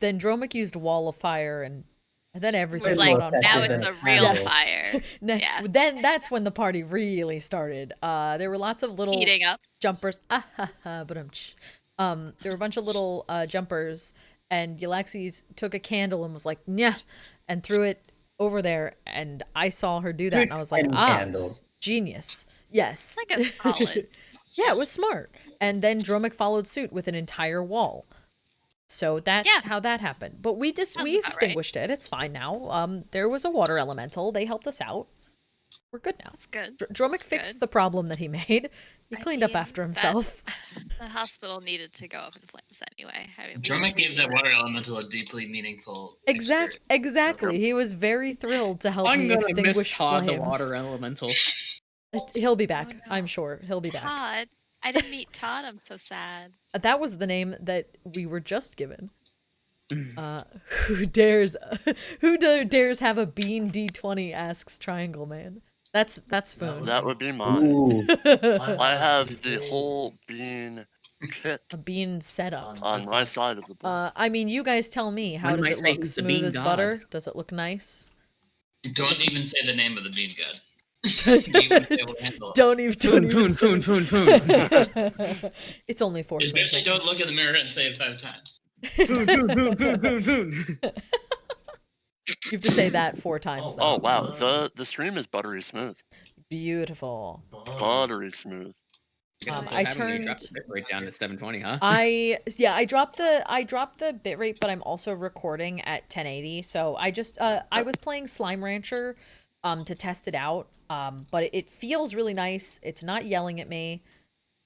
Then Dromik used Wall of Fire, and then everything It's Way caught more on now fire. effective it's than a a real candle. fire. Yeah. Then that's when the party really started. There were lots of little Heating up. jumpers. But there were a bunch of little jumpers, and Yllaxis took a candle and was like, "Nyah," and threw it over there. And I saw her do that, and I was like, 10 "Ah, candles. genius! Yes." Like a solid. Yeah, it was smart. And then Dromik followed suit with an entire wall. So that's how that happened. But we Sounds we about right. extinguished it. It's fine now. There was a water elemental. They helped us out. We're good now. That's good. Dromik That's fixed good. the problem that he made. He I cleaned up mean, after himself. The hospital needed to go up in flames anyway. I mean, Dromik we gave knew that water elemental a deeply meaningful experience. Exactly. He was very thrilled to help I'm me gonna miss extinguish Todd, flames. the water elemental. He'll be back. no. I'm sure he'll be back. Todd. I didn't meet Todd. I'm so sad. That was the name that we were just given. Who dares have a bean D20? Asks Triangle Man. That's Foon. That would be mine. Ooh. I have the whole bean kit A bean setup. on my side of the board. I mean, you guys tell me. How One does might it say look? who's the Smooth bean as god. butter? Does it look nice? Don't even say the name of the bean god. Don't Don't even. Foon, foon, foon, foon, foon. It's only 4. Especially don't look in the mirror and say it 5 times. Foon, foon, foon, foon, foon, foon. You have to say that 4 times. Though. Oh wow, the stream is buttery smooth. Beautiful. Buttery smooth. I turned. Dropped the bitrate down to 720, huh? I dropped the bitrate, but I'm also recording at 1080. So I just I was playing Slime Rancher to test it out. But it feels really nice. It's not yelling at me.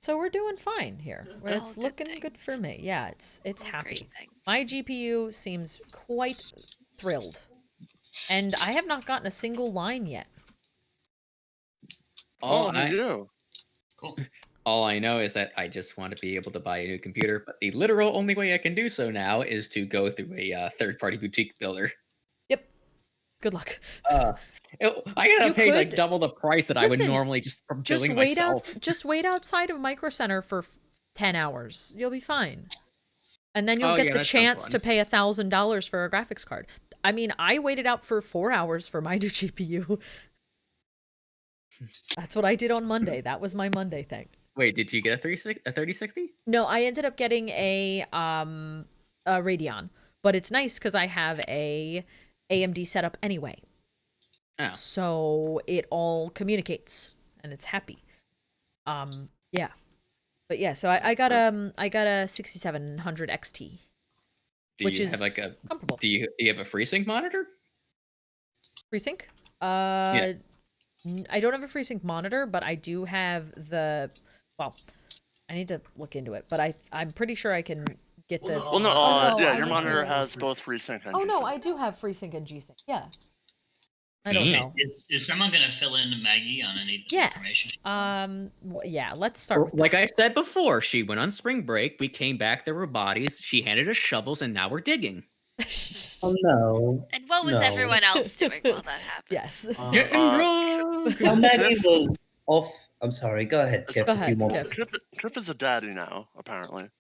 So we're doing fine here. It's good looking things. good for me. Yeah, it's All happy. great things. My GPU seems quite thrilled. And I have not gotten a single line yet. All do you? Cool. All I know is that I just want to be able to buy a new computer, but the literal only way I can do so now is to go through a third-party boutique builder. Yep. Good luck. I gotta You pay like could- double the price that I would Listen, normally just for Just billing wait myself. just wait outside of Micro Center for 10 hours. You'll be fine. And then you'll Oh, get yeah, the that sounds chance fun. to pay $1,000 for a graphics card. I mean, I waited out for 4 hours for my new GPU. That's what I did on Monday. That was my Monday thing. Wait, did you get a 3060? No, I ended up getting a Radeon, but it's nice because I have a AMD setup anyway. Oh. So it all communicates and it's happy. Yeah. But yeah, so I got a 6700 XT. Do Which you is have like a comparable. do you have a FreeSync monitor? FreeSync? Yeah. I don't have a FreeSync monitor, but I do have the. Well, I need to look into it, but I'm pretty sure I can get the. Well, no, Oh, no, yeah, I your do. monitor has both FreeSync and Oh no, G-Sync. I do have FreeSync and G-Sync. Yeah. I don't know. Is someone gonna fill in Maggie on any Yes. information? Yeah. Let's start with Like I said before, she went on spring break. We came back. There were bodies. She handed us shovels, and now we're digging. that. Oh no. And what was No. everyone else doing while that happened? Yes. Getting drunk. Well, Maggie was off. I'm sorry. Go ahead, Kiff. Go A few ahead, more. Kiff. Kiff is a daddy now, apparently.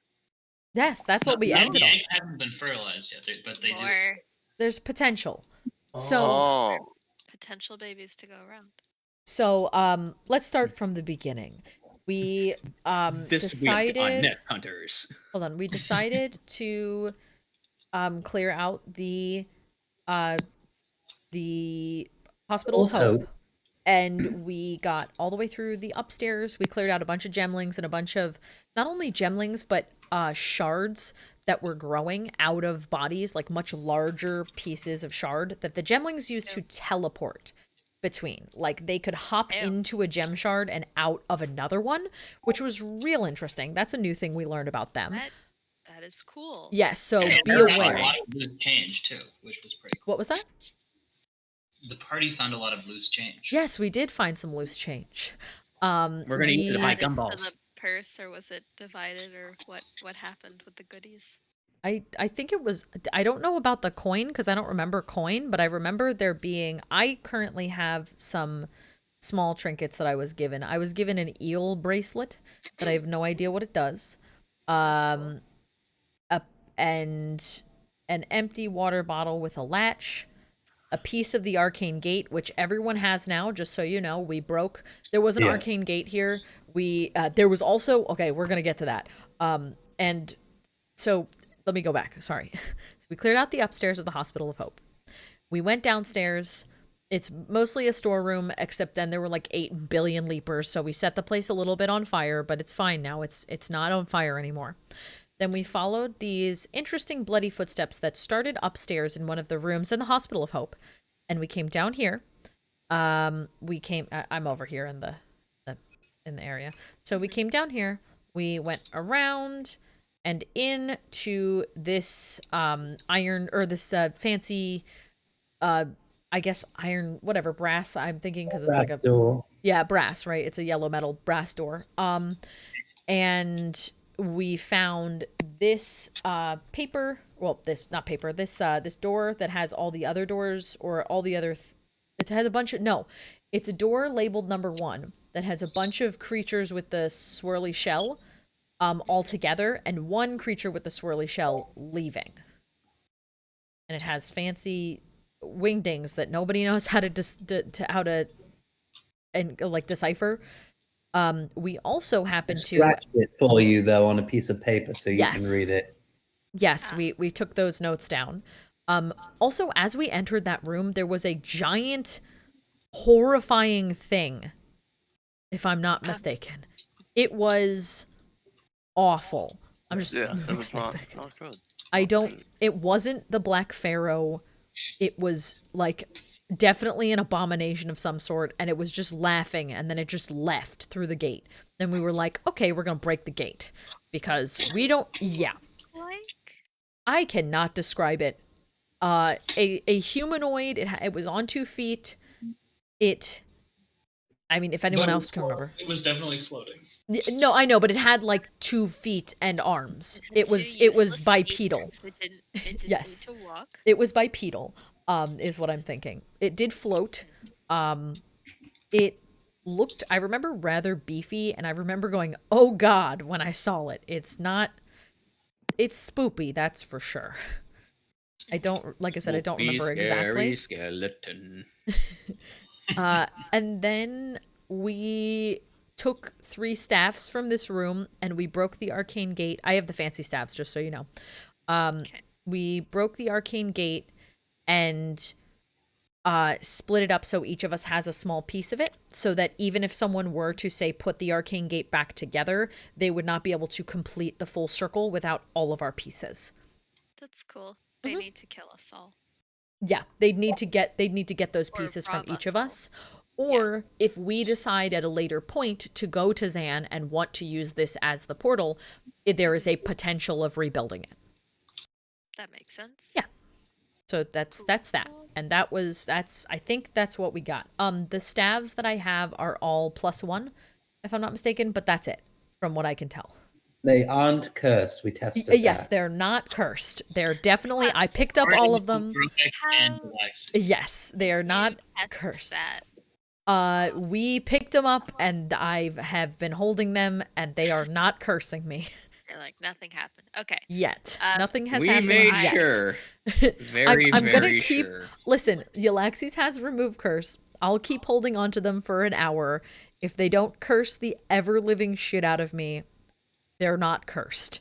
Yes, that's what we No, ended the on. eggs haven't been fertilized yet, but they do. More There's potential. So. Oh, potential babies to go around. So, let's start from the beginning. We This decided. week on Net Hunters. Hold on. We decided to clear out the hospital of hope, and we got all the way through the upstairs. We cleared out a bunch of gemlings and a bunch of not only gemlings but shards that were growing out of bodies, like much larger pieces of shard that the gemlings used to teleport between. Like they could hop into a gem shard and out of another one, which was real interesting. That's a new thing we learned about them. That is cool. Yes, so And be there was aware. a lot of loose change too, which was pretty cool. What was that? The party found a lot of loose change. Yes, we did find some loose change. We're gonna need to we- buy Added to gumballs. the purse, or was it divided, or what happened with the goodies? I think it was, I don't know about the coin because I don't remember coin, but I remember there being, I currently have some small trinkets that I was given. I was given an eel bracelet that I have no idea what it does. And an empty water bottle with a latch, a piece of the arcane gate, which everyone has now, just so you know. We broke. There was an Yes. arcane gate here. There was also, okay, we're going to get to that. And so let me go back. Sorry. So we cleared out the upstairs of the Hospital of Hope. We went downstairs. It's mostly a storeroom, except then there were like 8 billion leapers. So we set the place a little bit on fire, but it's fine now. It's not on fire anymore. Then we followed these interesting bloody footsteps that started upstairs in one of the rooms in the Hospital of Hope. And we came down here. I'm over here in the area. So we came down here. We went around and into this this fancy I guess iron, whatever, brass, I'm thinking, because it's like a door. Yeah, brass, right? It's a yellow metal brass door. And we found this paper, well, this door that has all the other doors, or all the other it has a bunch of it's a door labeled number 1 that has a bunch of creatures with the swirly shell all together, and one creature with the swirly shell leaving. And it has fancy wingdings that nobody knows how to decipher. We also happen to scratch it for you though on a piece of paper so you Yes. can read it. Yes, we took those notes down. Also, as we entered that room, there was a giant, horrifying thing, if I'm not mistaken. It was awful. I'm just Yeah, it moving was something. not good. It wasn't the Black Pharaoh. It was like definitely an abomination of some sort, and it was just laughing, and then it just left through the gate. Then we were like, okay, we're gonna break the gate because we don't. Yeah, Like, I cannot describe it. A humanoid. It was on 2 feet. I mean, if anyone But else can remember. It was definitely floating. No, I know, but it had like 2 feet and arms. It two was useless bipedal. speakers. It didn't Yes. need to walk. It was bipedal, is what I'm thinking. It did float. It looked, I remember, rather beefy, and I remember going, oh god, when I saw it. It's spoopy, that's for sure. I don't, like I said, I don't remember exactly. Skeleton. And then we took 3 staffs from this room, and we broke the arcane gate. I have the fancy staffs, just so you know. Okay. We broke the arcane gate and split it up so each of us has a small piece of it, so that even if someone were to, say, put the arcane gate back together, they would not be able to complete the full circle without all of our pieces. That's cool. They need to kill us all. Yeah, they'd need to get those Or pieces from rob each us of all. us. Or if we decide at a later point to go to Zan and want to use this as the portal, there is a potential of rebuilding it. That makes sense. Yeah. So that's that. And I think that's what we got. The staves that I have are all +1, if I'm not mistaken, but that's it from what I can tell. They aren't cursed. We tested Yes, that. they're not cursed. They're definitely, I picked up all of them. Dromik and How- Yllaxis. Yes, they are not Test cursed. That. We picked them up, and I have been holding them, and they are not cursing me You're like, nothing happened. Okay. yet. Um, Nothing has We happened made yet. sure. Very, I'm gonna very keep. sure. Listen, Yllaxis has remove curse. I'll keep holding on to them for an hour. If they don't curse the ever living shit out of me, they're not cursed.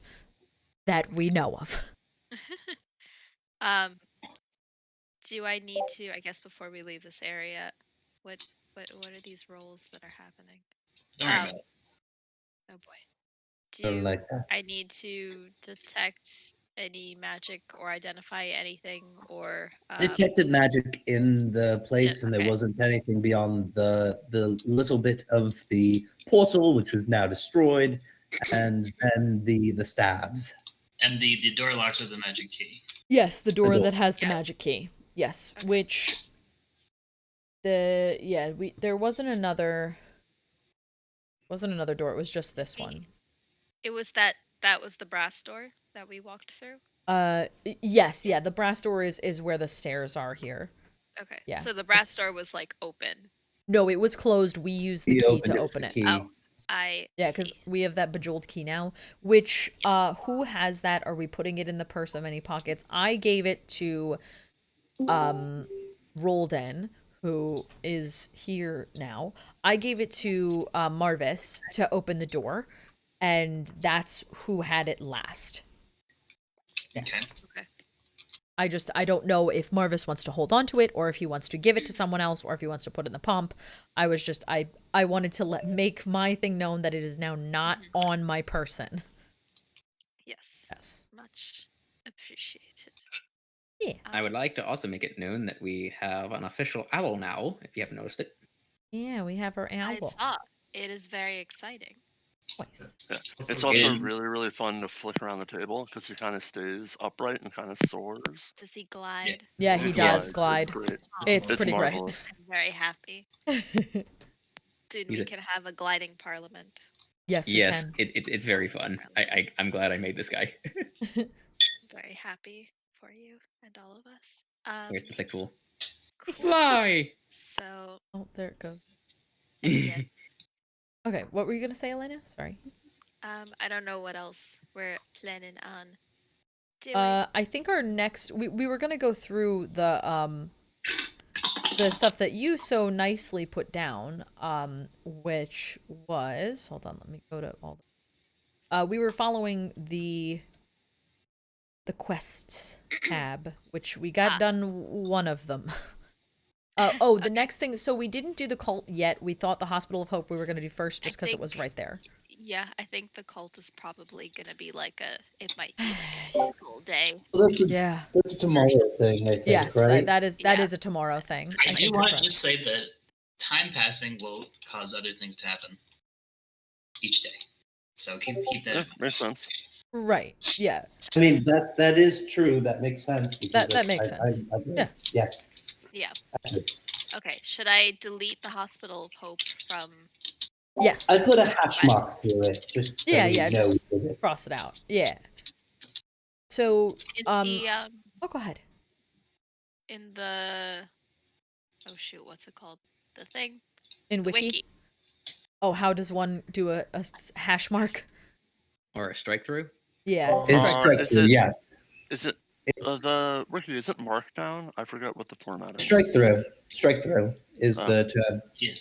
That we know of. Do I need to? I guess before we leave this area, what are these rolls that are happening? Don't worry about it. Oh boy. Something Do like that. I need to detect any magic or identify anything, or Detected magic in the place, and there okay. wasn't anything beyond the little bit of the portal, which was now destroyed, and then the staves. And the door locks with the magic key. Yes, the door door. that has the Yeah. magic key. Yes, Okay. which there wasn't another door. It was just this one. it was that was the brass door that we walked through? Yes, yeah, the brass door is where the stairs are here. Okay. Yeah, So the brass this- door was like open. No, it was closed. We used the He key opened to with open the it. key. Oh. I Yeah, because see. we have that Bejeweled key now, which, who has that? Are we putting it in the purse of any pockets? I gave it to, Rolden, who is here now. I gave it to, Marvis to open the door, and that's who had it last. Yes. Okay. Okay. I don't know if Marvis wants to hold on to it or if he wants to give it to someone else or if he wants to put it in the pump. I wanted to make my thing known that it is now not on my person. Yes. Yes. Much appreciated. Yeah. I would like to also make it known that we have an official owl now, if you haven't noticed it. Yeah, we have our I owl. saw. It is very exciting. Voice. Yeah. It's Also also good. really, really fun to flick around the table because he kind of stays upright and kind of soars. Does he glide? Yeah, He he does glides. glide. It's great. It's It's pretty great. marvelous. I'm very happy. Dude, He's we a- can have a gliding parliament. Yes, we Yes, can. it's very fun. I'm glad I made this guy. Very happy for you and all of us. Where's the flick tool? Cool. Fly! So, Oh, there it goes. yes. Okay, what were you gonna say, Elena? Sorry. I don't know what else we're planning on doing. I think our next we were gonna go through the stuff that you so nicely put down, which was, hold on, let me go to all we were following the quests tab, which we got done one of them. The next thing, so we didn't do the cult yet. We thought the Hospital of Hope we were going to do first just because it was right there. Yeah, I think the cult is probably gonna be like it might be like a whole day. Well, Yeah. that's a tomorrow thing, I think, Yes, right? that is Yeah. a tomorrow thing. I do think want you're to just say that time passing will cause other things to happen each day. So keep that Yeah, in mind. makes sense. right. Yeah. I mean, that is true. That makes sense. Because That makes sense. Yeah. Yes. Yeah. Actually. Okay. Should I delete the Hospital of Hope from? Yes. I put a hash mark through it just so we know just we did it. cross it out. Yeah. So, In oh, the, go ahead. in the oh shoot, what's it called? The thing. In The wiki? Oh, how does one do a hash mark? Or a strike through? Yeah. It's strike is through, it- yes. Is it the Ricky? Is it markdown? I forget what the format is. Strike through. Strike through is the term. Yeah.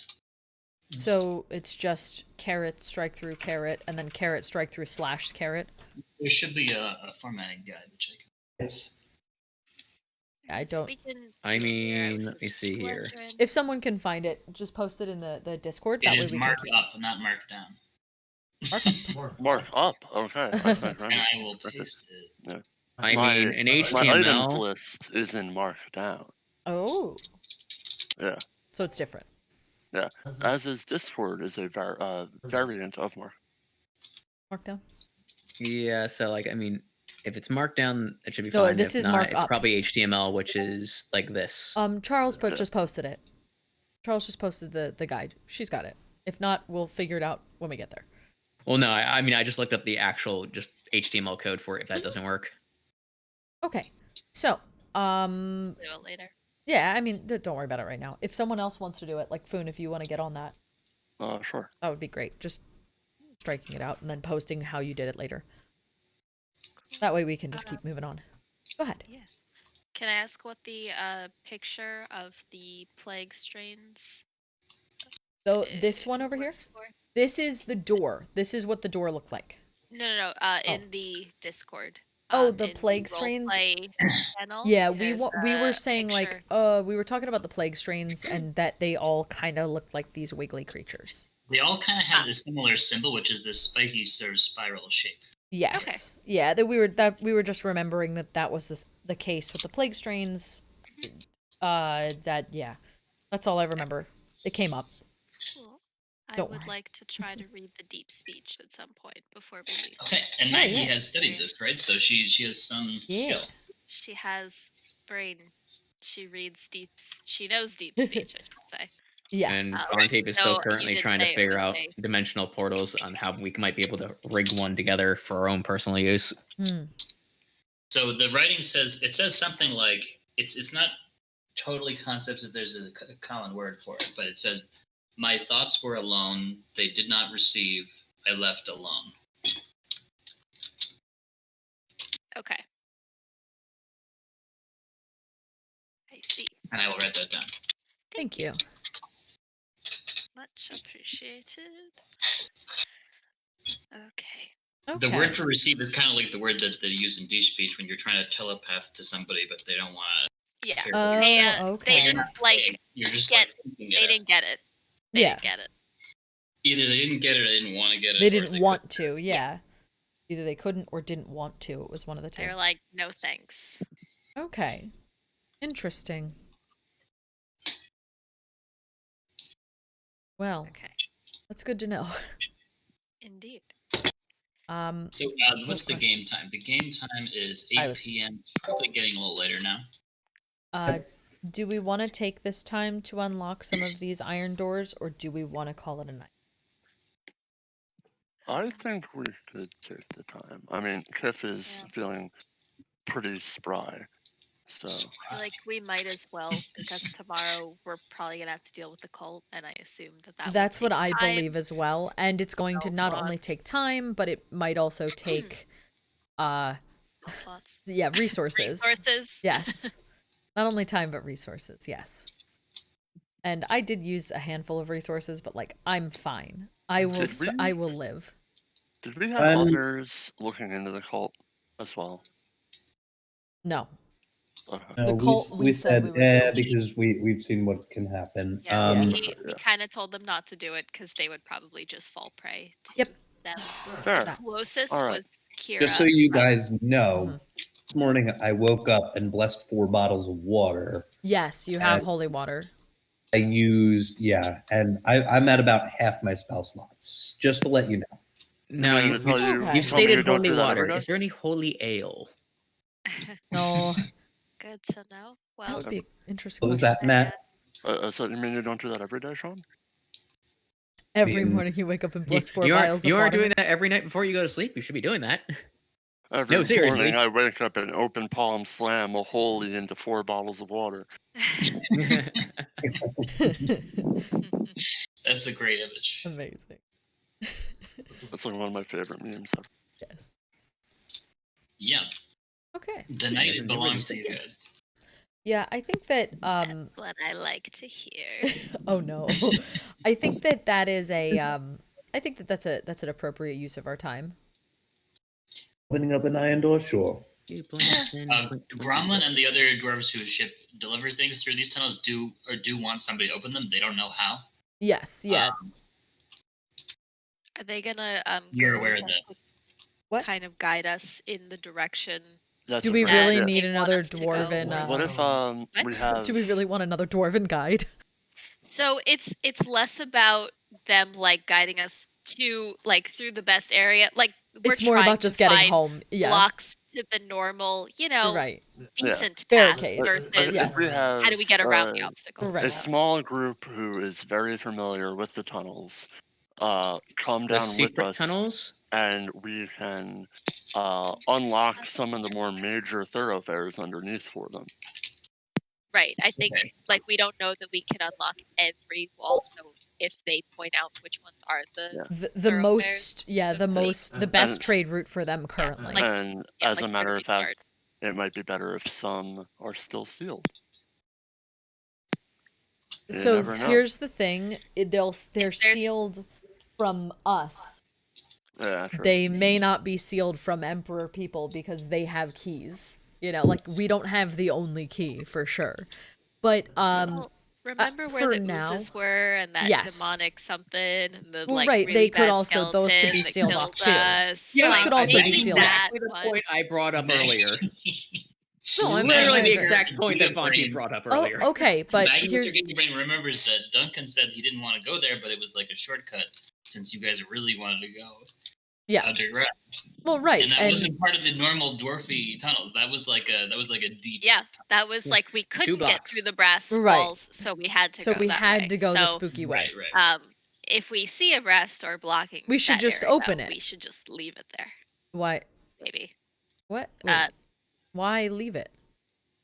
So it's just caret strike through caret and then caret strike through / caret. There should be a formatting guide, which I can. Yes. I So don't. we can I do it here. mean, was let me just see here. wondering. If someone can find it, just post it in the Discord. It That way is we marked can up, not marked down. Mark up. Okay. I think, And right? I will paste it. I My- mean, in My items HTML, list is in markdown. Oh. Yeah. So it's different. As is Discord is a variant of mark. Markdown. yeah. So like, I mean, if it's marked down, it should be No, fine. this If is not, mark it's up. probably HTML, which is like this. Charles Yeah. just posted it. Charles just posted the guide. She's got it. If not, we'll figure it out when we get there. Well, no, I mean, I just looked up the actual just HTML code for it. If that doesn't work, Okay. So, Do it later. yeah, I mean, don't worry about it right now. If someone else wants to do it, like Foon, if you want to get on that, Sure. that would be great. Just striking it out and then posting how you did it later. That way we can just keep moving on. Go ahead. Yeah. Can I ask what the picture of the plague strains? So this one over here, was for? this is the door. This is what the door looked like. No. In the Discord. Oh, the in plague strains? roleplay channel. Yeah, we there's were a saying picture. like we were talking about the plague strains and that they all kind of looked like these wiggly creatures. They all kind of had a similar symbol, which is this spiky sort of spiral shape. Yes. Yeah, that we were just remembering that was the case with the plague strains. That's all I remember. It came up. Cool. I Don't would worry. like to try to read the deep speech at some point before we leave. Okay, and Oh, Maggie yeah. has studied this, right? So she has some Yeah. skill. She has brain. She reads deep. She knows deep speech, I should say. Yes. and Oh, Fontiev is so still you currently did trying to say it figure was out a- dimensional portals on how we might be able to rig one together for our own personal use. So the writing says something like it's not totally concepts if there's a common word for it, but it says My thoughts were alone. They did not receive. I left alone. Okay. I see. And I will write that down. Thank you. Much appreciated. Okay. The word for receive is kind of like the word that they use in Deep Speech when you're trying to telepath to somebody, but they don't want to. Yeah. hear Oh, what you're saying. okay. They didn't like You're just get. like thinking They it. didn't get it. They Yeah. didn't get it. Either they didn't get it or they didn't want to get it. They or didn't want couldn't. to, yeah. Either they couldn't or didn't want to. It was one of the two. They're like, no thanks. Okay. Interesting. Well, Okay. that's good to know. Indeed. So what's the game time? The game time is 8 p.m. It's probably getting a little later now. Do we want to take this time to unlock some of these iron doors, or do we want to call it a night? I think we could take the time. I mean, Kiff is feeling pretty spry, so Like, we might as well, because tomorrow we're probably gonna have to deal with the cult, and I assume that That's will what take I time. believe as well, and it's going to Spell not only slots. take time, but it might also take Spell slots. yeah, resources. Resources. Yes. Not only time but resources, yes. And I did use a handful of resources, but like I'm fine. I will live. Did we have others looking into the cult as well? No. Okay. No, The cult we said we would do. because we've seen what can happen. Yeah, we kind of told them not to do it because they would probably just fall prey to them. Fair. The closest All right. was Kira. Just so you guys know, this morning I woke up and blessed 4 bottles of water. Yes, you have holy water. I used and I'm at about half my spell slots. Just to let you know. No, you you've told stated me don't holy do that every water. day? Is there any holy ale? No. Good to know. Well, That would be an interesting. What was question. that, Matt? So you mean you don't do that every day, Sean? Every morning you wake up and bless 4 you vials of You water. are doing that every night before you go to sleep. You should be doing that. Every seriously. morning I wake up and open palm slam a holy into 4 bottles of water. That's a great image. Amazing. That's like one of my favorite memes ever. Yes. Yeah. Okay. The night belongs to you guys. Yeah, I think that that's what I like to hear. oh no. I think that is a I think that's an appropriate use of our time. Opening up an iron door, sure. Gromlin and the other dwarves who deliver things through these tunnels do want somebody to open them. They don't know how. Yes, yeah. Are they gonna You're go aware with of us that. to What? kind of guide us in the direction? Do we really they need want another us to go? dwarven? What if we have? Do we really want another dwarven guide? So it's less about them like guiding us to like through the best area. Like we're It's more trying about just to getting find home. Yeah. blocks to the normal, Right. decent path Barricades. versus If we have, how do we get around the obstacles? Right. a small group who is very familiar with the tunnels, come The down with secret us, tunnels? and we can unlock some of the more major thoroughfares underneath for them. Right. I think like we don't know that we can unlock every wall, so if they point out which ones are The most the best trade route for them currently. Like, And as a matter of fact, it might be better if some are still sealed. So here's the thing: they're sealed from us. Yeah, true. They may not be sealed from Emperor people because they have keys. You know, like we don't have the only key for sure. But remember where the oozes were and that demonic something and the well, like right, really they could bad also those could be skeleton that sealed off killed too. us. Yeah, Like, could also be maybe sealed that Exactly the one. point I brought up earlier. No, I'm literally the I agree. exact point that Fontiev brought up earlier. Oh, okay, but Maggie with here's her good brain remembers that Duncan said he didn't want to go there, but it was like a shortcut since you guys really wanted to go. Yeah. Underground. Well, right, And that wasn't part of the normal dwarfy tunnels. That was like a deep. Yeah, that was like we couldn't get through the brass Right. walls, so we had to. So go we that had way. to go the So, spooky way. Right. If we see a rest or blocking, We should that just area, open it. We should just leave it there. Why? Maybe. What? Wait, why leave it?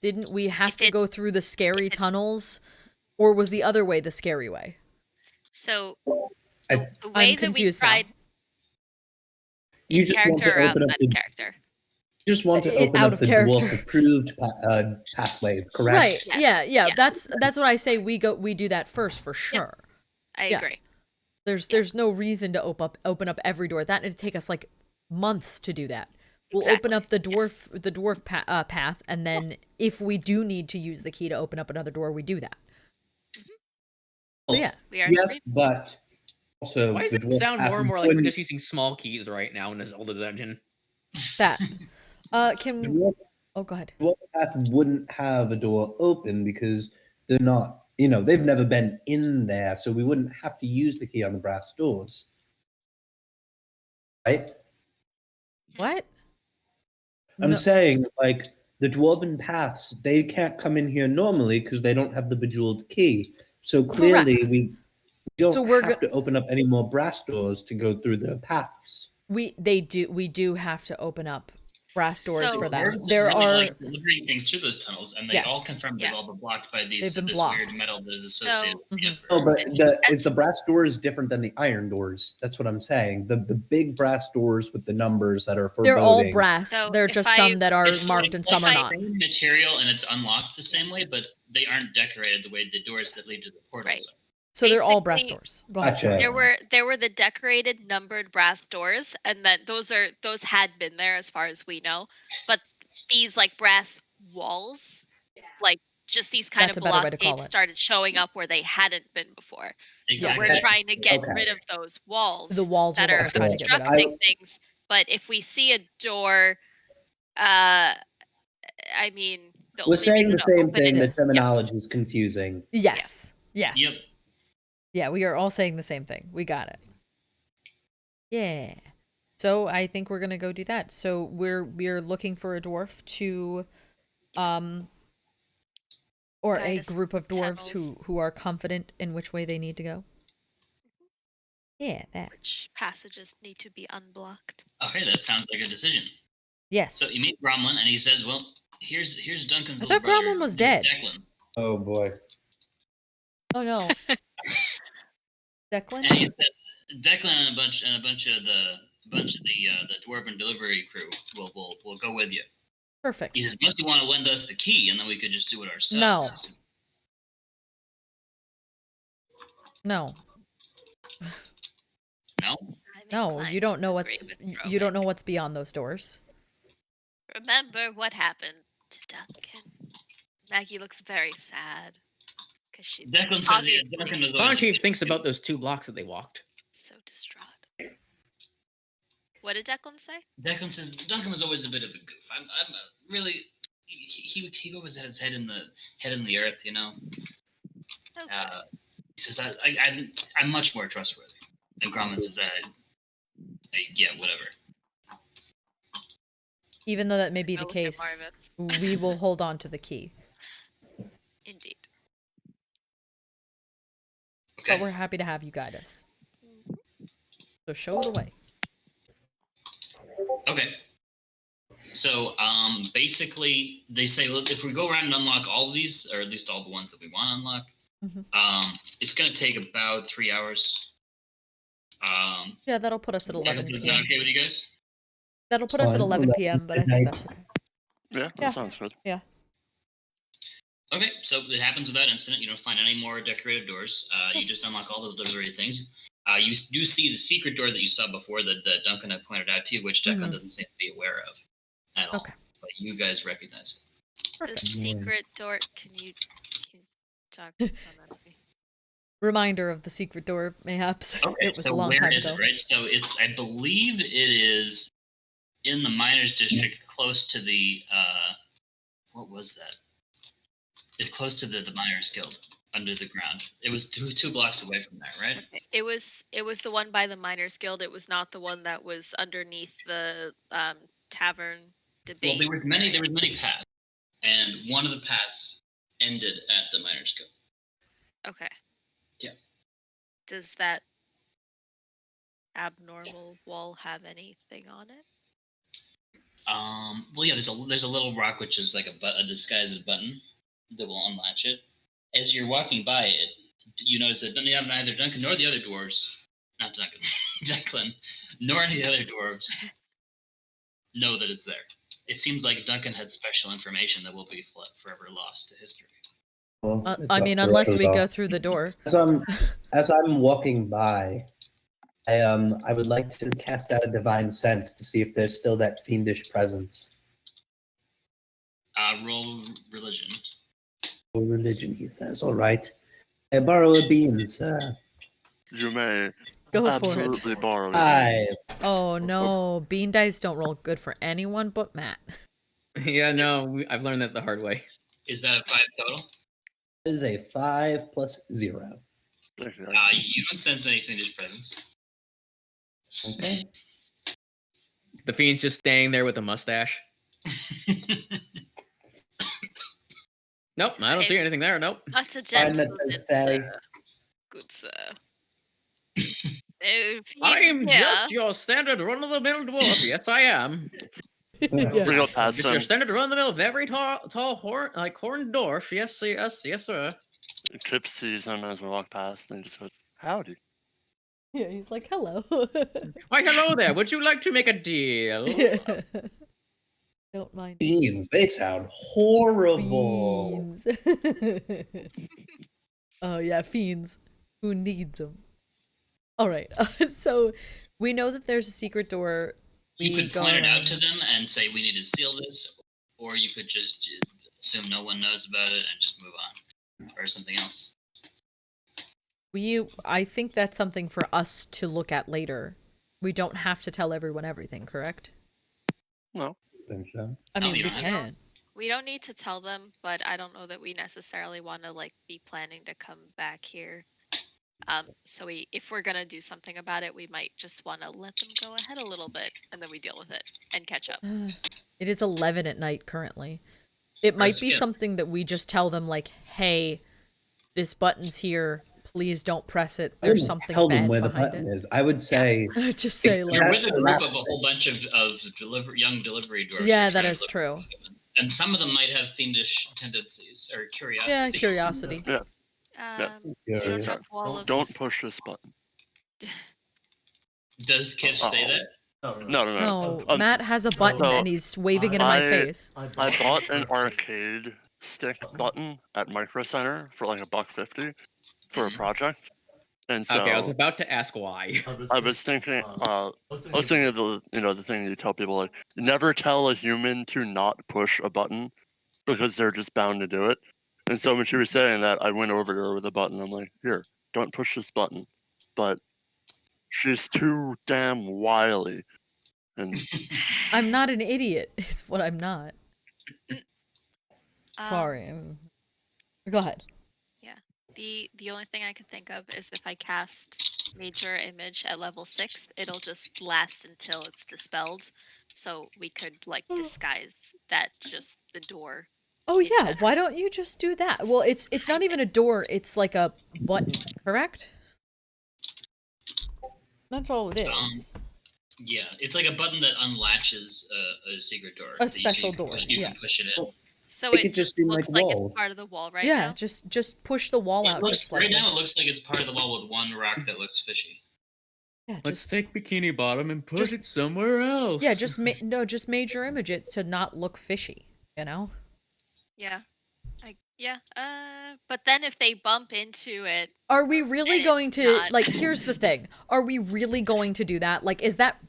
Didn't we have to go through the scary tunnels, or was the other way the scary way? So I- the way I'm that we confused now. tried You in just want to character or open up outside the of character. just want to open Out up of the character. dwarf approved pathways, correct? Right. Yes. Yeah. Yeah. That's what I say. We do that first for sure. I Yeah. agree. There's no reason to open up every door. That'd take us like months to do that. We'll Exactly. open up the dwarf path, and then if we do need to use the key to open up another door, we do that. So yeah, We are Yes, but also Why does the it dwarf sound path more and more like we're wouldn't- just using small keys right now in a Zelda dungeon? that. the Can dwarf, oh go ahead. dwarf path wouldn't have a door open because they're not. They've never been in there, so we wouldn't have to use the key on the brass doors, right? What? I'm No- saying, like, the dwarven paths, they can't come in here normally because they don't have the bejeweled key. So clearly, Correct. we don't So we're have to open up any more brass doors to go through the paths. we do have to open up brass doors So- for Marvis them. is There really are like delivering things through those tunnels, and they all Yes. confirmed Yeah. they've all been blocked by these They've been this weird blocked. metal that is associated with the Mhm. Emperor. No, but is As- the brass doors different than the iron doors? That's what I'm saying. The big brass doors with the numbers that are they're all foreboding. brass. So There are if just I- some that are It's marked like- and some if are I- not. Same material, and it's unlocked the same way, but they aren't decorated the way the doors that lead to the portals Right. are. So they're all brass basically- doors. Go ahead. Gotcha. sorry. There were the decorated numbered brass doors, and then those had been there as far as we know. But these like brass walls, like just these kind That's of a better way to call blockades it. started showing up where they hadn't been before. So Exactly. we're Yes. trying to get Okay. rid of those walls. The walls that are what are we're trying to get rid of. obstructing things. But if we see a door, I mean, the We're only saying reason the to same open thing. it- The terminology is confusing. Yes. Yes. Yep. Yeah, we are all saying the same thing. We got it. Yeah. So I think we're gonna go do that. So we're looking for a dwarf to, or Guide a us group of through dwarves tunnels. who are confident in which way they need to go. Yeah, that. Which passages need to be unblocked. Okay, that sounds like a decision. Yes. So you meet Gromlin, and he says, "Well, here's Duncan's I little thought brother, Gromlin was dead. Declan." Oh boy. Oh no. Declan? And he says, "Declan and a bunch of the dwarven delivery crew will go with you." Perfect. He says, "Unless you want to lend us the key, and then we could just do it ourselves." No. He said, No. no. I'm No, inclined you don't to know agree what's with you don't know Dromik. what's beyond those doors. Remember what happened to Duncan. Maggie looks very sad because she's Declan says, "Yeah, obviously Duncan was always." Fontiev thinks about those 2 blocks that they walked. so distraught. What did Declan say? Declan says Duncan was always a bit of a goof. I'm really. He always had his head in the earth, you know. Oh, good. He says I'm much more trustworthy. And Gromlin says yeah, whatever. Even though that may be the I'll look at case, Marvis. we will hold on to the key. Indeed. Okay. But we're happy to have you guide us. So show the way. Okay. So basically, they say, look, if we go around and unlock all of these, or at least all the ones that we want to unlock, it's going to take about 3 hours. Yeah, that'll put us at 11 Is that p.m. okay with you guys? That'll put us at Fine. 11 p.m., but I think that's okay. Yeah, that Yeah. sounds good. Okay, so it happens without incident. You don't find any more decorative doors. You just unlock all the delivery things. You do see the secret door that you saw before that Duncan had pointed out to you, which Declan doesn't seem to be aware of at all. Okay. But you guys recognize it. The Perfect. secret door. Can you talk on that? Maybe? Reminder of the secret door, mayhaps. Okay, It was so a long where time is ago. it, right? So I believe it is in the miners district, close to the what was that? It's close to the miners guild, under the ground. It was two blocks away from there, right? Okay. It was the one by the Miners Guild. It was not the one that was underneath the tavern debate. Well, there was many paths, and one of the paths ended at the miners guild. Okay. Yeah. Does that abnormal wall have anything on it? Well, yeah, there's a little rock which is like a disguised button that will unlatch it. As you're walking by it, you notice that neither Duncan nor the other dwarves, not Duncan, Declan, nor any other dwarves know that it's there. It seems like Duncan had special information that will be forever lost to history. Well, it's I not mean, forever unless we go lost. through the door. As I'm walking by, I would like to cast out a divine sense to see if there's still that fiendish presence. Roll religion. Or religion, he says. All right. I borrow a bean, sir. You may Go for absolutely it. borrow it. 5. Oh no, bean dice don't roll good for anyone but Matt. Yeah, no, I've learned that the hard way. Is that a 5 total? That is a 5 plus 0. You don't sense any fiendish presence. Okay. The fiend's just staying there with a mustache. Nope, I don't see anything there. Nope. Not a Fine, that gentleman, says stay. sir. Good sir. I am just your standard run-of-the-mill dwarf. Yes, I am. We go past Just your him. standard run-of-the-mill, very tall horn dwarf. Yes, sir. Kip sees him as we walk past, and he just goes, "Howdy." Yeah, he's like, hello. Why, hello there. Would you like to make a deal? Don't mind. Beans, they sound horrible. Beans. Oh yeah, fiends. Who needs them? All right. So we know that there's a secret door. You could go point it out around- to them and say, we need to seal this, or you could just assume no one knows about it and just move on, or something else. I think that's something for us to look at later. We don't have to tell everyone everything, correct? No. Think so. I No, mean, you we don't. can. We don't need to tell them, but I don't know that we necessarily want to like be planning to come back here. So if we're gonna do something about it, we might just want to let them go ahead a little bit, and then we deal with it and catch up. It is 11 at night currently. It might be skip. something that we just tell them, like, hey, this button's here. Please don't press it. I There's wouldn't something tell them bad where the behind button it. is. I would say Just say, You're like, You're with a group of Last a whole bunch of young delivery dwarves. yeah, who that try to is deliver true. shipment. And some of them might have fiendish tendencies or curiosity. Yeah, curiosity. Yeah. You don't curious. have wall of Don't push this button. Does Kiff say that? No. No, Matt has a button so and he's waving it in my face. I bought an arcade stick button at Micro Center for like $1.50 for a project, and so Okay, I was about to ask why. I was thinking of the thing you tell people, like, never tell a human to not push a button because they're just bound to do it. And so when she was saying that, I went over to her with a button. I'm like, here, don't push this button. But she's too damn wily. And I'm not an idiot, is what I'm not. Um, Sorry. Go ahead. The only thing I could think of is if I cast Major Image at level 6, it'll just last until it's dispelled. So we could like disguise that just the door. Oh in yeah, general. why don't you just do that? Well, it's not even a door, it's like a button, correct? That's all it is. Yeah, it's like a button that unlatches a secret door. A that special you can door, push- You yeah. can push it in. So It it could just just seem looks like like wall. it's part of the wall right yeah, now. just push the wall out. Just like Right now, it looks like it's part of the wall with one rock that looks fishy. yeah, Let's just take Bikini Bottom and put just- it somewhere else. yeah, just just major image it to not look fishy. You know. Yeah. But then if they bump into it, Are we really And going it's to not. like? Here's the thing: are we really going to do that? Like, is that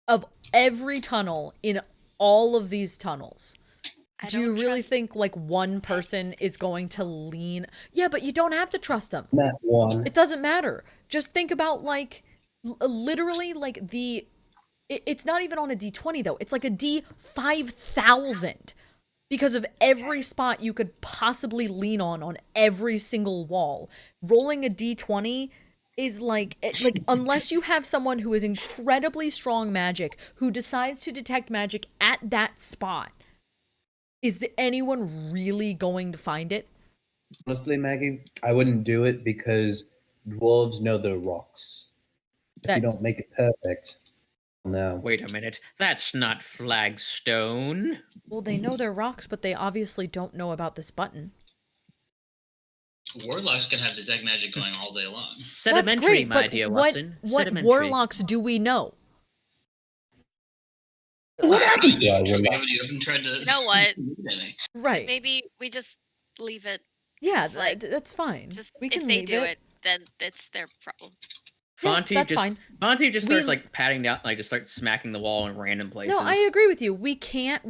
of every tunnel in all of these tunnels? I Do you don't really trust- think like one person is going to lean? Yeah, but you don't have to trust them. Matt 1. It doesn't matter. Just think about like literally like it's not even on a D20 though. It's like a D5000 because of every spot you could possibly lean on every single wall. Rolling a D20 is like unless you have someone who is incredibly strong magic who decides to detect magic at that spot, is anyone really going to find it? Honestly, Maggie, I wouldn't do it because dwarves know their rocks. If you don't make it perfect, no. Wait a minute. That's not flagstone. Well, they know they're rocks, but they obviously don't know about this button. Warlocks can have detect magic going all day long. That's Sedimentary, great, my but dear what Watson. what Sedimentary. warlocks do we know? What happened to You our haven't warlock? you haven't tried to. You know what? lead any. Right. Maybe we just leave it. Yeah, 'cause, like, that's fine. just We can if they leave do it. it, then it's their problem. Yeah, Fontie that's just fine. Fontie just starts We- like patting down, like just starts smacking the wall in random places. No, I agree with you. We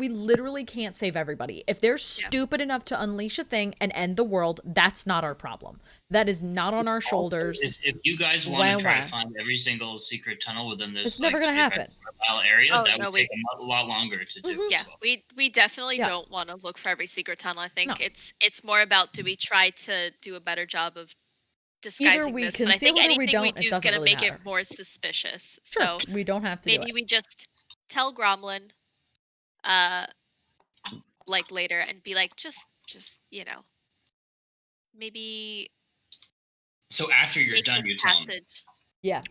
literally can't save everybody. If they're stupid enough to unleash a thing and end the world, that's not our problem. That is not on our shoulders. If you guys want Wah, to try wah. to find every single secret tunnle within this, It's never gonna happen. Area, Oh, that no, would we- take a lot longer to do. Mhm. Yeah, as well. we definitely Yeah. don't want to look for every secret tunnel. I think No. it's more about, do we try to do a better job of disguising we this? But I conceal think it or we anything we don't, it do is doesn't going to really make matter. it more suspicious. Sure, So we don't have to do maybe it. we just tell Gromlin, like later, and be like, just maybe So after you're make done, this you tell them. passage. Yeah.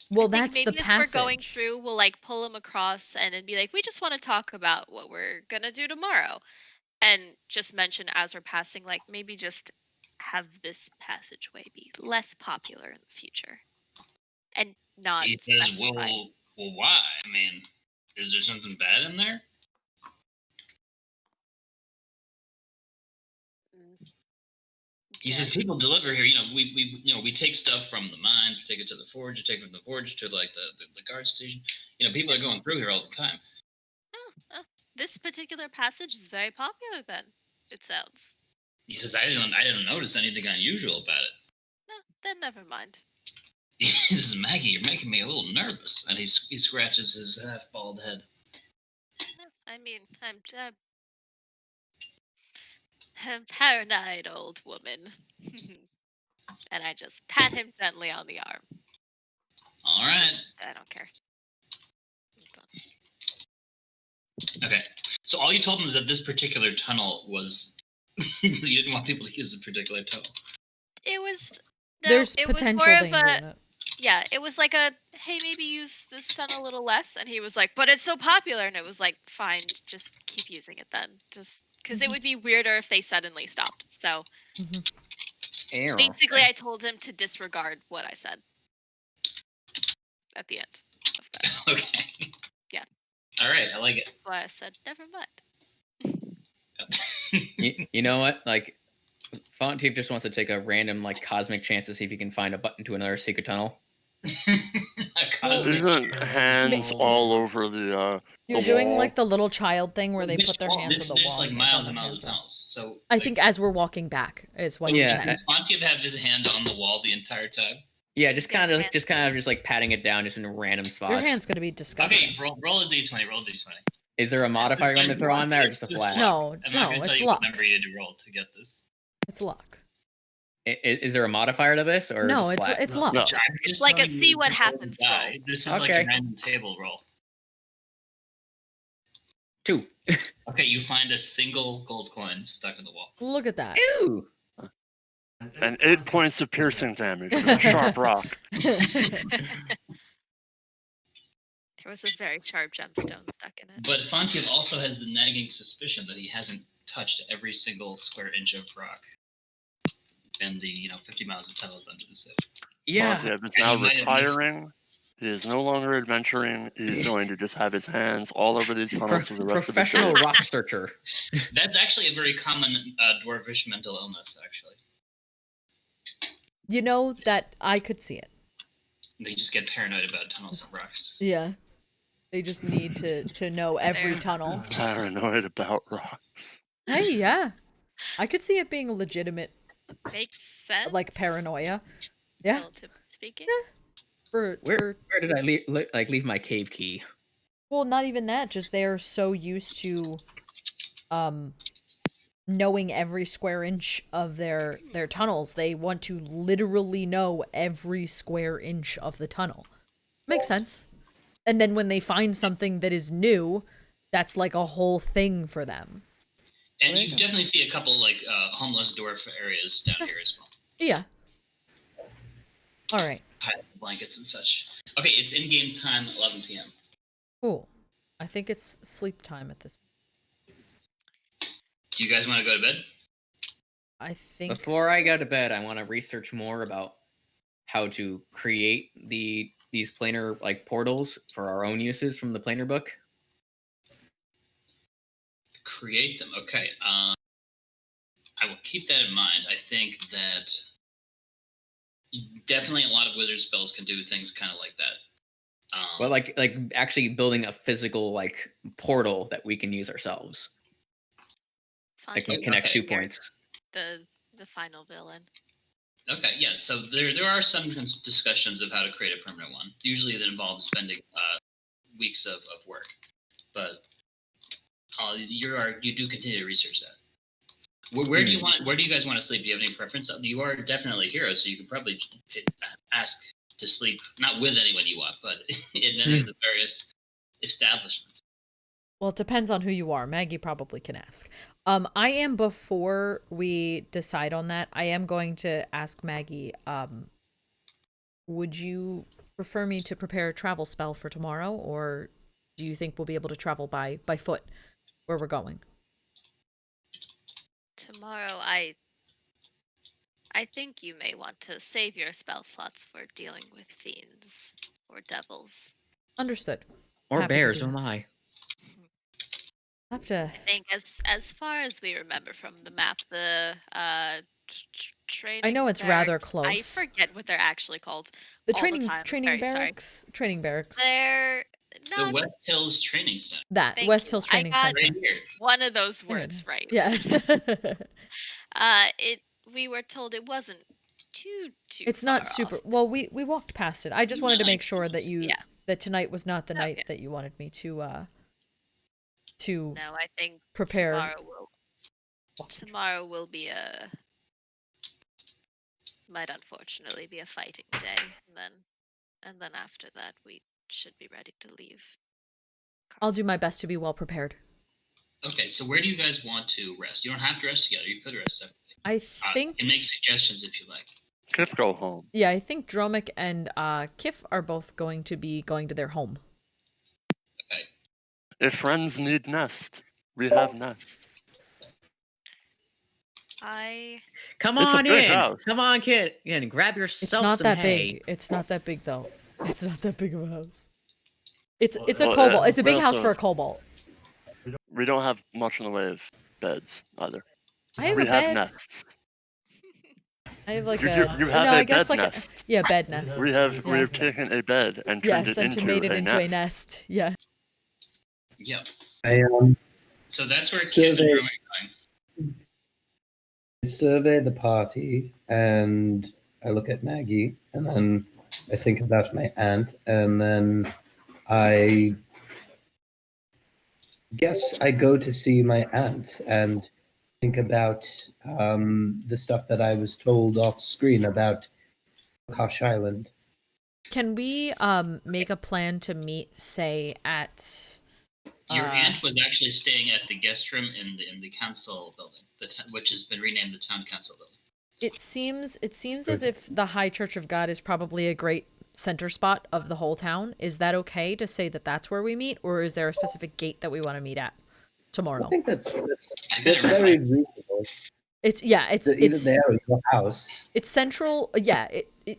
Well, I think that's the maybe as passage. we're going through, we'll like pull him across and then be like, we just want to talk about what we're gonna do tomorrow, and just mention as we're passing, like maybe just have this passageway be less popular in the future, and not He says, specify. well, why? I mean, is there something bad in there? He says people deliver here. We take stuff from the mines, we take it to the forge, we take it from the forge to like the guard station. People are going through here all the time. This particular passage is very popular. Then it sounds. He says I didn't notice anything unusual about it. No, then never mind. He says, Maggie, you're making me a little nervous, and he scratches his half bald head. No, I mean, I'm paranoid old woman. And I just pat him gently on the arm. All right. I don't care. Okay. So all you told him is that this particular tunnel was. You didn't want people to use the particular tunnel. It was. No, There's it potential was more of danger a. in it. Yeah, it was like a, hey, maybe use this tunnel a little less. And he was like, but it's so popular. And it was like, fine, just keep using it then. Just because it would be weirder if they suddenly stopped. So basically, I told him to disregard what I said at the end of that. Okay. Yeah. All right, I like it. That's why I said, never mind. You know what? Like, Fontiev just wants to take a random like cosmic chance to see if he can find a button to another secret tunnel. Cosmic There's error. hands all over the. You're the doing wall. like the little child thing where they Which put their wall? hands on the There's wall. like and miles they and put their miles of hands up. tunnels. So I think as we're walking back is what Yeah. you said. Fontiev have his hand on the wall the entire time. Yeah, just kind of like patting it down just in random spots. Your hand's gonna be disgusting. Okay, roll a d20. Roll a d20. Is there a modifier going to throw on there or just a flat? No, I'm not going to tell it's you luck. what number you need to roll to get this. It's luck. Is there a modifier to this or No, just it's flat? it's luck. No. I'm It's just like a telling see you what to roll happens the die. roll. This is like Okay. a random table roll. 2. Okay, you find a single gold coin stuck in the wall. Look at that. Ew. And 8 points of piercing damage with a sharp rock. There was a very sharp gemstone stuck in it. But Fontiev also has the nagging suspicion that he hasn't touched every single square inch of rock in the 50 miles of tunnels under the city. Yeah. Fontiev is And now you might have missed- retiring. He is no longer adventuring. He's going to just have his hands all over these tunnels for the rest of his Professional days. rock searcher. That's actually a very common dwarvish mental illness, actually. You know that I could see it. They just get paranoid about tunnels and rocks. Yeah. They just need to know every Fair. tunnel. Paranoid about rocks. Hey, yeah. I could see it being a legitimate Makes sense. like paranoia. Yeah. Relatively speaking. For Where did I leave my cave key? well, not even that, just they're so used to knowing every square inch of their tunnels. They want to literally know every square inch of the tunnel. Makes sense. And then when they find something that is new, that's like a whole thing for them. And you definitely see a couple like homeless dwarf areas down here as well. Yeah. All right. Hide the blankets and such. Okay, it's in-game time, 11 p.m. Cool. I think it's sleep time at this. Do you guys want to go to bed? I think Before I go to bed, I want to research more about how to create these planar portals for our own uses from the planar book. Create them. Okay. I will keep that in mind. I think that definitely a lot of wizard spells can do things kind of like that. Well, like actually building a physical portal that we can use ourselves. That can connect 2 points. The final villain. Okay, yeah. So there are some discussions of how to create a permanent one. Usually that involves spending weeks of work, but you do continue to research that. Where do you guys want to sleep? Do you have any preference? You are definitely heroes, so you could probably ask to sleep not with anyone you want, but in any of the various establishments. Well, it depends on who you are. Maggie probably can ask. I am, before we decide on that, I am going to ask Maggie, would you prefer me to prepare a travel spell for tomorrow, or do you think we'll be able to travel by foot where we're going? Tomorrow, I think you may want to save your spell slots for dealing with fiends or devils. Understood. Or Happy to bears, do oh that. my. I have to. I think as far as we remember from the map, the training. I know it's barracks, rather close. I forget what they're actually called. The all training the time. training Very sorry. barracks. Training barracks. They're not. The West Hills Training Center. That Thank West you. Hills I Training got Center. Right here. one of those There it words is. right. Yes. We were told it wasn't too It's far not super. off. Well, we walked past it. I just wanted to make sure that Yeah. that tonight was not the night Okay. that you wanted me to No, I think prepare. tomorrow will be might unfortunately be a fighting day, and then after that we should be ready to leave. I'll do my best to be well prepared. Okay, so where do you guys want to rest? You don't have to rest together. You could rest separately. I think. You can make suggestions if you like. Kiff go home. Yeah, I think Dromik and Kiff are both going to be going to their home. Okay. If friends need nest, we have nest. Come It's a on big in. house. Come on, kid. Yeah, and grab yourself It's not some that hay. big. It's not that big though. It's not that big of a house. It's a Well, kobold. It's a we big house also- for a kobold. We don't have much in the way of beds either. I have We a have bed. nests. I have like You a. have no, a I guess bed like nest. a bed nest. We have Yeah. taken a bed and turned Yes, it and into made it a into nest. a nest. Yeah. Yeah. So that's where So Kiff and they- Dromik are going. I survey the party and I look at Maggie and then I think about my aunt and then I guess I go to see my aunt and think about the stuff that I was told off screen about Kosh Island. Can we make a plan to meet, say, at Uh, Your aunt was actually staying at the guest room in the council building, which has been renamed the town council building. It seems as if the High Church of God is probably a great center spot of the whole town. Is that okay to say that that's where we meet, or is there a specific gate that we want to meet at tomorrow? I think that's very reasonable. It's Either there or your house. It's central. Yeah,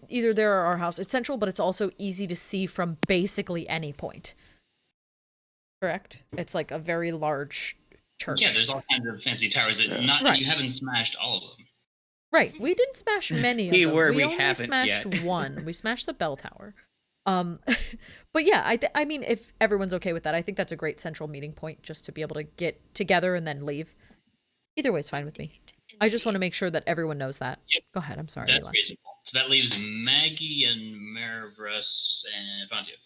either there or our house. It's central, but it's also easy to see from basically any point. Correct? It's like a very large church. Yeah, there's all kinds of fancy towers that Right. you haven't smashed all of them. Right. We didn't smash many of them. We only haven't smashed yet. one. We smashed the bell tower. But yeah, I mean, if everyone's okay with that, I think that's a great central meeting point just to be able to get together and then leave. Either way is fine with me. I just want to make sure that everyone knows that. Yep. Go ahead. I'm sorry. That's Yllaxis. reasonable. So that leaves Maggie and Marvis and Fontiev.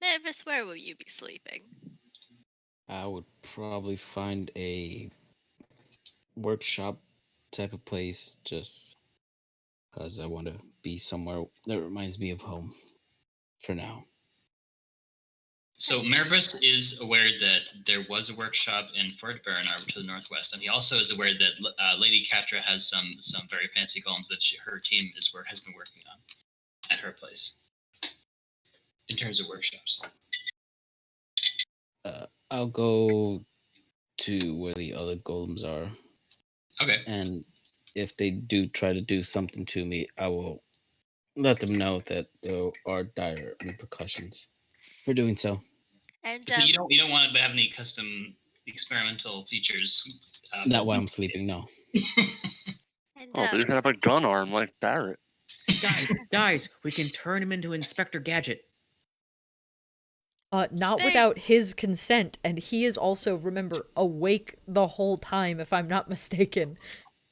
Marvis, where will you be sleeping? I would probably find a workshop type of place just because I want to be somewhere that reminds me of home for now. So Marvis is aware that there was a workshop in Fort Bernard to the northwest, and he also is aware that Lady Catra has some very fancy golems that her team has been working on at her place in terms of workshops. I'll go to where the other golems are. Okay. And if they do try to do something to me, I will let them know that there are dire repercussions for doing so. And So you don't want to have any custom experimental features. Not while I'm sleeping, no. and Oh, but you can have a gun arm like Barrett. Guys, we can turn him into Inspector Gadget. Not Very- without his consent, and he is also, remember, awake the whole time, if I'm not mistaken.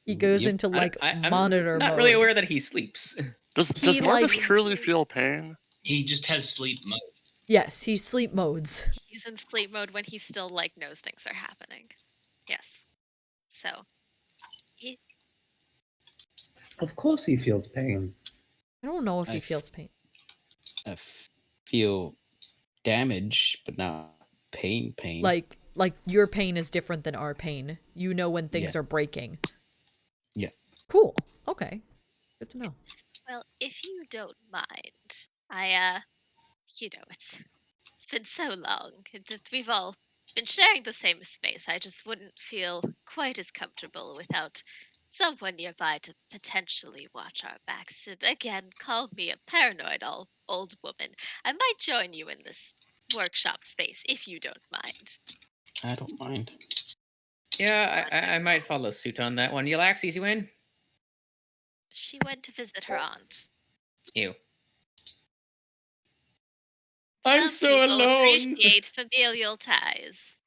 He goes Yep. into, like, I'm monitor not mode. really aware that he sleeps. Does He, Marvis like- truly feel pain? He just has sleep mode. Yes, he sleep modes. he's in sleep mode when he still like knows things are happening. Yes. So he Of course he feels pain. I don't know if I he f- feels pain. I feel damage, but not pain. Like your pain is different than our pain. You know when things Yeah. are breaking. Yeah. Cool. Okay. Good to know. well, if you don't mind, I it's been so long. We've all been sharing the same space. I just wouldn't feel quite as comfortable without someone nearby to potentially watch our backs. And again, call me a paranoid old woman. I might join you in this workshop space if you don't mind. I don't mind. Yeah, I might follow suit on that one. Yllaxis, you in? She went to visit her aunt. Ew. Some I'm so people alone. appreciate familial ties.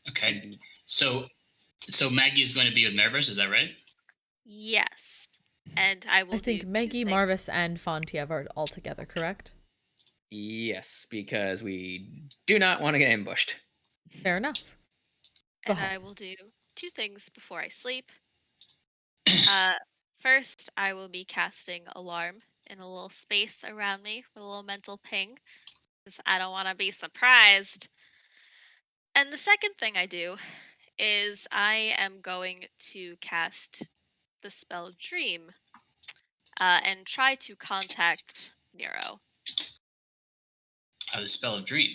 Okay. So Maggie is going to be with Marvis, is that right? Yes. And I will I think do Maggie, two things. Marvis, and Fontiev are all together, correct? Yes, because we do not want to get ambushed. Fair enough. Go And ahead. I will do two things before I sleep. First, I will be casting Alarm in a little space around me with a little mental ping, because I don't want to be surprised. And the second thing I do is I am going to cast the spell Dream and try to contact Nero. The spell of dream.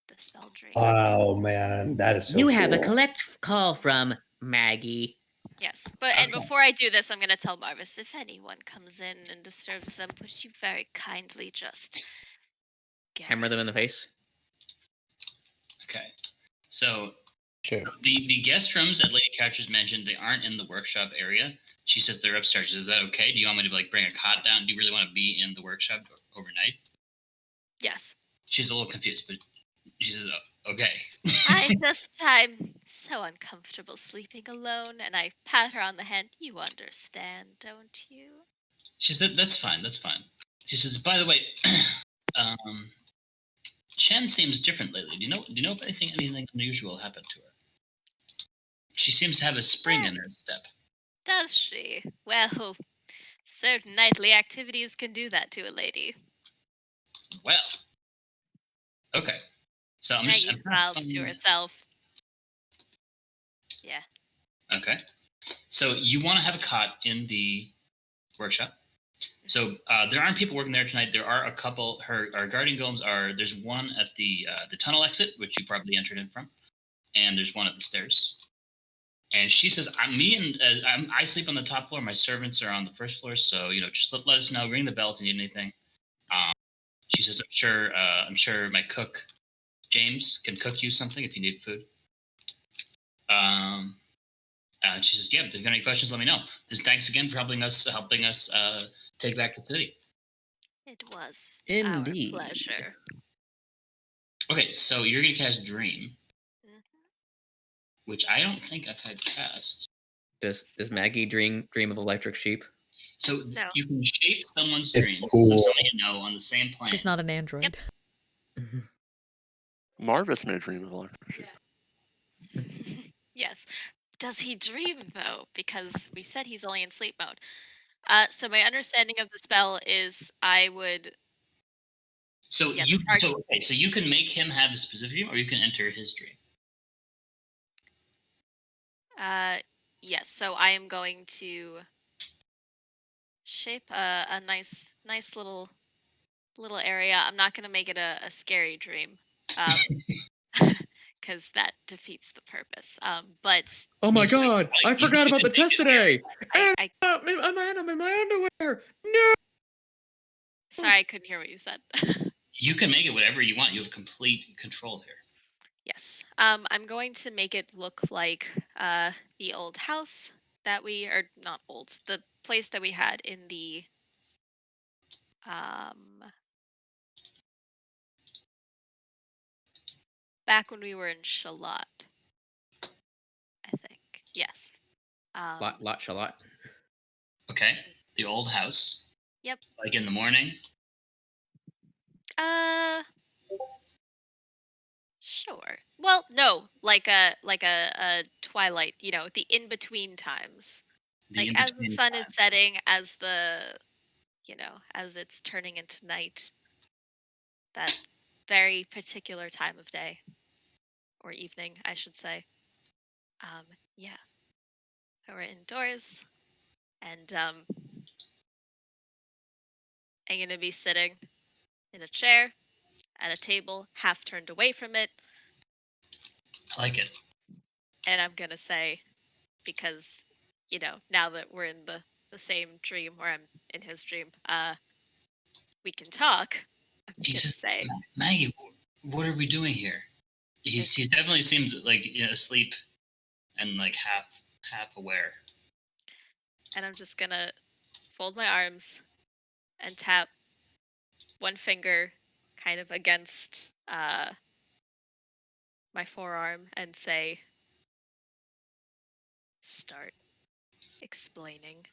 The spell Dream. Oh man, that is so You have a cool. collect call from Maggie. Yes, and Okay. before I do this, I'm going to tell Marvis, if anyone comes in and disturbs them, would you very kindly just Hammer them in the face. Okay. So Sure. the guest rooms that Lady Couchers mentioned, they aren't in the workshop area. She says they're upstairs. Is that okay? Do you want me to like bring a cot down? Do you really want to be in the workshop overnight? Yes. She's a little confused, but she says, oh, okay. I'm so uncomfortable sleeping alone, and I pat her on the hand. You understand, don't you? She said, that's fine. That's fine. She says, by the way, Shen seems different lately. Do you know if anything unusual happened to her? She seems to have a spring in her step. Does she? Well, certain nightly activities can do that to a lady. Well, okay. So I'm Maggie just smiles to herself. Yeah. Okay. So you want to have a cot in the workshop. So there aren't people working there tonight. There are a couple. Our guardian golems are. There's one at the tunnel exit, which you probably entered in from, and there's one at the stairs. And she says, I sleep on the top floor. My servants are on the first floor. So just let us know. Ring the bell if you need anything. She says, I'm sure my cook James can cook you something if you need food. She says, yeah, if you have any questions, let me know. Thanks again for helping us take back the city. It was Indeed. our pleasure. Okay, so you're going to cast Dream, Mhm. which I don't think I've had cast. Does Maggie dream of electric sheep? So No. you can shape someone's It's dreams cool. of somebody you know on the same plane. She's not an android. Marvis may dream of electric sheep. Yes. Does he dream though? Because we said he's only in sleep mode. So my understanding of the spell is I would. So Yeah, so you can make him have a specific dream, or you can enter his dream. Yes. So I am going to shape a nice little area. I'm not going to make it a scary dream. because that defeats the purpose. But Oh my You can- god! I you forgot about the can make test it here. today. I I'm in my underwear. No. sorry, I couldn't hear what you said. You can make it whatever you want. You have complete control here. Yes. I'm going to make it look like the old house that or not old, the place that we had in the back when we were in Shalat. I think. Yes. Lot shalot. Okay. The old house. Yep. Like in the morning. Sure. Well, no, like a twilight, the in between times. The As the in-between sun time. is setting, as as it's turning into night. That very particular time of day or evening, I should say. Yeah. We're indoors, and I'm gonna be sitting in a chair at a table, half turned away from it, I like it. and I'm gonna say, because now that we're in the same dream, or I'm in his dream, we can talk. I'm He's gonna just say, Maggie. What are we doing here? He definitely seems like asleep and like half aware. and I'm just gonna fold my arms and tap one finger kind of against my forearm and say, start explaining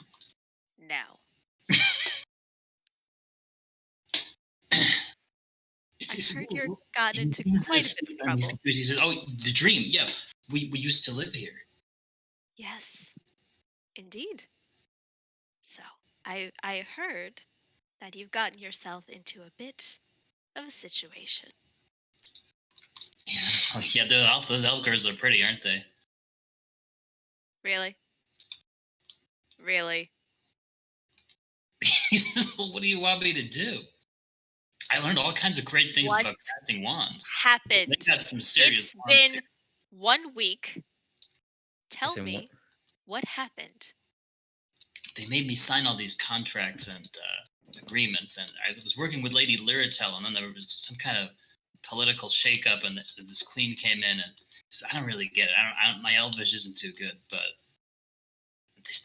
now. I heard you got into quite a bit of trouble. He says, "Oh, the dream. Yeah, we used to live here." Yes, indeed. So, I heard that you've gotten yourself into a bit of a situation. He says, "Oh, yeah, those elf girls are pretty, aren't they?" Really? Really? He says, "Well, what do you want me to do? I learned all kinds of great things about casting wands. Happened? They got some serious It's wands been here. 1 week. Tell Listen, me what happened. They made me sign all these contracts and agreements, and I was working with Lady Lyratel, and then there was some kind of political shakeup, and this queen came in, and says, I don't really get it. I don't. My Elvish isn't too good, but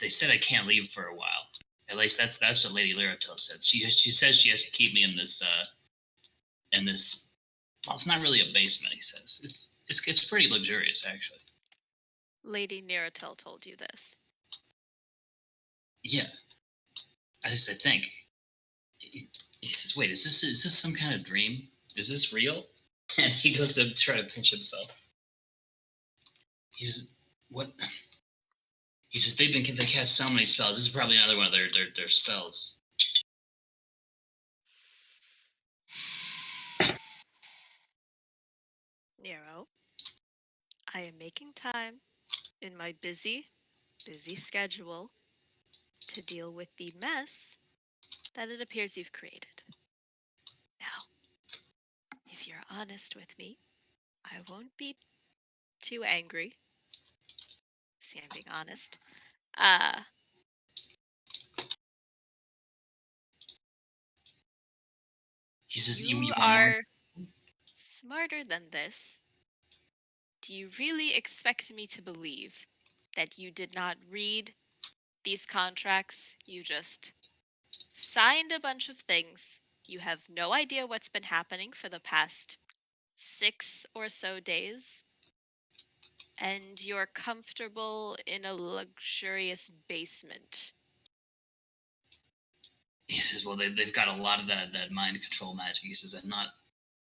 they said I can't leave for a while. At least that's what Lady Lyratel said. She says she has to keep me in this. Well, it's not really a basement. He says it's pretty luxurious, actually. Lady Niratel told you this. Yeah, I think. He says, "Wait, is this some kind of dream? Is this real?" And he goes to try to pinch himself. He says, "What?" He says, they cast so many spells. This is probably another one of their spells. Nero, I am making time in my busy schedule to deal with the mess that it appears you've created. Now, if you're honest with me, I won't be too angry. See, I'm being honest. He says, you are smarter than this. Do you really expect me to believe that you did not read these contracts? You just signed a bunch of things. You have no idea what's been happening for the past 6 or so days. And you're comfortable in a luxurious basement. He says, well, they've got a lot of that mind control magic. He says,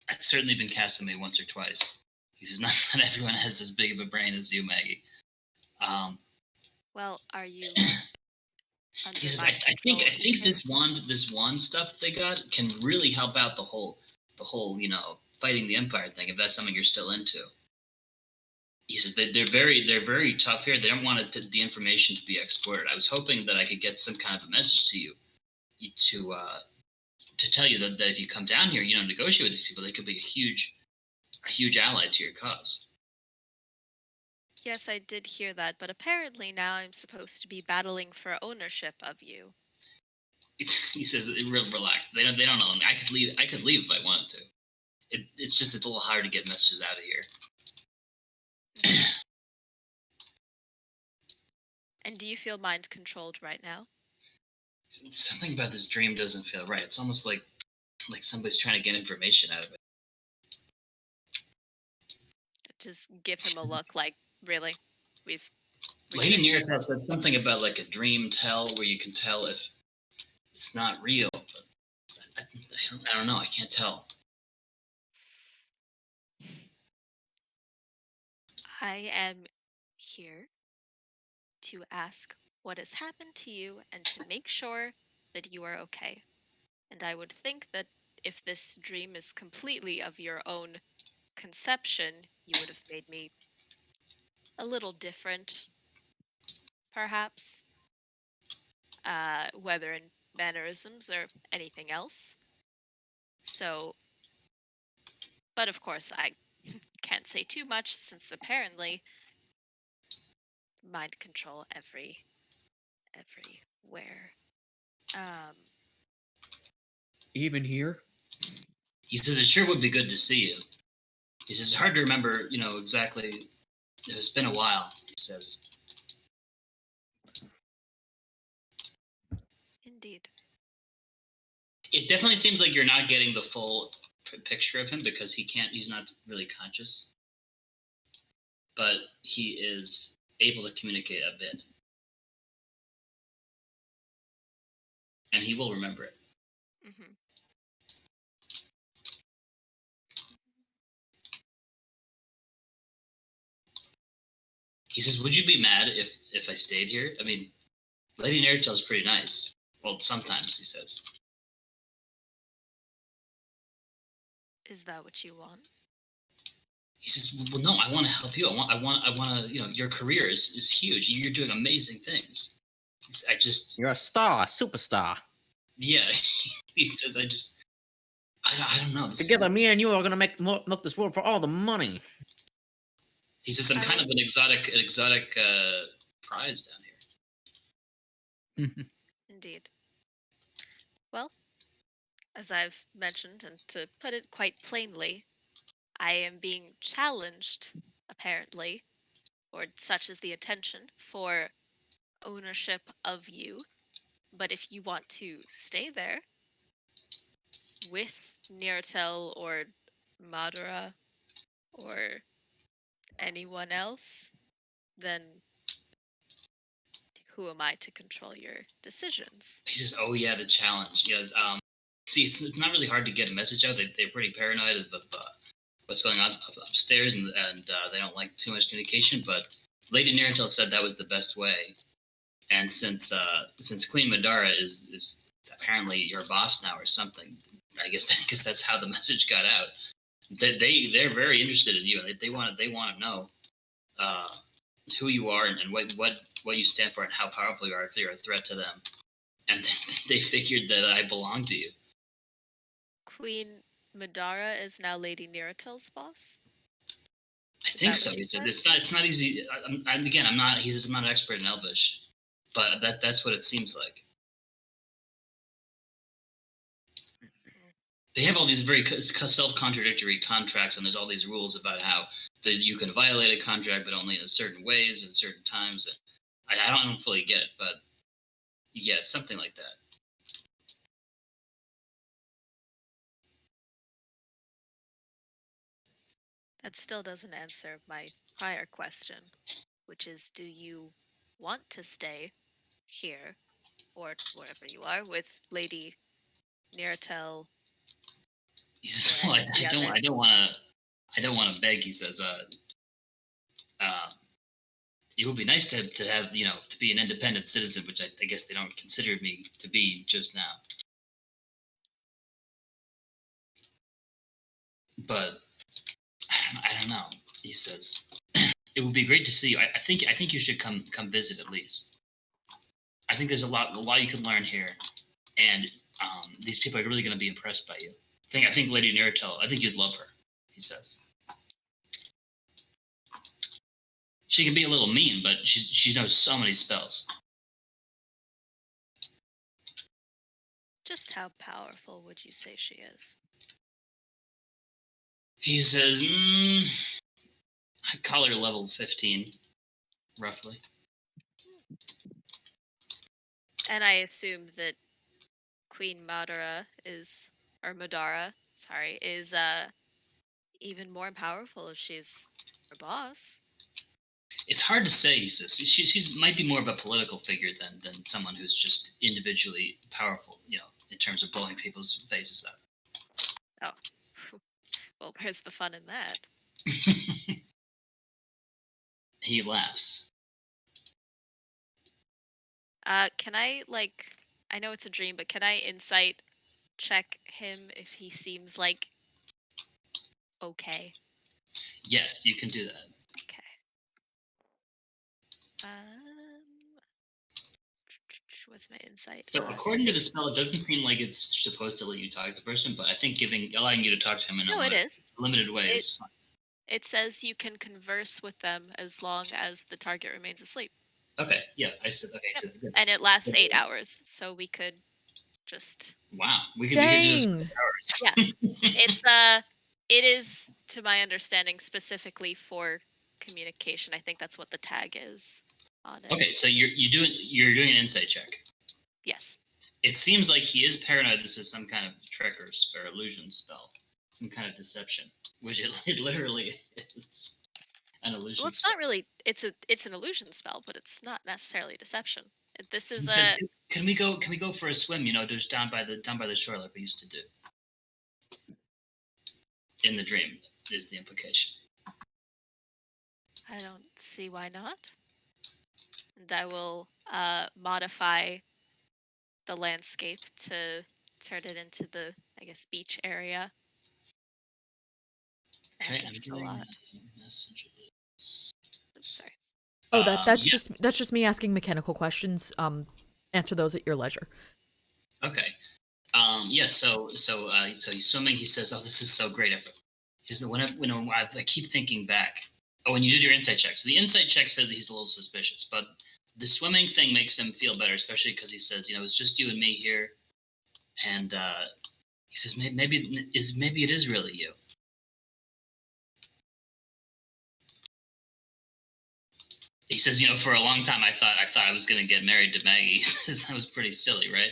I've certainly been casting me once or twice. He says, not everyone has as big of a brain as you, Maggie. Well, are you? He says, I think this wand stuff they got can really help out the whole fighting the Empire thing, if that's something you're still into. He says they're very tough here. They don't want the information to be exported. I was hoping that I could get some kind of a message to you to tell you that if you come down here, negotiate with these people, they could be a huge ally to your cause. Yes, I did hear that, but apparently now I'm supposed to be battling for ownership of you. He says, "Real relax. They don't own me. I could leave. I could leave if I wanted to. It's just a little hard to get messages out of here." And do you feel mind controlled right now? Something about this dream doesn't feel right. It's almost like somebody's trying to get information out of it. Just give him a look like, really? Lady Niratel said something about like a dream tell where you can tell if it's not real, but I don't know. I can't tell. I am here to ask what has happened to you and to make sure that you are okay. And I would think that if this dream is completely of your own conception, you would have made me a little different, perhaps, whether in mannerisms or anything else. So, but of course, I can't say too much since apparently mind control everywhere. Even here? He says it sure would be good to see you. He says it's hard to remember, exactly. It's been a while. He says. Indeed. It definitely seems like you're not getting the full picture of him because he's not really conscious. But he is able to communicate a bit. And he will remember it. Mm-hmm. He says, would you be mad if I stayed here? I mean, Lady Nirtel's pretty nice. Well, sometimes, he says. Is that what you want? He says, well, no, I want to help you. I want to, your career is huge. You're doing amazing things. You're a star, superstar. Yeah. He says, I don't know. Together, me and you are going to make this world for all the money. He says, I'm kind of an exotic prize down here. Indeed. Well, as I've mentioned, and to put it quite plainly, I am being challenged, apparently, or such is the intention, for ownership of you. But if you want to stay there with Niratel or Madara or anyone else, then who am I to control your decisions? He says, oh yeah, the challenge. Yeah, see, it's not really hard to get a message out. They're pretty paranoid of what's going on upstairs, and they don't like too much communication. But Lady Niratel said that was the best way. And since Queen Madara is apparently your boss now or something, I guess that's how the message got out. They're very interested in you, and they want to know who you are and what you stand for and how powerful you are if you're a threat to them. And they figured that I belong to you. Queen Madara is now Lady Niratel's boss? I think so. He says it's not easy. I'm not. He says I'm not an expert in Elvish, but that's what it seems like. They have all these very self-contradictory contracts, and there's all these rules about how that you can violate a contract, but only in certain ways and certain times. And I don't fully get it, but yeah, it's something like that. That still doesn't answer my prior question, which is, do you want to stay here or wherever you are with Lady Niratel? He says, well, I don't want to beg. He says, it would be nice to have, to be an independent citizen, which I guess they don't consider me to be just now. But I don't know. He says, it would be great to see you. I think you should come visit at least. I think there's a lot you can learn here, and these people are really going to be impressed by you. I think Lady Niratel, I think you'd love her. He says. She can be a little mean, but she knows so many spells. Just how powerful would you say she is? He says, I call her level 15, roughly. And I assume that Queen Madara is even more powerful if she's her boss. It's hard to say, he says. She's might be more of a political figure than someone who's just individually powerful, in terms of blowing people's faces up. Oh. Well, where's the fun in that? He laughs. Can I, I know it's a dream, but can I insight check him if he seems like okay? Yes, you can do that. Okay. What's my insight? So according to the spell, it doesn't seem like it's supposed to let you talk to the person, but I think allowing you to talk to him in No, it is. limited way is fine. It says you can converse with them as long as the target remains asleep. Okay, yeah, I said okay. Yep. So and it lasts 8 hours, so we could just. Wow, we could Dang. do it for hours. Yeah, it is, to my understanding, specifically for communication. I think that's what the tag is on it. Okay, so you're doing an insight check. Yes. It seems like he is paranoid. This is some kind of trick or illusion spell, some kind of deception, which it literally is an illusion. Well, it's not really. It's an illusion spell, but it's not necessarily deception. This is says, Can we go for a swim? Just down by the shore like we used to do. In the dream is the implication. I don't see why not. And I will modify the landscape to turn it into the, I guess, beach area. Okay, I'm doing messages. Oops, sorry. Oh, that's just me asking mechanical questions. Answer those at your leisure. Okay. Yeah. So he's swimming. He says, "Oh, this is so great." He says, I keep thinking back. Oh, when you did your insight check. So the insight check says that he's a little suspicious, but the swimming thing makes him feel better, especially because he says, it's just you and me here, and he says maybe it is really you. He says, for a long time I thought I was gonna get married to Maggie. He says that was pretty silly, right?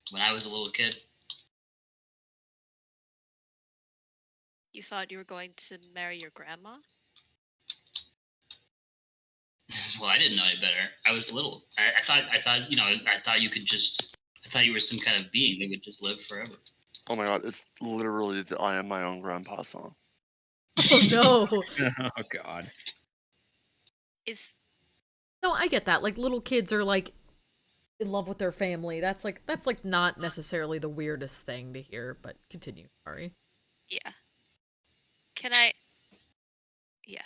When I was a little kid. You thought you were going to marry your grandma? Well, I didn't know any better. I was little. I thought you could just. I thought you were some kind of being that would just live forever. Oh my god, it's literally the I Am My Own Grandpa song. Oh no. Oh god. No, I get that. Like, little kids are like in love with their family. That's not necessarily the weirdest thing to hear, but continue. Sorry. Yeah. Can I? Yeah.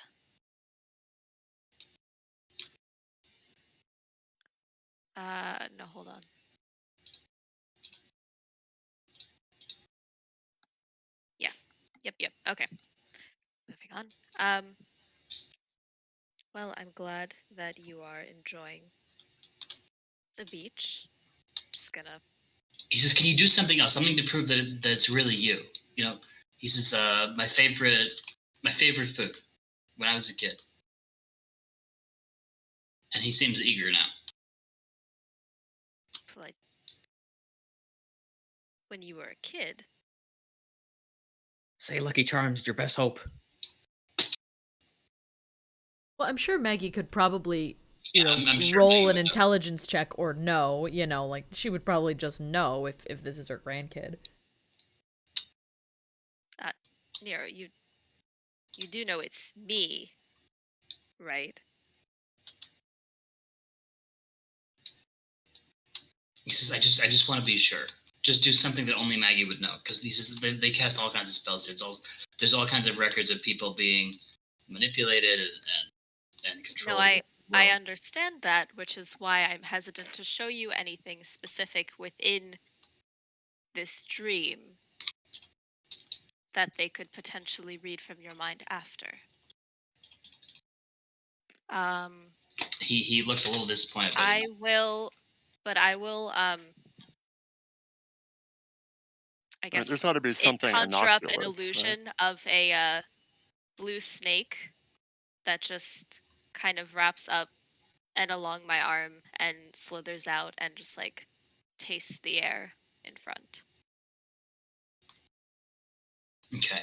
No, hold on. Yeah. Yep. Okay. Moving on. Well, I'm glad that you are enjoying the beach. Just gonna. He says, "Can you do something else? Something to prove that it's really you." He says, "My favorite food when I was a kid," and he seems eager now. Like, when you were a kid. Say Lucky Charms, your best hope. Well, I'm sure Maggie could probably, I'm sure roll an intelligence check or no. Like, she would probably just know if this is her grandkid. Nero, you do know it's me, right? He says, "I just want to be sure. Just do something that only Maggie would know, because they cast all kinds of spells. There's all kinds of records of people being manipulated and controlled." No, I understand that, which is why I'm hesitant to show you anything specific within this dream that they could potentially read from your mind after. He looks a little disappointed. But I will I guess There's got to be something conjure up an innocuous, right? illusion of a blue snake that just kind of wraps up and along my arm and slithers out and just like tastes the air in front. Okay.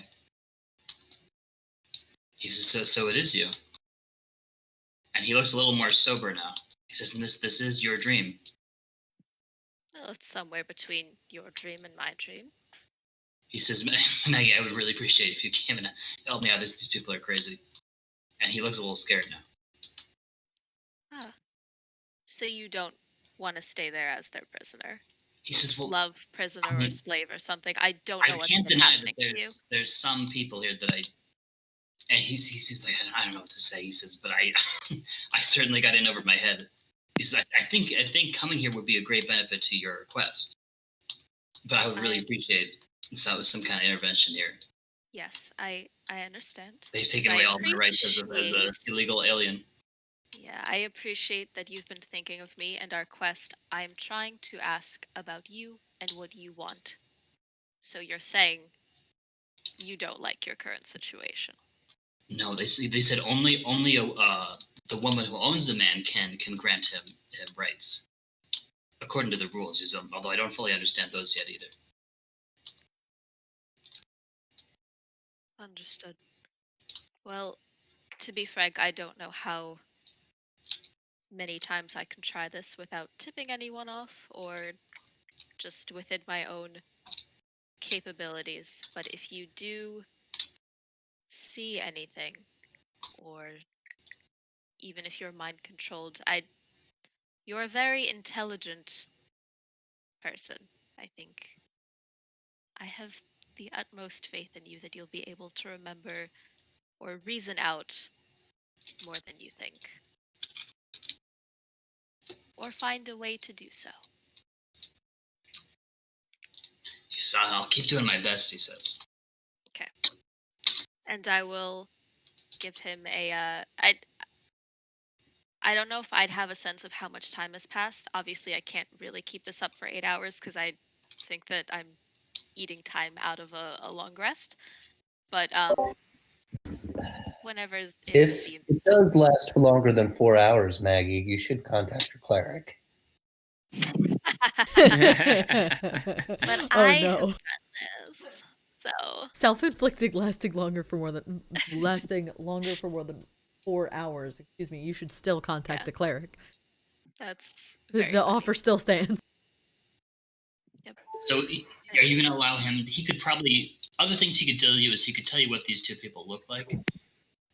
He says, so it is you. And he looks a little more sober now. He says, and this is your dream. Well, it's somewhere between your dream and my dream. He says, Maggie, I would really appreciate if you came and help me out. These people are crazy. And he looks a little scared now. Ah. So you don't want to stay there as their prisoner? He says, well, love prisoner or slave or something. I don't know I what's can't been deny happening that to you. there's some people here that and he's like, I don't know what to say. He says, but I I certainly got in over my head. He says, I think coming here would be a great benefit to your quest. But I would really appreciate some kind of intervention here. Yes, I understand. They've taken away all my rights as an illegal alien. Yeah, I appreciate that you've been thinking of me and our quest. I am trying to ask about you and what you want. So you're saying you don't like your current situation? No, they said only the woman who owns the man can grant him rights, according to the rules. Although I don't fully understand those yet either. Understood. Well, to be frank, I don't know how many times I can try this without tipping anyone off or just within my own capabilities. But if you do see anything, or even if you're mind controlled, you're a very intelligent person. I think I have the utmost faith in you that you'll be able to remember or reason out more than you think. Or find a way to do so. He says, I'll keep doing my best, he says. Okay. And I will give him a I don't know if I'd have a sense of how much time has passed. Obviously, I can't really keep this up for 8 hours because I think that I'm eating time out of a long rest. But whenever it If seems. it does last for longer than 4 hours, Maggie, you should contact your cleric. But Oh I have no. done this, so Self-inflicted lasting longer for more than 4 hours. Excuse me. You should still contact the cleric. that's The offer still stands. Yep. So, are you going to allow him? He could probably other things he could tell you is he could tell you what these two people look like,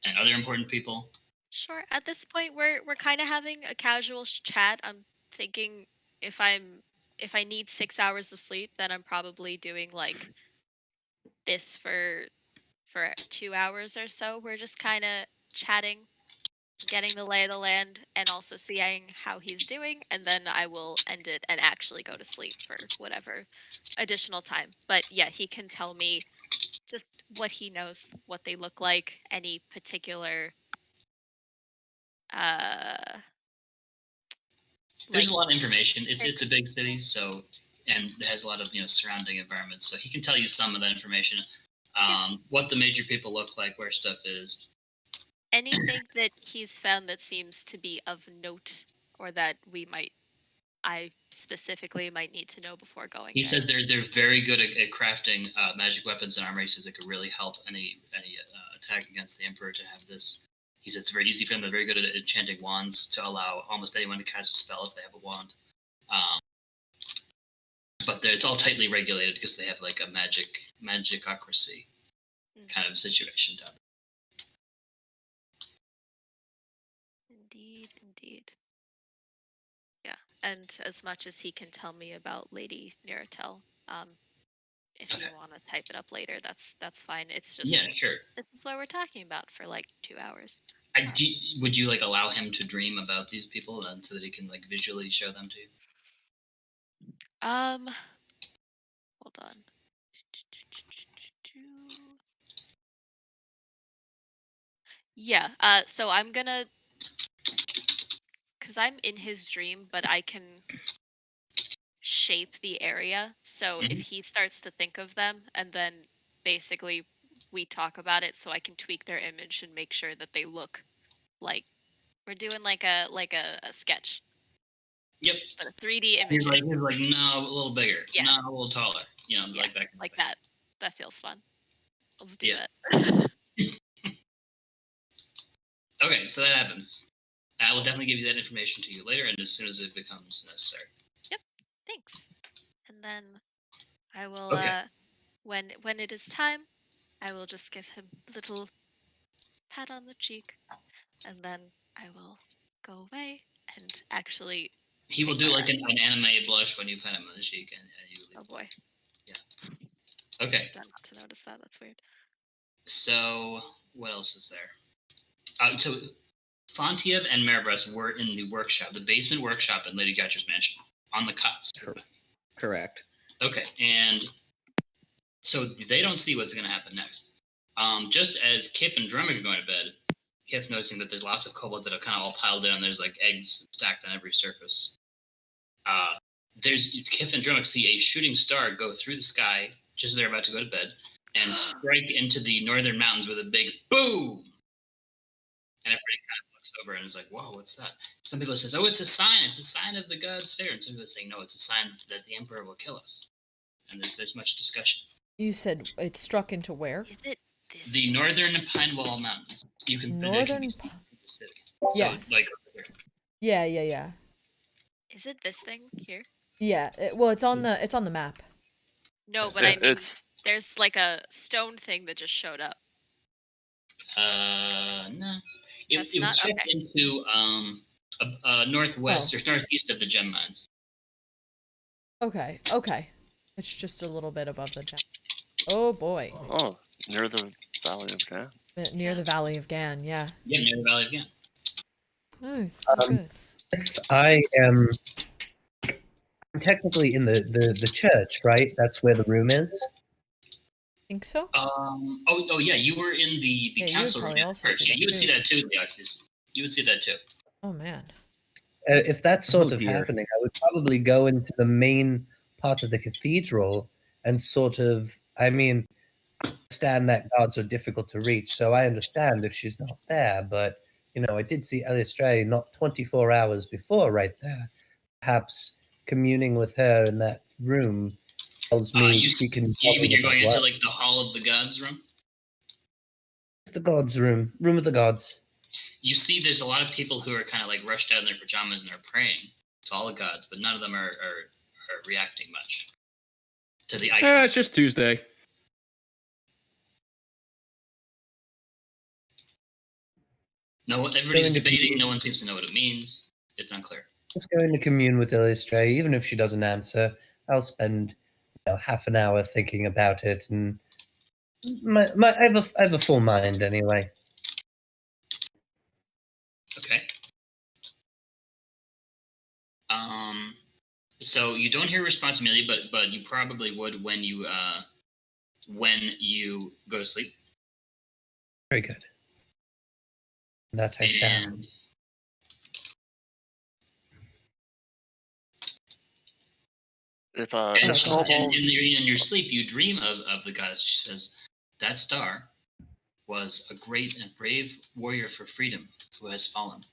and other important people. Sure. At this point, we're kind of having a casual chat. I'm thinking if I need 6 hours of sleep, then I'm probably doing like this for 2 hours or so. We're just kind of chatting, getting the lay of the land, and also seeing how he's doing, and then I will end it and actually go to sleep for whatever additional time. But yeah, he can tell me just what he knows, what they look like, any particular There's a lot of information. It's a big city, so and it has a lot of surrounding environments. So he can tell you some of that information. What the major people look like, where stuff is. Anything that he's found that seems to be of note, or that I specifically might need to know before going. He says they're very good at crafting magic weapons and armor. He says it could really help any attack against the Emperor to have this. He says it's very easy for them. They're very good at enchanting wands to allow almost anyone to cast a spell if they have a wand. But it's all tightly regulated because they have like a magicocracy kind of situation down there. Indeed. Yeah, and as much as he can tell me about Lady Niratel, if you want to type it up later, that's fine. It's just sure. This is what we're talking about for like 2 hours. Would you like allow him to dream about these people then, so that he can like visually show them to you? Hold on. Yeah. So I'm gonna Because I'm in his dream, but I can shape the area. So if he starts to think of them, and then basically we talk about it, so I can tweak their image and make sure that they look like we're doing like a sketch, Yep. but a 3D He's imaging. like, no, a little bigger. Yeah. No, a little taller. You know, Yeah, like that. like that. That feels fun. Let's do Yeah. that. Okay, so that happens. I will definitely give you that information to you later, and as soon as it becomes necessary. Yep. Thanks. And then I will. Okay. When it is time, I will just give him a little pat on the cheek, and then I will go away and actually. He will take do my like an rest. anime blush when you pat him on the cheek, and you leave. Oh boy. Okay. Done not to notice that. That's weird. So what else is there? So Fontiev and Marvis were in the workshop, the basement workshop in Lady Gotcha's mansion, on the cots. Correct. Okay, and so they don't see what's going to happen next. Just as Kiff and Dromik are going to bed, Kiff noticing that there's lots of kobolds that are kind of all piled in, and there's like eggs stacked on every surface. There's Kiff and Dromik see a shooting star go through the sky just as they're about to go to bed, and strike into the northern mountains with a big boom. And everybody kind of looks over and is like, "Whoa, what's that?" Some people says, "Oh, it's a sign. It's a sign of the gods' fair." And some people are saying, "No, it's a sign that the emperor will kill us." And there's much discussion. You said it struck into where? Is it this? The northern Pine Wall Mountains. You can Northern the city. Yes. So, like over Yeah. Is it this thing here? Yeah. Well, it's on the map. No, but Yeah, I mean, there's like a stone thing that just showed up. No. That's It not- was checked okay. into northwest or northeast of the gem mines. Okay. It's just a little bit above the gem. Oh boy. Oh, near the Valley of Gan. Near the Valley of Gan. Yeah. Yeah, near the Valley of Gan. Oh, good. If I am I'm technically in the church, right? That's where the room is. Think so? Oh yeah, you were in the Yeah, you would council room probably in the also church. see Yeah, that you would see too. that too, Yllaxis. You would see that too. Oh man. If that's sort Oh, of dear. happening, I would probably go into the main part of the cathedral and sort of, I mean, I understand that guards are difficult to reach, so I understand if she's not there, but, you know, I did see Elistre not 24 hours before right there. Perhaps communing with her in that room tells me she can tell You me mean you're what going that into was. like the Hall of the Gods room? It's the gods' room of the gods. You see, there's a lot of people who are kind of like rushed out in their pajamas and they're praying to all the gods, but none of them are reacting much to the icon. It's just Tuesday. No, everybody's debating. No one seems to know what it means. It's unclear. Just going to commune with Elistre, even if she doesn't answer. I'll spend half an hour thinking about it, and I have a full mind anyway. Okay. So you don't hear a response immediately, but you probably would when you go to sleep. Very good. That I shall. And If and if she says- Kobold, in your sleep, you dream of the goddess. She says, "That star was a great and brave warrior for freedom who has fallen,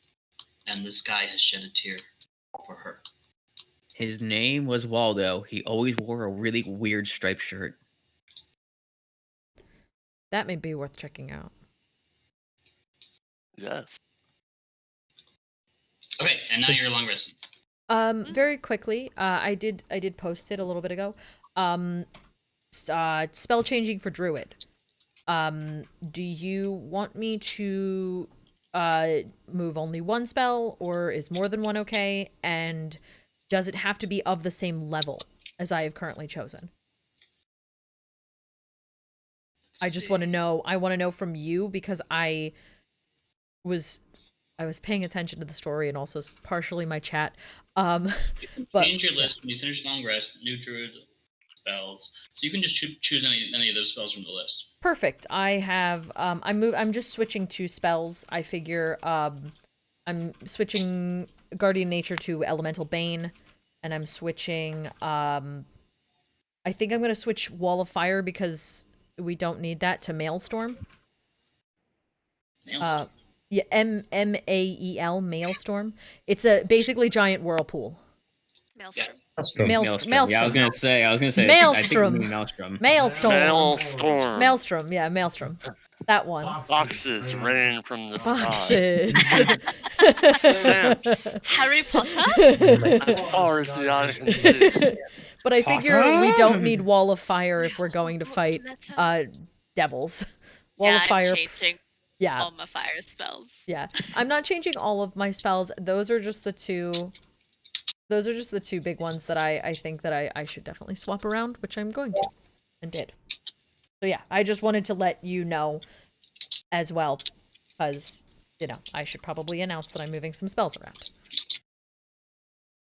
and the sky has shed a tear for her." His name was Waldo. He always wore a really weird striped shirt. That may be worth checking out. yes. Okay, and now you're long rested. Very quickly, I did post it a little bit ago. Spell changing for Druid. Do you want me to move only one spell, or is more than one okay? And does it have to be of the same level as I have currently chosen? I just want to know. I want to know from you because I was paying attention to the story and also partially my chat. But Change your list when you finish long rest. New Druid spells, so you can just choose any of those spells from the list. perfect. I have I'm just switching 2 spells. I figure I'm switching Guardian Nature to Elemental Bane, and I'm switching, I think I'm gonna switch Wall of Fire because we don't need that to Maelstrom. Nails. Yeah, Mael, Maelstrom. It's a basically giant whirlpool. Maelstrom. Maelstrom. Yeah, I was gonna say. I think Maelstrom. you mean Maelstrom. Maelstrom. Maelstrom, yeah, Maelstrom. That one. Boxes rain from the sky. Boxes. Stamps. Harry Potter? As far as the eye can see. But I figure we don't need Wall of Fire if we're going to fight devils. Wall of Fire. I'm changing all my fire spells. Yeah. I'm not changing all of my spells. Those are just the two big ones that I think that I should definitely swap around, which I'm going to, and did. So yeah, I just wanted to let you know as well, because, you know, I should probably announce that I'm moving some spells around.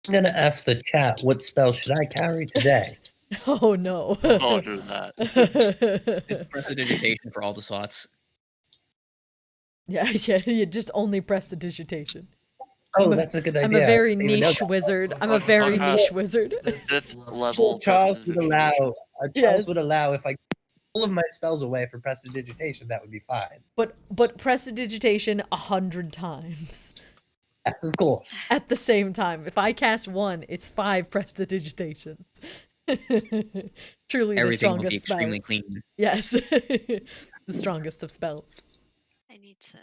I'm gonna ask the chat, what spell should I carry today? Oh no. Don't do that. It's prestidigitation for all the slots. Yeah, you just only press the digitation. Oh, that's a good idea. I'm a very I didn't even know niche that. wizard. I'm a very niche wizard. 5th level. Charles would allow. Charles Yes. would allow if I all of my spells away for prestidigitation, that would be fine. But prestidigitation 100 times. Yes, of course. At the same time. If I cast one, it's 5 prestidigitations. Truly Everything the strongest will be spell. extremely clean. Yes. The strongest of spells. I need to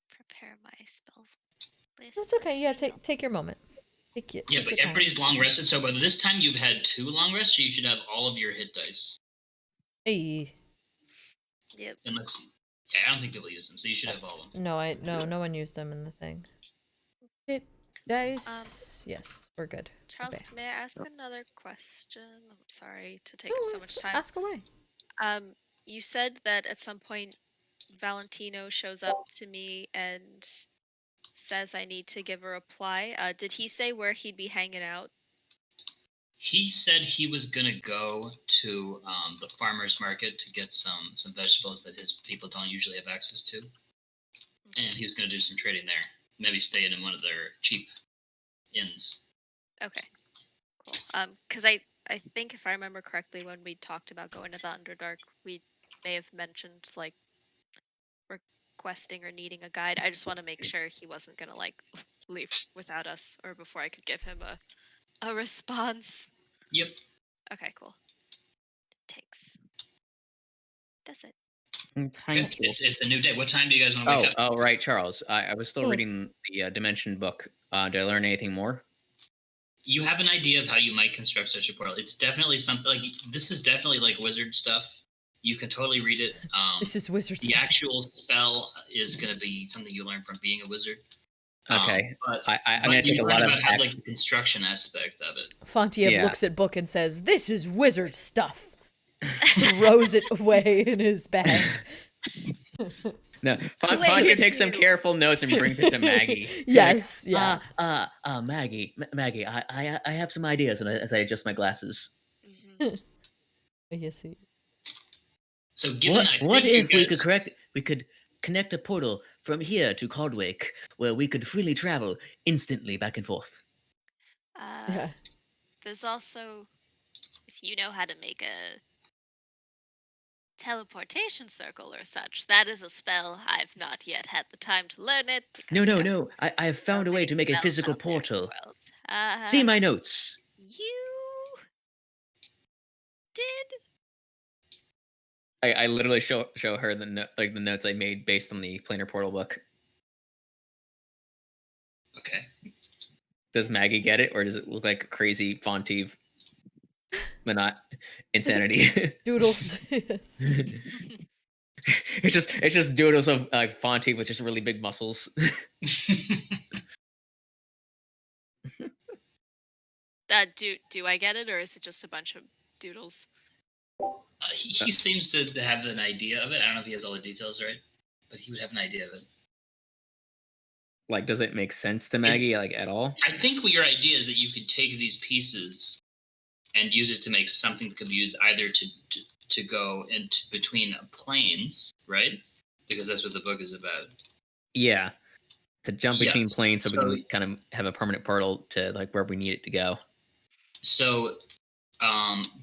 prepare my spell list. That's okay. Yeah, take your moment. Yeah, but everybody's long rested, so by this time you've had 2 long rests, so you should have all of your hit dice. Hey. Yep. Unless, I don't think people use them, so you should have all of them. No one used them in the thing. Hit dice. Yes, we're good. Charles, Okay. may I ask another question? I'm sorry to take No, up so much time. Ask away. You said that at some point Valentino shows up to me and says I need to give a reply. Did he say where he'd be hanging out? He said he was gonna go to the farmer's market to get some vegetables that his people don't usually have access to, and he was gonna do some trading there. Maybe stay in one of their cheap inns. Okay, cool. Because I think if I remember correctly, when we talked about going to the Underdark, we may have mentioned like requesting or needing a guide. I just want to make sure he wasn't gonna like leave without us, or before I could give him a response. Yep. Okay, cool. Takes. Does it? Thank you. It's a new day. What time do you guys want to wake up? Oh, right, Charles. I was still reading the Dimension book. Did I learn anything more? You have an idea of how you might construct such a portal. It's definitely something like this is definitely like wizard stuff. You can totally read it. This is wizard the stuff. The actual spell is going to be something you learn from being a wizard. Okay, but I'm going to take a lot of how, like the construction aspect of it. Fontiev looks at book and says, "This is wizard stuff." Throws it away in his bag. No, Fontiev takes some careful notes and brings it to Maggie. Yes, like, Maggie, I have some ideas, and as I adjust my glasses. Yes, see. So, given what if we could connect a portal from here to Caldwake, where we could freely travel instantly back and forth? Yeah. There's also, if you know how to make a teleportation circle or such, that is a spell. I've not yet had the time to learn it. No. I have found a way to make a physical portal. See my notes. You did? I literally show her the notes I made based on the planar portal book. Okay. Does Maggie get it, or does it look like crazy Fontiev, but not insanity? Doodles. Yes. It's just doodles of Fontiev with just really big muscles. Do I get it, or is it just a bunch of doodles? He seems to have an idea of it. I don't know if he has all the details right, but he would have an idea of it. Like, does it make sense to Maggie, at all? I think what your idea is that you could take these pieces and use it to make something that could be used either to go into between planes, right? Because that's what the book is about. Yeah. to jump Yes. between planes, so we So- can kind of have a permanent portal to like where we need it to go. So,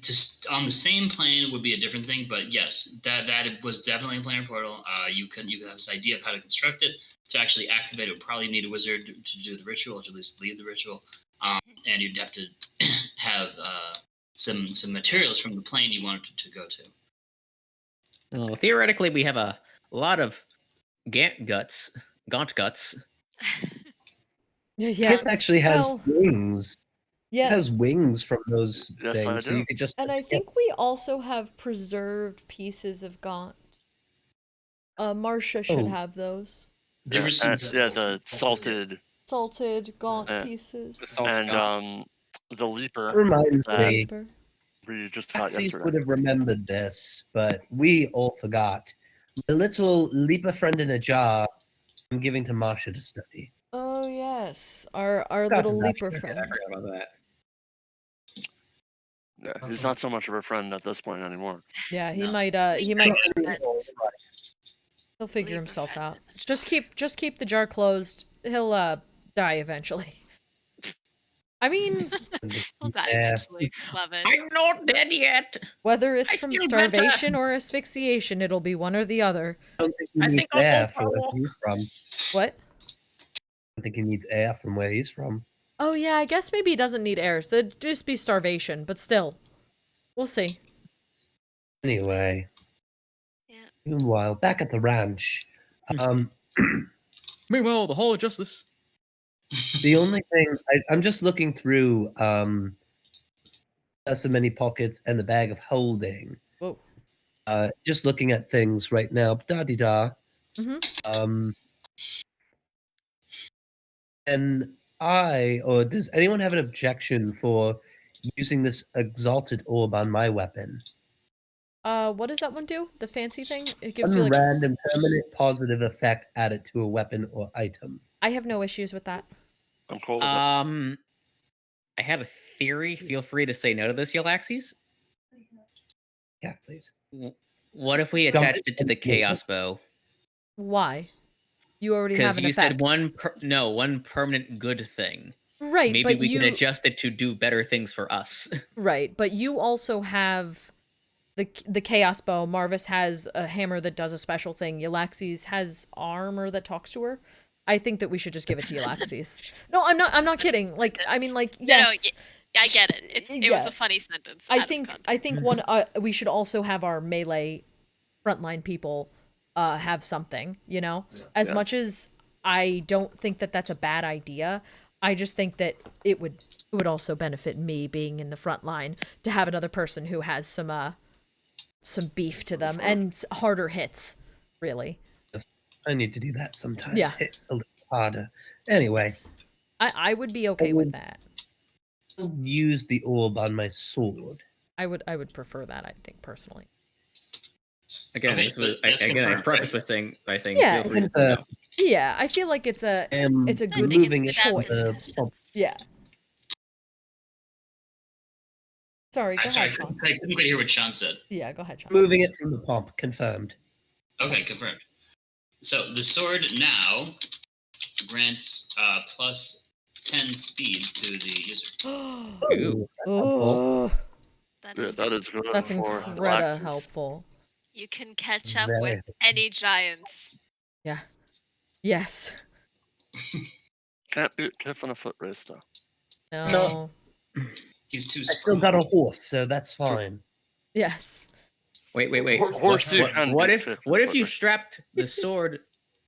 just on the same plane would be a different thing, but yes, that was definitely a planar portal. You can have this idea of how to construct it. To actually activate it, would probably need a wizard to do the ritual, or to at least lead the ritual. And you'd have to have some materials from the plane you wanted to go to. Well, theoretically, we have a lot of gaunt guts. Yeah. Kiff actually has Well, wings. It yeah. has wings from those Yes, I things, so do. you could just. And I think we also have preserved pieces of Gaunt. Marcia should Oh. have those. There was some the salted Salted Gaunt Yeah. pieces. and the leaper reminds that me. Paper. we just got Yllaxis yesterday. would have remembered this, but we all forgot. My little leaper friend in a jar. I'm giving to Marcia to study. Oh yes, our Forgot little about leaper I friend. forgot about that. Yeah, he's not so much of a friend at this point anymore. Yeah, he No. might he'll figure Leaper himself friend. out. Just keep the jar closed. He'll die eventually. I mean, We'll die Yeah. eventually. Love it. I'm not dead yet. whether it's I from feel better. starvation or asphyxiation, it'll be one or the other. I don't think he I needs think I'll go air for for a where walk. he's from. What? I think he needs air from where he's from. Oh yeah, I guess maybe he doesn't need air, so it'd just be starvation, but still. We'll see. Anyway. Yeah. Meanwhile, back at the ranch. Meanwhile, the Hall of Justice. The only thing I'm just looking through so many pockets and the bag of holding. Whoa. Just looking at things right now. Da-di-da. Mhm. And or does anyone have an objection for using this exalted orb on my weapon? What does that one do? The fancy thing? It gives One you like random permanent positive effect added to a weapon or item. I have no issues with that. I'm cool with it. I have a theory. Feel free to say no to this, Yllaxis. Yeah, please. What if we Dump attached it it to the and move it. Chaos Bow? Why? You already have Because an you effect. said one permanent good thing. Right, Maybe but we you can adjust it to do better things for us. Right, but you also have the Chaos Bow. Marvis has a hammer that does a special thing. Yllaxis has armor that talks to her. I think that we should just give it to Yllaxis. No, I'm not kidding. Like, I mean, like, yes. I get it. It was Yeah. a funny sentence. I out of think context. one we should also have our melee frontline people have something, you know? As Yeah. much as I don't think that that's a bad idea, I just think that it would also benefit me being in the front line to have another person who has some beef to them and harder hits, really. I need to do that sometimes. Yeah. Hit a little harder. Anyway, I would be okay with that. I'll use the orb on my sword. I would prefer that, I think, personally. Again, Okay, this was but that's I confirmed, preface right? by saying Yeah. feel free to It's say a- no. Yeah, I feel like it's a It's a good moving it good from the choice. pump. Yeah. Sorry, go Sorry, I ahead, Sean. couldn't quite hear what Sean said. Yeah, go ahead, Sean. Moving it from the pump. Confirmed. Okay, confirmed. So the sword now grants plus 10 speed to the user. Ooh, that's helpful. Oh, That Yeah, is that is good that's for incredible Yllaxis. helpful. You can catch up Very with helpful. any giants. Yeah. Yes. Can't beat Kiff in a foot race though. No. He's too I still got a horse, so that's fine. Yes. Wait. Horse you can What beat if Kiff in what a if foot you race. strapped the sword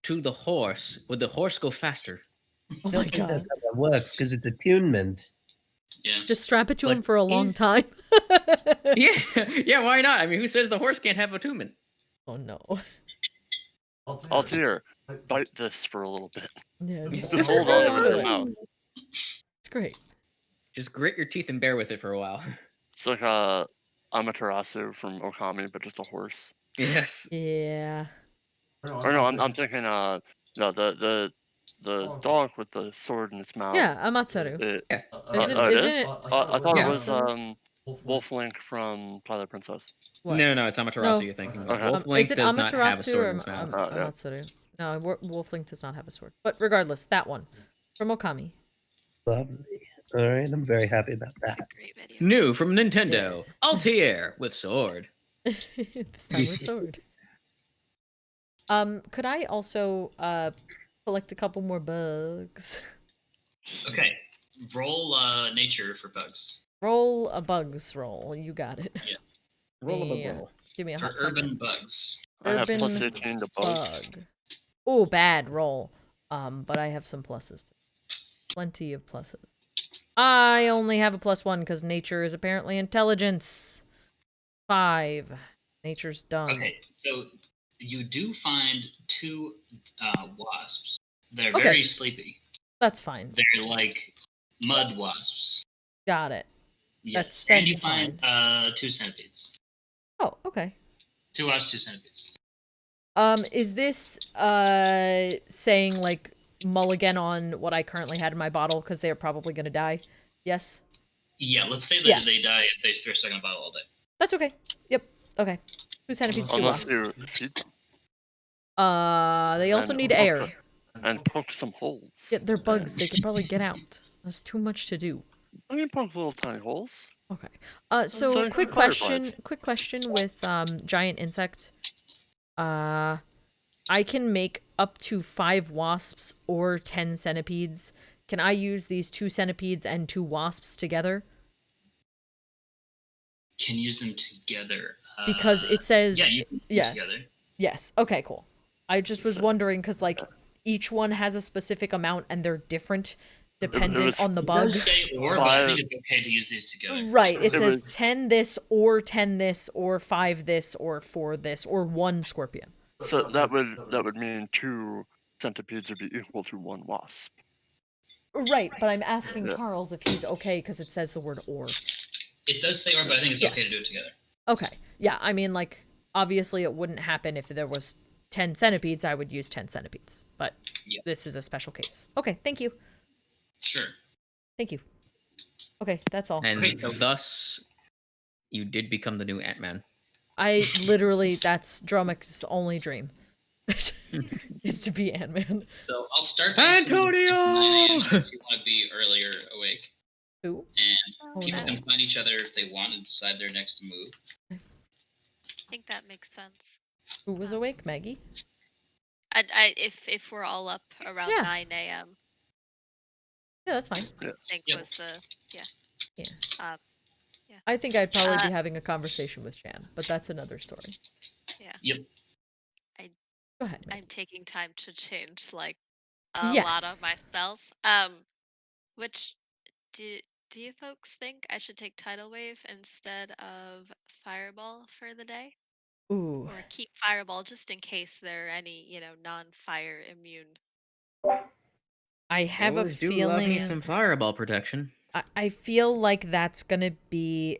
to the horse? Would the horse go faster? Oh I my don't think god. that's how that works because it's attunement. Yeah. Just strap it to But him for a long he's- time. Yeah, why not? I mean, who says the horse can't have attunement? Oh no. Altair, bite this for a little bit. Yeah, Just just hold hang on on to to it it. now. It's great. Just grit your teeth and bear with it for a while. It's like Amaterasu from Okami, but just a horse. Yes. Yeah. Or no, I'm thinking no the dog with the sword in its mouth. Yeah, Amatsuru. It, Isn't it isn't is? it I thought Yeah. it was Wolf Link from Twilight Princess. what? No, it's Amaterasu No. you're thinking. Okay. Wolf Link Is it does not have a Amaterasu sword or in his mouth. Yeah. Amatsuru? No, Wolfling does not have a sword. But regardless, that one from Okami. Lovely. All right, I'm very happy about It's a that. great video. New from Nintendo. Altair with sword. This time with sword. Could I also collect a couple more bugs? Okay. Roll nature for bugs. Roll a bugs roll. You got it. Yeah. Roll a bug Yeah. roll. Give me a For hot urban second. bugs. I have plus Urban 18 to bugs. bug. Oh, bad roll. But I have some pluses. Plenty of pluses. I only have a +1 because nature is apparently intelligence. 5. Nature's done. Okay, so you do find 2 wasps. They're Okay. very sleepy. That's fine. They're like mud wasps. Got it. Yes. That's and you find fine. 2 centipedes. Oh, okay. 2 wasps, 2 centipedes. Is this saying like mulligan on what I currently had in my bottle because they're probably gonna die? Yes. Yeah, let's say that Yeah. they die if they're stuck in a bottle all day. That's okay. Yep. Okay. 2 centipedes, 2 Unless wasps. you feed them. They also And need poke air. them- And poke some holes. Yeah, they're bugs. They could probably get out. That's too much to do. I can poke little tiny holes. Okay. It's So like quick fireflies. question with giant insect. I can make up to 5 wasps or 10 centipedes. Can I use these 2 centipedes and 2 wasps together? Can use them together. Because it says Yeah, you can use yeah. them together. Yes. Okay, cool. I just was wondering because like each one has a specific amount and they're different dependent was- on the It bug. does say or, but I think it's okay to use these together. Right. It It says was- 10 this or 10 this or 5 this or 4 this or 1 scorpion. So that would mean 2 centipedes would be equal to 1 wasp. Right, but I'm asking Yeah. Charles if he's okay because it says the word or. It does say or, but I think it's okay to Yes. do it together. Okay. Yeah, I mean, like, obviously it wouldn't happen if there was 10 centipedes. I would use 10 centipedes. But Yeah. this is a special case. Okay, thank you. Sure. Thank you. Okay, that's all. And Okay, so- thus, you did become the new Ant-Man. I literally, that's Dromik's only dream. is to be Ant-Man. So I'll start by assuming it's 9 a.m. if you want to be earlier awake. Who? And Oh, people no. can find each other if they want and decide their next move. I think that makes sense. Who was awake? Maggie? If we're all up around Yeah. 9 a.m. Yeah, that's fine. I think Yep. was the Yeah. I I think I'd probably be having a conversation with Shan, but that's another story. Yep. Go ahead, Maggie. I'm taking time to change like a lot of my Yes. spells. Which do you folks think I should take Tidal Wave instead of Fireball for the day? Ooh. Or keep Fireball just in case there are any, non-fire immune. I have a Always do love me feeling. some fireball protection. I feel like that's gonna be.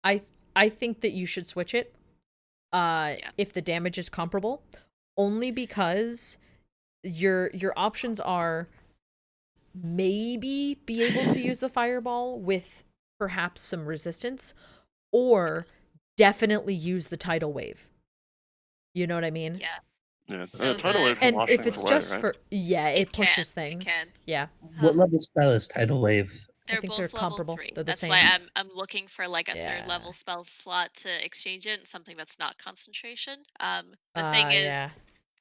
I think that you should switch it. If the damage is comparable, only because your options are maybe be able to use the fireball with perhaps some resistance, or definitely use the tidal wave. You know what I mean? Yeah. Yeah. So Tidal the- Wave can And wash if things it's away, just right? for it It pushes can, it things. can. Yeah. What level spell is Tidal Wave? They're think both they're level comparable. 3. They're the That's same. why I'm looking for like a Yeah. third level spell slot to exchange it, something that's not concentration. The thing is yeah.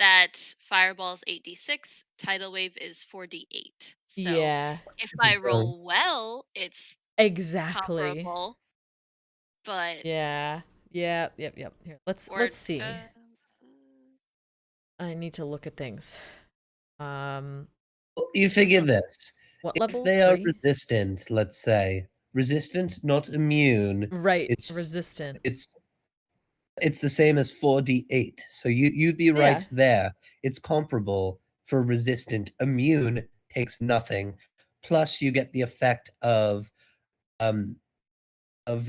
that Fireball is 8d6, Tidal Wave is 4d8. So Yeah. if I roll well, it's Exactly. comparable. But Yeah. Yeah. Yep. Here, let's see. I need to look at things. Well, you figure this. What If level? they are 3? resistant, let's say, resistant, not immune, Right. it's resistant. it's the same as 4d8. So you'd be right Yeah. there. It's comparable for resistant. Immune takes nothing. Plus you get the effect of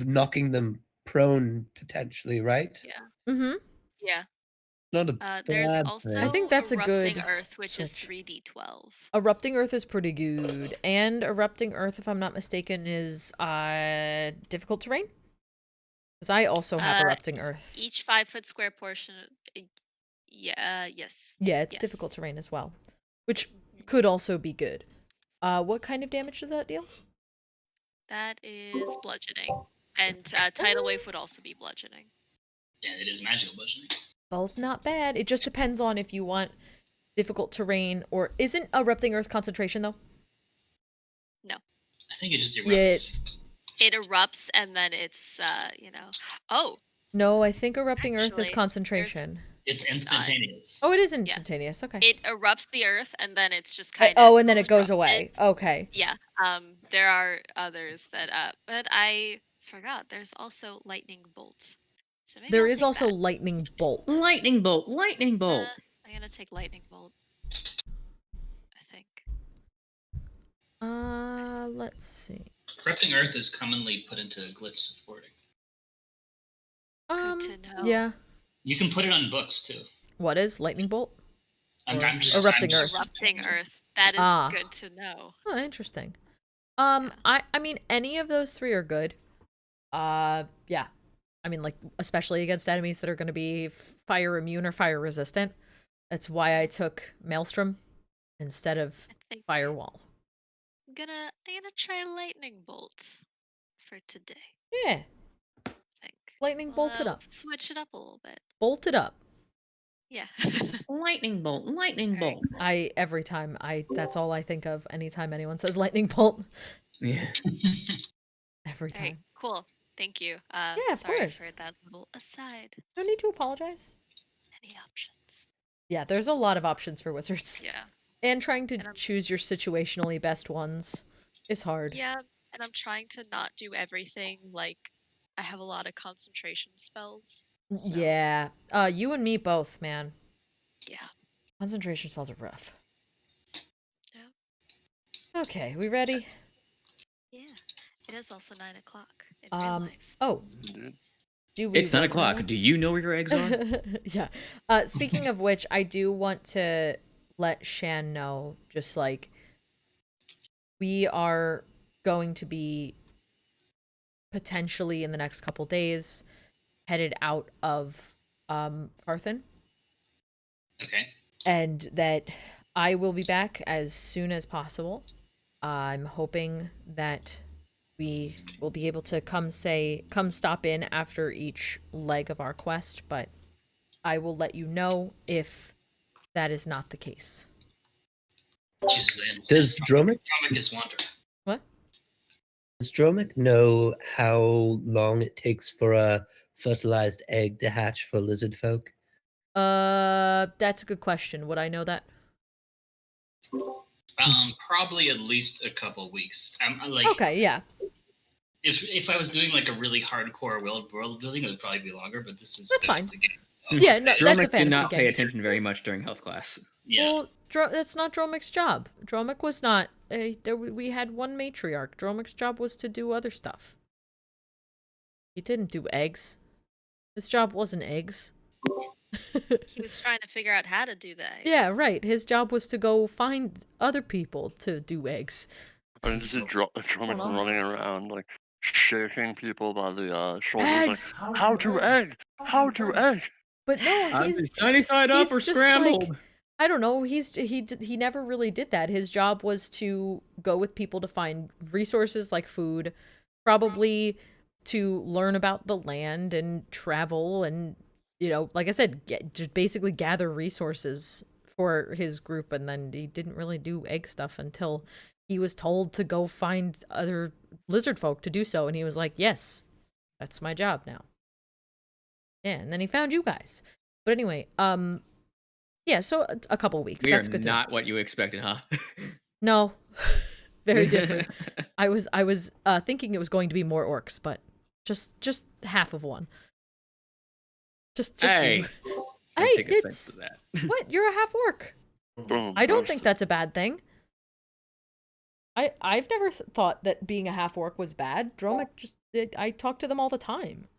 knocking them prone potentially, right? Yeah. Mm-hmm. Yeah. Not a There's bad also thing. I think that's a Erupting good Earth, which switch. is 3d12. Erupting Earth is pretty good, and Erupting Earth, if I'm not mistaken, is difficult terrain. Because I also have Erupting Earth. Each 5-foot square portion, Yeah. Yes. Yeah, it's Yes. difficult terrain as well, which could also be good. What kind of damage does that deal? That is bludgeoning, and tidal wave would also be bludgeoning. Yeah, it is magical bludgeoning. Both not bad. It just depends on if you want difficult terrain or isn't erupting earth concentration though? No. I think it just erupts. Yeah. It erupts and then it's Oh, No, I think erupting earth is Actually, concentration. It's It's not. instantaneous. Oh, it is instantaneous. Okay. it erupts the earth and then it's just kind of Oh, and then it goes away. disrupted. Okay. Yeah. There are others that but I forgot there's also lightning bolt. So maybe There I'll is take also that. lightning bolt. Lightning bolt. Lightning bolt. I'm gonna take lightning bolt. I think. Let's see. Corrupting Earth is commonly put into glyphs of wording. Good to know. Yeah. You can put it on books too. What is lightning bolt? Erupting Earth. Erupting earth. That is good to know. Oh, interesting. I mean, any of those three are good. Yeah. I mean, like, especially against enemies that are going to be fire immune or fire resistant. That's why I took Maelstrom instead of Firewall. I'm gonna try lightning bolt for today. Yeah. I think. Lightning bolt it up. Let's switch it up a little bit. Bolt it up. Yeah. Lightning bolt. Lightning bolt. Every time that's all I think of anytime anyone says lightning bolt. Yeah. Every time. All right, cool. Thank you. Yeah, of sorry course. for that little aside. No need to apologize. Any options? Yeah, there's a lot of options for wizards. Yeah. And trying to choose your situationally best ones is hard. Yeah, and I'm trying to not do everything. Like, I have a lot of concentration spells. So. Yeah. You and me both, man. Yeah. Concentration spells are rough. Yeah. Okay, we ready? Yeah. It is also 9 o'clock in real life. Oh. It's 9 o'clock. Do you know where your eggs are? Yeah. Speaking of which, I do want to let Shan know, just like, we are going to be potentially in the next couple days headed out of Carthen. Okay. And that I will be back as soon as possible. I'm hoping that we will be able to come stop in after each leg of our quest, but I will let you know if that is not the case. Does Dromik is wandering. What? Does Dromik know how long it takes for a fertilized egg to hatch for LizardFolk? That's a good question. Would I know that? Probably at least a couple weeks. Okay, yeah. If I was doing like a really hardcore world building, it would probably be longer. But that's fine. Game, so Yeah, no, that's a Dromik fantasy did not game. pay attention very much during health class. Yeah. Well, that's not Dromik's job. Dromik was not. We had one matriarch. Dromik's job was to do other stuff. He didn't do eggs. His job wasn't eggs. He was trying to figure out how to do that. Yeah, right. His job was to go find other people to do eggs. I just see Dromik running around, like, shaking people by the shoulders, Eggs! like, how to egg? How to egg? But no, he's sunny side up he's or just scrambled. like, I don't know. He never really did that. His job was to go with people to find resources like food, probably to learn about the land and travel and, you know, like I said, just basically gather resources for his group. And then he didn't really do egg stuff until he was told to go find other lizard folk to do so. And he was like, yes, that's my job now. Yeah, and then he found you guys. But anyway, yeah, so a couple weeks. That's good. Not what you expected, huh? No, very different. I was thinking it was going to be more orcs, but just half of one. Just hey, you. Hey, it's that. What? You're a half orc. Boom, I don't roasted. think that's a bad thing. I've never thought that being a half orc was bad. Dromik I talk to them all the time.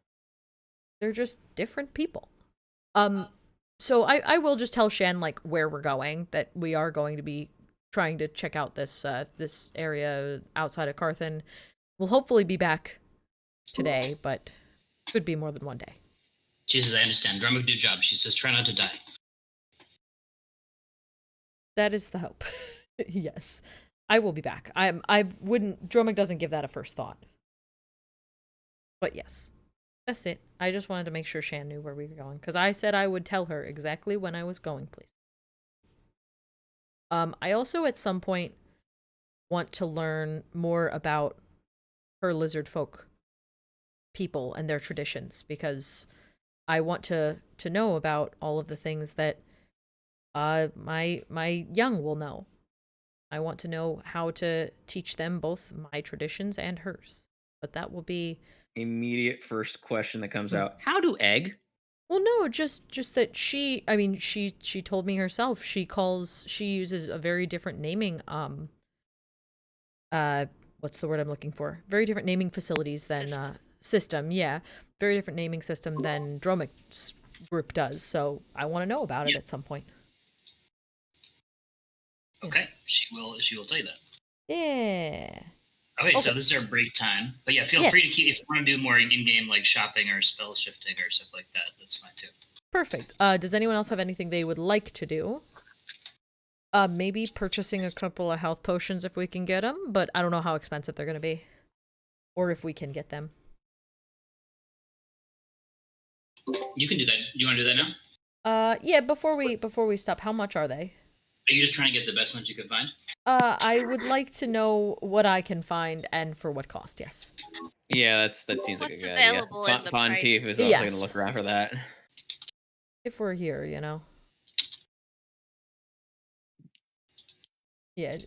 They're just different people. So I will just tell Shan like where we're going, that we are going to be trying to check out this this area outside of Carthen. We'll hopefully be back today, but could be more than one day. Jesus, I understand. Dromik do job. She says try not to die. That is the hope. Yes. I will be back. I wouldn't Dromik doesn't give that a first thought. But yes. That's it. I just wanted to make sure Shan knew where we were going, because I said I would tell her exactly when I was going, please. I also at some point want to learn more about her LizardFolk people and their traditions, because I want to know about all of the things that my young will know. I want to know how to teach them both my traditions and hers. But that will be Immediate first question that comes out: how do egg? well, no, just that I mean, she told me herself she uses a very different naming what's the word I'm looking for? Very different naming facilities than system, yeah. Very different naming system than Dromik's group does. So I want to know about it at some point. Okay, she will tell you that. Yeah. Okay, so this is our break time. But yeah, feel free to keep if you want to do more in-game like shopping or spell shifting or stuff like that. That's fine too. Perfect. Does anyone else have anything they would like to do? Maybe purchasing a couple of health potions if we can get them, but I don't know how expensive they're going to be. Or if we can get them. You can do that. You want to do that now? Yeah, before we stop, how much are they? Are you just trying to get the best ones you can find? I would like to know what I can find and for what cost, yes. Yeah, that seems like a What's good idea. available in the price? Fontiev is also going to look around for that. If we're here, you know. Yeah.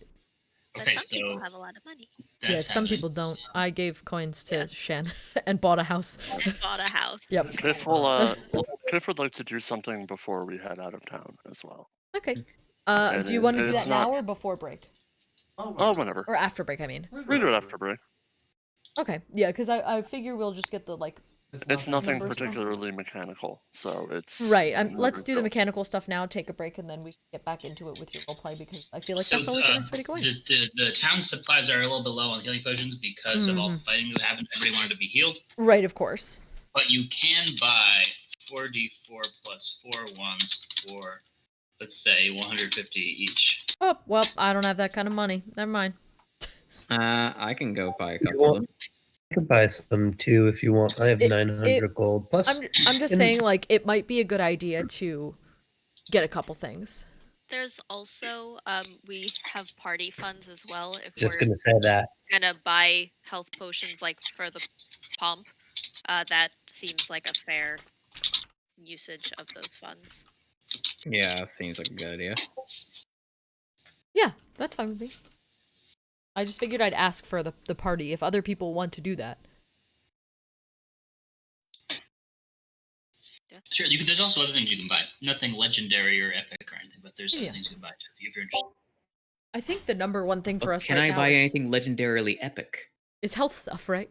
But some people have a lot of money. Yeah, some people don't. I gave coins to Shan and bought a house. And bought a house. Yep. Kiff would like to do something before we head out of town as well. Okay. Do you want to do that now or before break? Oh, whenever. Or after break, I mean. We do it after break. Okay. Yeah, because I figure we'll just get the, like... It's nothing particularly mechanical, so it's... Right. Let's do the mechanical stuff now, take a break, and then we can get back into it with your roleplay, because I feel like that's always a nice way to go in. The town supplies are a little bit low on healing potions because of all the fighting that happened. Everybody wanted to be healed. Right, of course. But you can buy 4d4 plus 4 ones for, let's say, 150 each. Oh, well, I don't have that kind of money. Never mind. I can go buy a couple of them. I can buy some too if you want. I have 900 gold. Plus, I'm just saying, like, it might be a good idea to get a couple things. There's also we have party funds as well. If just we're gonna say that. Gonna buy health potions like for the pomp, that seems like a fair usage of those funds. Yeah, seems like a good idea. Yeah, that's fine with me. I just figured I'd ask for the party if other people want to do that. Yeah. Sure, there's also other things you can buy. Nothing legendary or epic or anything, but there's other things you can buy too, if you're interested. I think the number one thing for us Can right I now buy anything legendarily epic? is health stuff, right?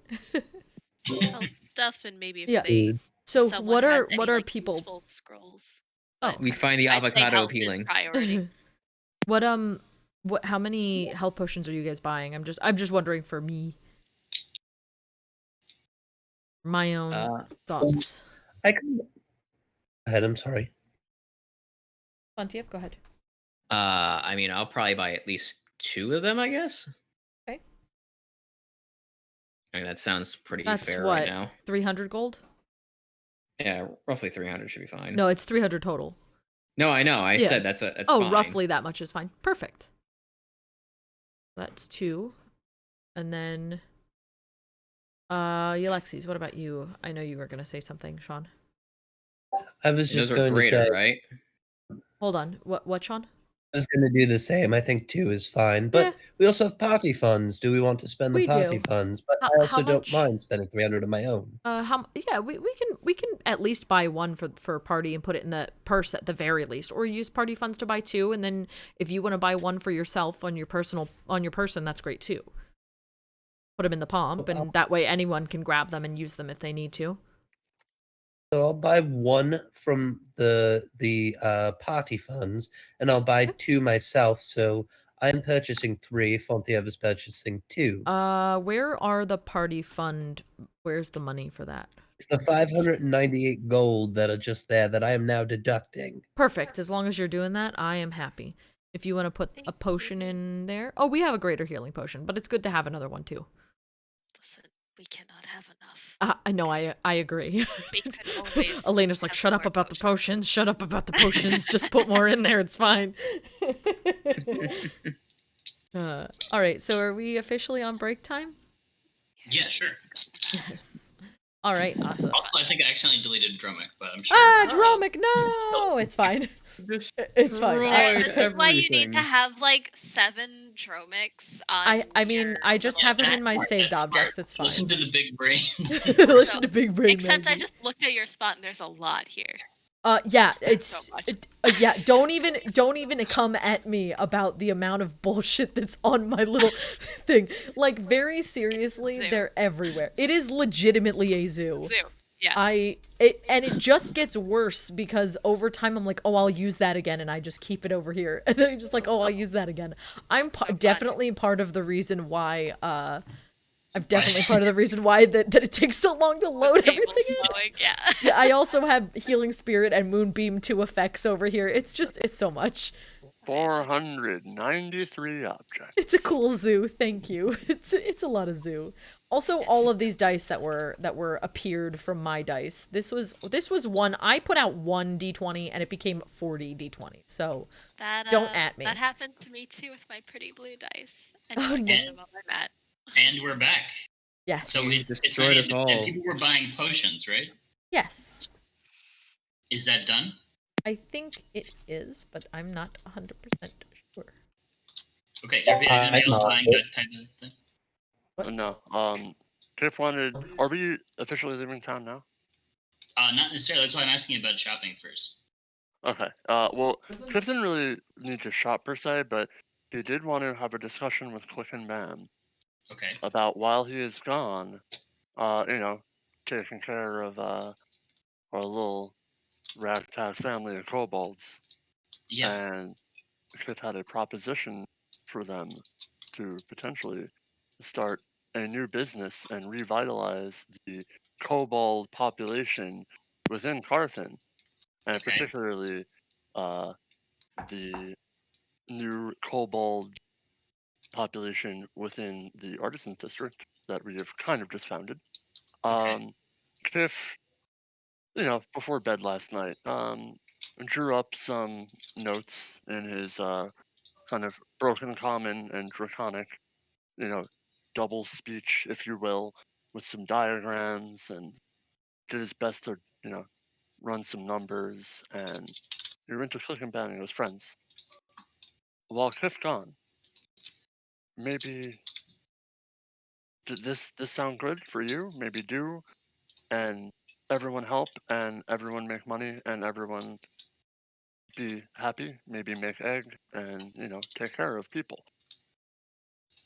Health stuff, and maybe if they so someone what has are any, like, people useful scrolls. Oh, we find the I'd say avocado health is healing. priority. what how many health potions are you guys buying? I'm just wondering for me. My own thoughts. I can go ahead, I'm sorry. Fontiev, go ahead. I mean, I'll probably buy at least 2 of them, I guess. Okay. I mean, that sounds pretty That's fair what, right now. 300 gold? Yeah, roughly 300 should be fine. No, it's 300 total. No, I know. I said that's fine. Roughly that much is fine. Perfect. That's 2. And then Yllaxis, what about you? I know you were going to say something, Sean. I was just Those are going to greater, say, right? Hold on. What, Sean? I was going to do the same. I think 2 is fine, but we also have party funds. Do we want to spend the We party do. funds? But I also don't mind spending 300 of my own. We can at least buy 1 for party and put it in the purse at the very least, or use party funds to buy 2, and then if you want to buy 1 for yourself on your person, that's great too. Put them in the pomp, and that way anyone can grab them and use them if they need to. So I'll buy 1 from the party funds, and I'll buy 2 myself. So I'm purchasing 3. Fontiev is purchasing 2. Where are the party fund? Where's the money for that? It's the 598 gold that are just there that I am now deducting. Perfect. As long as you're doing that, I am happy. If you want to put a potion in there. Oh, we have a greater healing potion, but it's good to have another one too. Listen, we cannot have enough. I know, I agree. We could always Elena's just like, have shut up more about the potions." potions. Shut up about the potions. Just put more in there. It's fine. All right. So are we officially on break time? Yeah, sure. Yes. All right. Awesome. Also, I think I accidentally deleted Dromik, but I'm sure. Ah, Dromik, no! It's fine. It's fine. Alright, Destroyed this is why you need everything. to have like 7 Dromiks on I mean, your I just Yeah, have him that's in my smart, saved that's objects. smart. It's fine. Listen to the big brain. Listen to Big Brain Except I Maggie. just looked at your spot and there's a lot here. Yeah, So it's much. yeah. Don't even come at me about the amount of bullshit that's on my little thing. Like, very seriously, zoo. they're everywhere. It is legitimately a zoo. Zoo. Yeah. And it just gets worse because over time I'm like, oh, I'll use that again, and I just keep it over here, and then I'm just like, oh, I'll use that again. I'm definitely part of the reason why. I'm definitely part of the reason why that it takes so long to load Table everything in. slowing, yeah. Yeah, I also have Healing Spirit and Moonbeam 2 effects over here. It's so much. 493 objects. It's a cool zoo. Thank you. It's a lot of zoo. Also, all of these dice that were appeared from my dice. This was one. I put out 1 d20 and it became 40 d20. So That, don't at me. That happened to me too with my pretty blue dice. And Oh, I no. get them on my mat. And we're back. Yes. So it's Destroyed us and all. people were buying potions, right? Yes. Is that done? I think it is, but I'm not 100% sure. Okay, everybody else buying that type of thing? What? No. Kiff wanted. Are we officially leaving town now? Not necessarily. That's why I'm asking about shopping first. Okay. Well, Kiff didn't really need to shop per se, but he did want to have a discussion with Click and Bam Okay. about while he is gone, taking care of our little ragtag family of kobolds. Yeah. And Kiff had a proposition for them to potentially start a new business and revitalize the kobold population within Carthan, and Okay. particularly the new kobold population within the Artisans District that we have kind of just founded. Okay. Kiff, before bed last night, drew up some notes in his kind of broken common and draconic, double speech, if you will, with some diagrams, and did his best to, run some numbers, and he went to Click and Bang and his friends. While Kiff gone, maybe did this sound good for you? Maybe do, and everyone help, and everyone make money, and everyone be happy. Maybe make egg, and take care of people.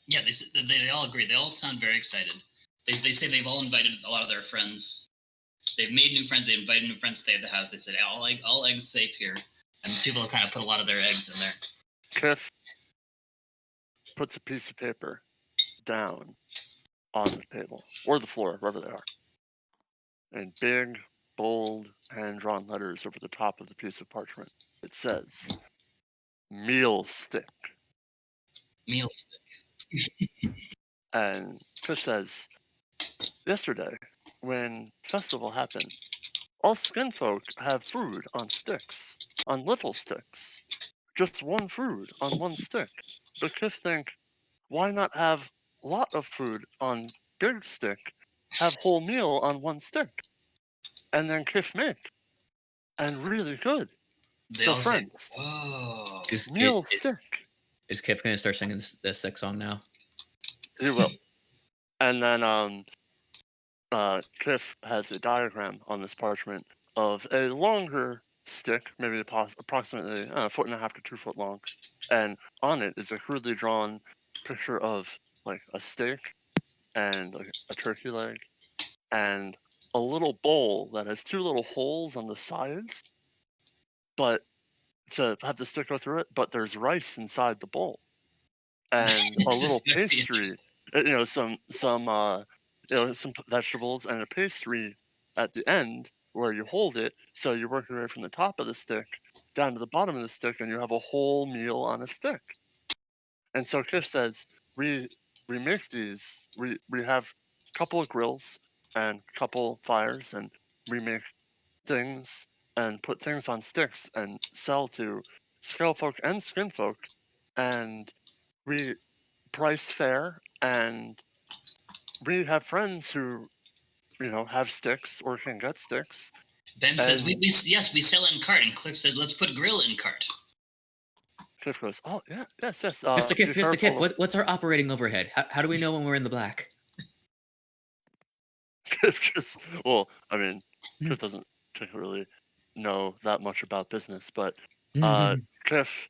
Yeah, they all agree. They all sound very excited. They say they've all invited a lot of their friends. They've made new friends. They invited new friends to stay at the house. They said all eggs safe here, and people have kind of put a lot of their eggs in there. Kiff puts a piece of paper down on the table or the floor, wherever they are, in big, bold, hand-drawn letters over the top of the piece of parchment. It says, "Meal stick." Meal stick. And Kiff says, "Yesterday, when festival happened, all skin folk have food on sticks, on little sticks. Just one food on one stick. But Kiff think, why not have a lot of food on big stick, have whole meal on one stick, and then Kiff make, and really good. They So all friends, say, "Whoa." meal stick." Is Kip gonna start singing the sick song now? He will. And then Kiff has a diagram on this parchment of a longer stick, maybe approximately a foot and a half to 2 foot long, and on it is a crudely drawn picture of like a steak and like a turkey leg and a little bowl that has 2 little holes on the sides, but to have the stick go through it, but there's rice inside the bowl and a This is little very pastry, some vegetables and a pastry at the end where you hold it, so you work your way from the top of the stick down to the bottom of the stick, and you have a whole meal on a stick. And so Kiff says, we make these. We have a couple of grills and a couple fires, and we make things and put things on sticks and sell to scale folk and skin folk, and we price fair, and we have friends who have sticks or can get sticks. Bam says, yes, we sell in cart, and Cliff says, let's put grill in cart. Cliff goes, oh yeah, yes. Mr. Kiff, what's our operating overhead? How do we know when we're in the black? Cliff just, Cliff doesn't particularly know that much about business, but Cliff,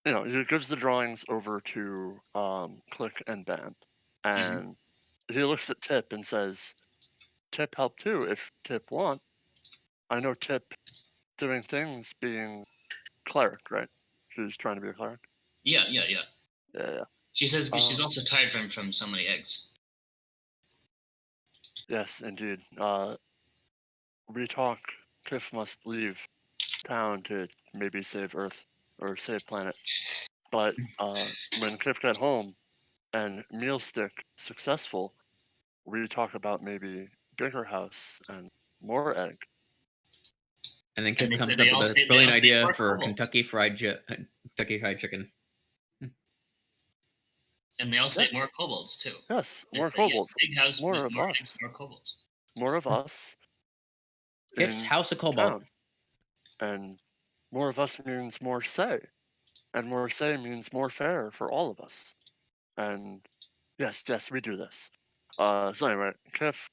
he gives the drawings over to Click and Bam, and he looks at Tip and says, Tip help too if Tip want. I know Tip doing things being cleric, right? She's trying to be a cleric. Yeah. Yeah. She says she's also tired from so many eggs. Yes, indeed. We talk. Cliff must leave town to maybe save Earth or save planet. But when Cliff got home and meal stick successful, we talk about maybe bigger house and more egg. And then Kiff comes up with a brilliant idea for Kentucky Fried Chicken. And they all say more kobolds too. Yes, more kobolds. Big house, more of us. Eggs, more kobolds. More of us. Kiff's House of Kobold. And more of us means more say. And more say means more fair for all of us. And yes, we do this. So anyway, Kiff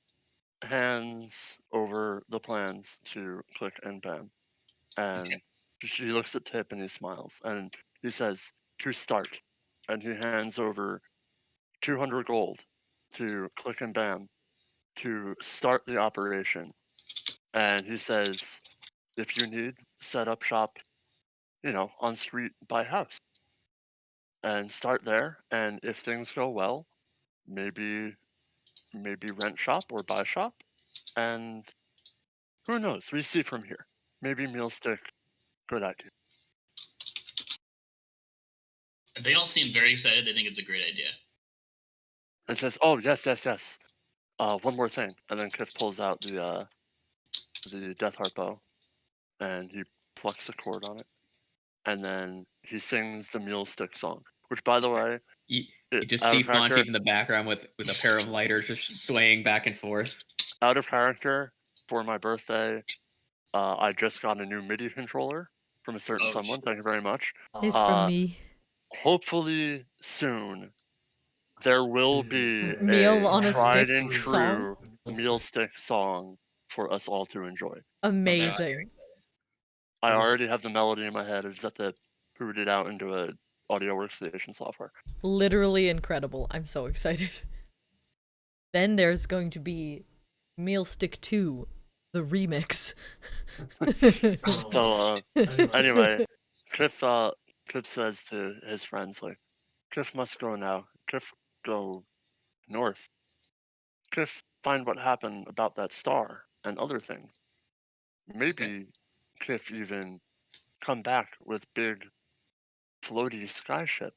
hands over the plans to Click and Bam. And she looks at Tip and he smiles. And he says, to start. And he hands over 200 gold to Click and Bam to start the operation. And he says, if you need, set up shop, on street by house. And start there. And if things go well, maybe rent shop or buy shop. And who knows? We see from here. Maybe meal stick, good idea. They all seem very excited. They think it's a great idea. And says, oh, yes. One more thing. And then Kiff pulls out the Death Heart bow, and he plucks a cord on it. And then he sings the meal stick song, which, by the way, you just see Fontiev in the background with a pair of lighters just swaying back and forth. Out of character, for my birthday, I just got a new MIDI controller from a certain someone. Thank you very much. It's from me. Hopefully soon, there will be Meal on a tried stick and true meal stick song for us all to enjoy. Amazing. I already have the melody in my head. I just have to boot it out into a audio workstation software. Literally incredible. I'm so excited. Then there's going to be Meal Stick 2, the remix. So anyway, Cliff says to his friends, like, Cliff must go now. Cliff go north. Cliff find what happened about that star and other things. Maybe Cliff even come back with big floaty skyship.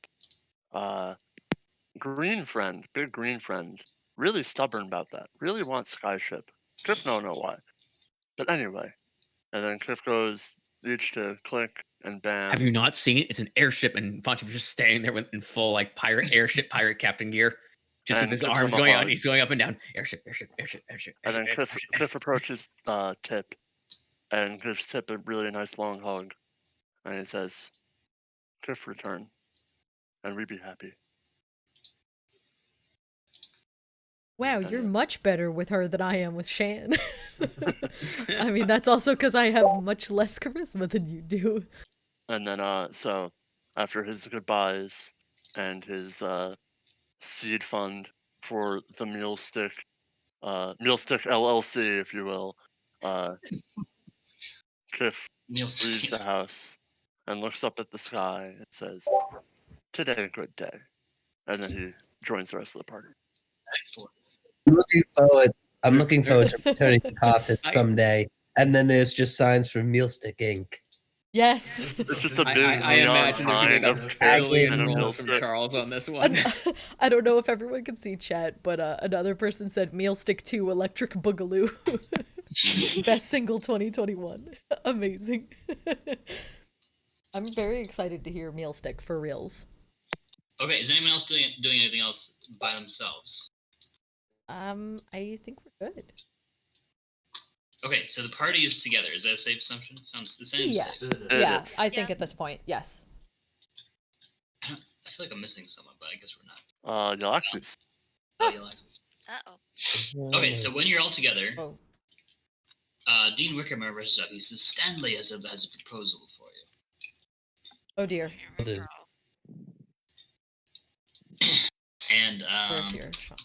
Big green friend, really stubborn about that. Really wants skyship. Cliff don't know why. But anyway, and then Cliff goes each to Click and Bam. Have you not seen? It's an airship, and Fontiev is just standing there in full pirate pirate captain gear, just with his arms going out. And he's going up and down. Airship. And then Cliff approaches Tip, and gives Tip a really nice long hug, and he says, "Cliff return, and we be happy." Wow, you're much better with her than I am with Shan. I mean, that's also because I have much less charisma than you do. And then, so after his goodbyes and his seed fund for the Meal Stick LLC, if you will, Kiff leaves the house and looks up at the sky and says, "Today a good day," and then he joins the rest of the party. Excellent. I'm looking forward to returning to Carthage someday And then there's just signs from Mealstick Inc. Yes. It's just a big I neon imagine there's gonna sign be of like a Kiff billion and a rolls from Millstick. Charles on this one. I don't know if everyone can see chat, but another person said Mealstick 2 Electric Boogaloo. Best single 2021. Amazing. I'm very excited to hear Mealstick for reals. Okay, is anyone else doing anything else by themselves? I think we're good. Okay, so the party is together. Is that a safe assumption? Sounds the same. Yeah. Safe. Yeah, is. I think at this point, yes. I feel like I'm missing someone, but I guess we're not. Yllaxis. Oh, Yllaxis. Uh-oh. Okay, so when you're all together, Oh. Dean Wickermer rushes up. He says, Stanley has a proposal for you. Oh dear. And We're here, Sean.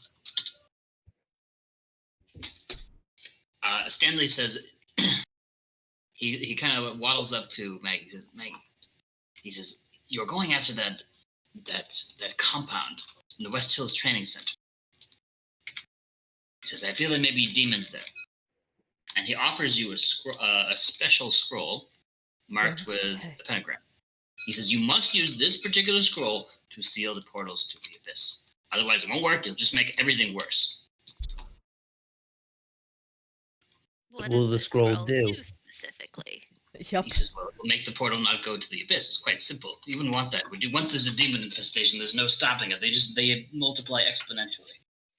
Stanley says, he kind of waddles up to Maggie. He says, Maggie, he says, you're going after that compound in the West Hills Training Center. He says, I feel there may be demons there. And he offers you a special scroll marked Don't with say. the pentagram. He says, you must use this particular scroll to seal the portals to the abyss. Otherwise, it won't work. You'll just make everything worse. What will does the this scroll do? specifically? Yup. He says, well, it'll make the portal not go to the abyss. It's quite simple. You wouldn't want that, would you? Once there's a demon infestation, there's no stopping it. They multiply exponentially.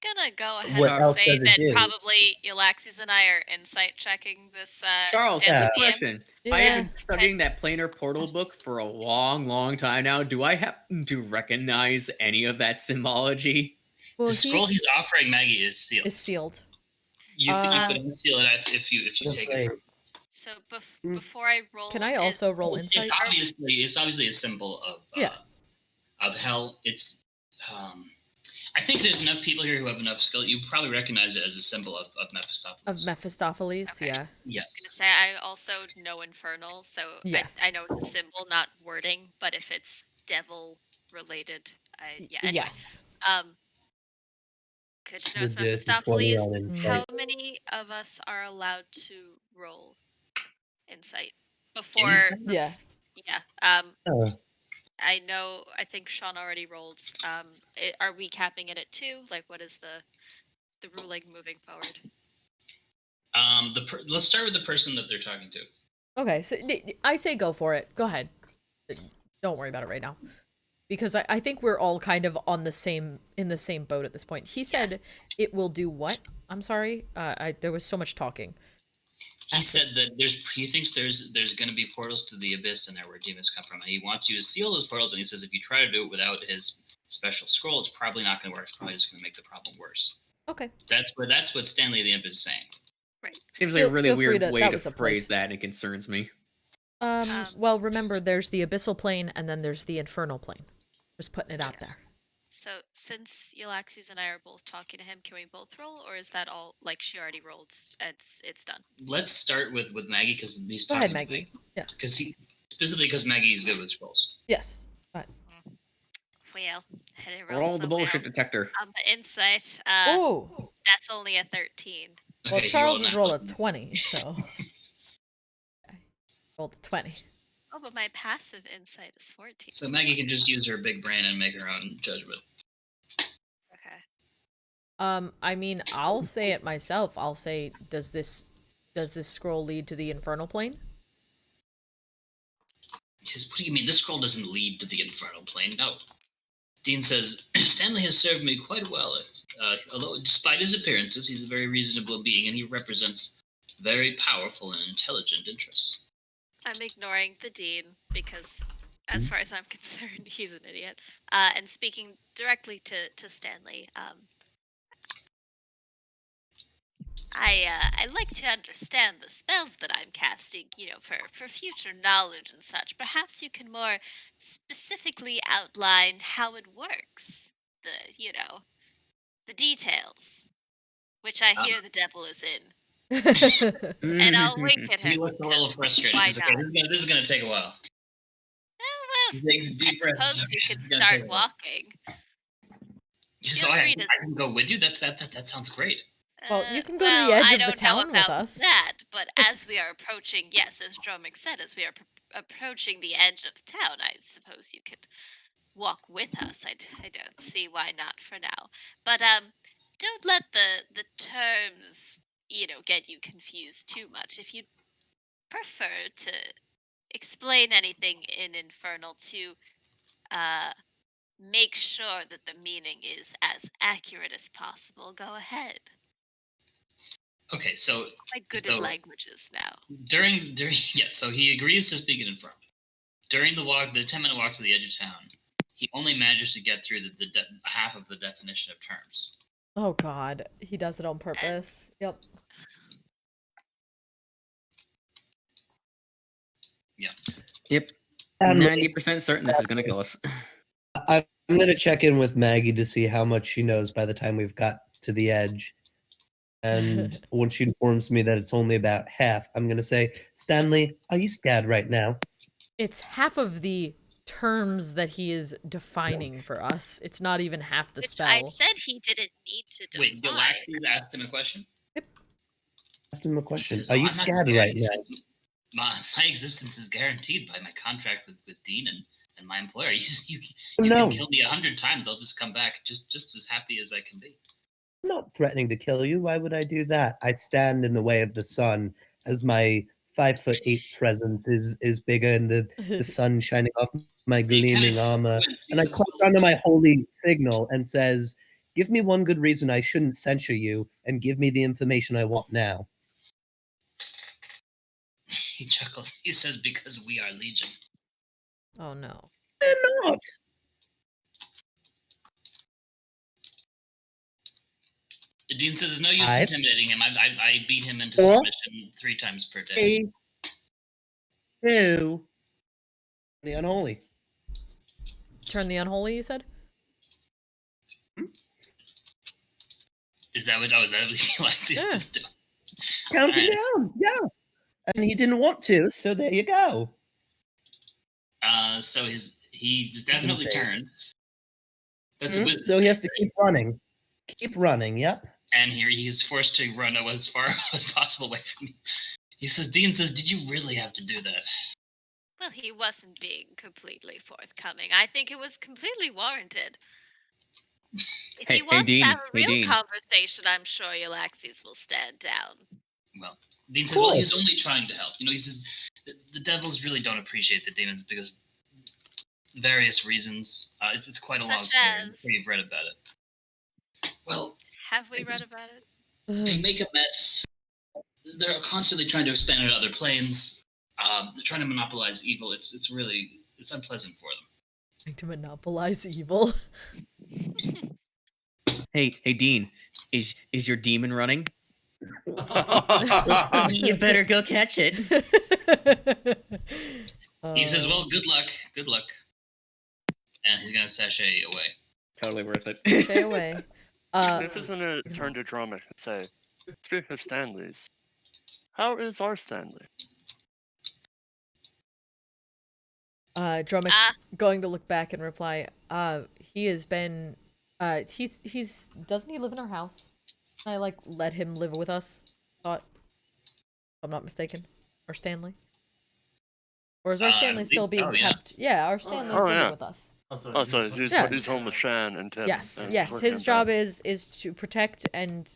Gonna go ahead What and else say does it that do? probably Yllaxis and I are insight checking this. Charles, Stanley yeah. DM. question. I Yeah. have been studying that planar portal book for a long, long time now. Do I happen to recognize any of that symbology? Well, The scroll he's offering Maggie is sealed. is sealed. You could unseal it if you take it from. So before I roll, Can I also roll It's insight? obviously a symbol of hell. It's I think there's enough people here who have enough skill. You probably recognize it as a symbol of Mephistopheles. Of Mephistopheles, Okay. yeah. Yes. I was gonna say I also know infernal, so Yes. I know it's a symbol, not wording. But if it's devil related, anyway. Yes. Good to know The it's dirty 20 Mephistopheles. on insight. How many of us are allowed to roll insight before? Insight? Yeah. Yeah. Oh, I know. I think Sean already rolled. Are we capping it at 2? Like, what is the ruling moving forward? Let's start with the person that they're talking to. Okay, so I say go for it. Go ahead. Don't worry about it right now. Because I think we're all kind of in the same boat at this point. He said it will do what? I'm sorry. There was so much talking. He said that he thinks there's going to be portals to the abyss in there where demons come from, and he wants you to seal those portals. And he says if you try to do it without his special scroll, it's probably not going to work. It's probably just going to make the problem worse. Okay. That's what Stanley the Imp is saying. Right. Seems like a really feel free weird to- way that to was a phrase place. that, and it concerns me. Well, remember, there's the abyssal plane, and then there's the infernal plane. Just putting it out Yes. there. So since Yllaxis and I are both talking to him, can we both roll, or is that all? Like she already rolled. It's done. Let's start with Maggie because he's Go talking ahead, to Maggie. Yeah. Because Maggie is good with scrolls. Yes. Well, I didn't roll Roll so the bullshit well. detector. On the insight, Oh. that's only a 13. Well, Okay, you Charles roll has that rolled a one. 20, so. Okay. Rolled a 20. Oh, but my passive insight is 14. So Maggie can just use her big brain and make her own judgment. Okay. I mean, I'll say it myself. I'll say, does this scroll lead to the infernal plane? He says, what do you mean? This scroll doesn't lead to the infernal plane. No. Dean says, Stanley has served me quite well. Although, despite his appearances, he's a very reasonable being, and he represents very powerful and intelligent interests. I'm ignoring the dean because, as far as I'm concerned, he's an idiot. And speaking directly to Stanley, I like to understand the spells that I'm casting, for future knowledge and such. Perhaps you can more specifically outline how it works. The details, which I hear the devil is in. And I'll wink at him. He looks a little frustrated. Why He says, okay, not? this is going to take a while. He takes a deep breath. Suppose we could It's gonna take start a while. walking. He says, Feel oh, free I to- can go with you? That sounds great. Well, you can go to the edge I of the don't know town with about us. that, But as we are approaching, yes, as Dromik said, as we are approaching the edge of town, I suppose you could walk with us. I don't see why not for now. But don't let the terms, get you confused too much. If you prefer to explain anything in Infernal to make sure that the meaning is as accurate as possible, go ahead. Okay, so Quite good at languages now. during yeah, so he agrees to speak in Infernal. During the 10-minute walk to the edge of town, he only manages to get through the half of the definition of terms. Oh God, he does it on purpose. Yep. Yeah. Yep. And 90% certain this is gonna kill us. I'm going to check in with Maggie to see how much she knows by the time we've got to the edge. And when she informs me that it's only about half, I'm going to say, Stanley, are you scared right now? It's half of the terms that he is defining for us. It's not even half the Which spell. I said he didn't need to define. Wait, Yllaxis asked him a question? Asked him a question. Says, Are you I'm not scared right He now? says, my existence is guaranteed by my contract with Dean and my employer. You No. can kill me 100 times. I'll just come back just as happy as I can be. I'm not threatening to kill you. Why would I do that? I stand in the way of the sun as my 5'8" presence is bigger and the sun shining off my gleaming armor. And I clap onto my holy signal and says, give me one good reason I shouldn't censure you and give me the information I want now. He chuckles. He says, because we are Legion. Oh no. They're not. Dean says there's no use intimidating him. I beat him into What? submission 3 times per day. 2. The unholy. Turn the unholy, you said? Is that what Yllaxis is doing? Counting down, yeah. And he didn't want to, so there you go. So he's definitely turned. That's a wisdom so he has to save, keep running. Keep running, yep. And here he's forced to run as far as possible away from me. Dean says, did you really have to do that? Well, he wasn't being completely forthcoming. I think it was completely warranted. If he wants to have a real conversation, I'm sure Yllaxis will stand down. Well, Dean says, well, he's only trying to help. He says, the devils really don't appreciate the demons because various reasons. It's quite a long story. I'm sure you've read about it. Well, have we read about it? They make a mess. They're constantly trying to expand into other planes. They're trying to monopolize evil. It's unpleasant for them. Trying to monopolize evil. Hey, Dean, is your demon running? You better go catch it. He says, well, good luck. And he's going to sashay away. Totally worth it. Sashay away. If isn't it turn to Dromik and say, speaking of Stanleys, how is our Stanley? Dromik's going to look back and reply, he has been, he's, doesn't he live in our house? Can I, let him live with us? If I'm not mistaken. Or Stanley? Or is our Stanley still being kept? Yeah, our Stanley's living with us. So he's home with Shan and Tim. Yes, his job is to protect and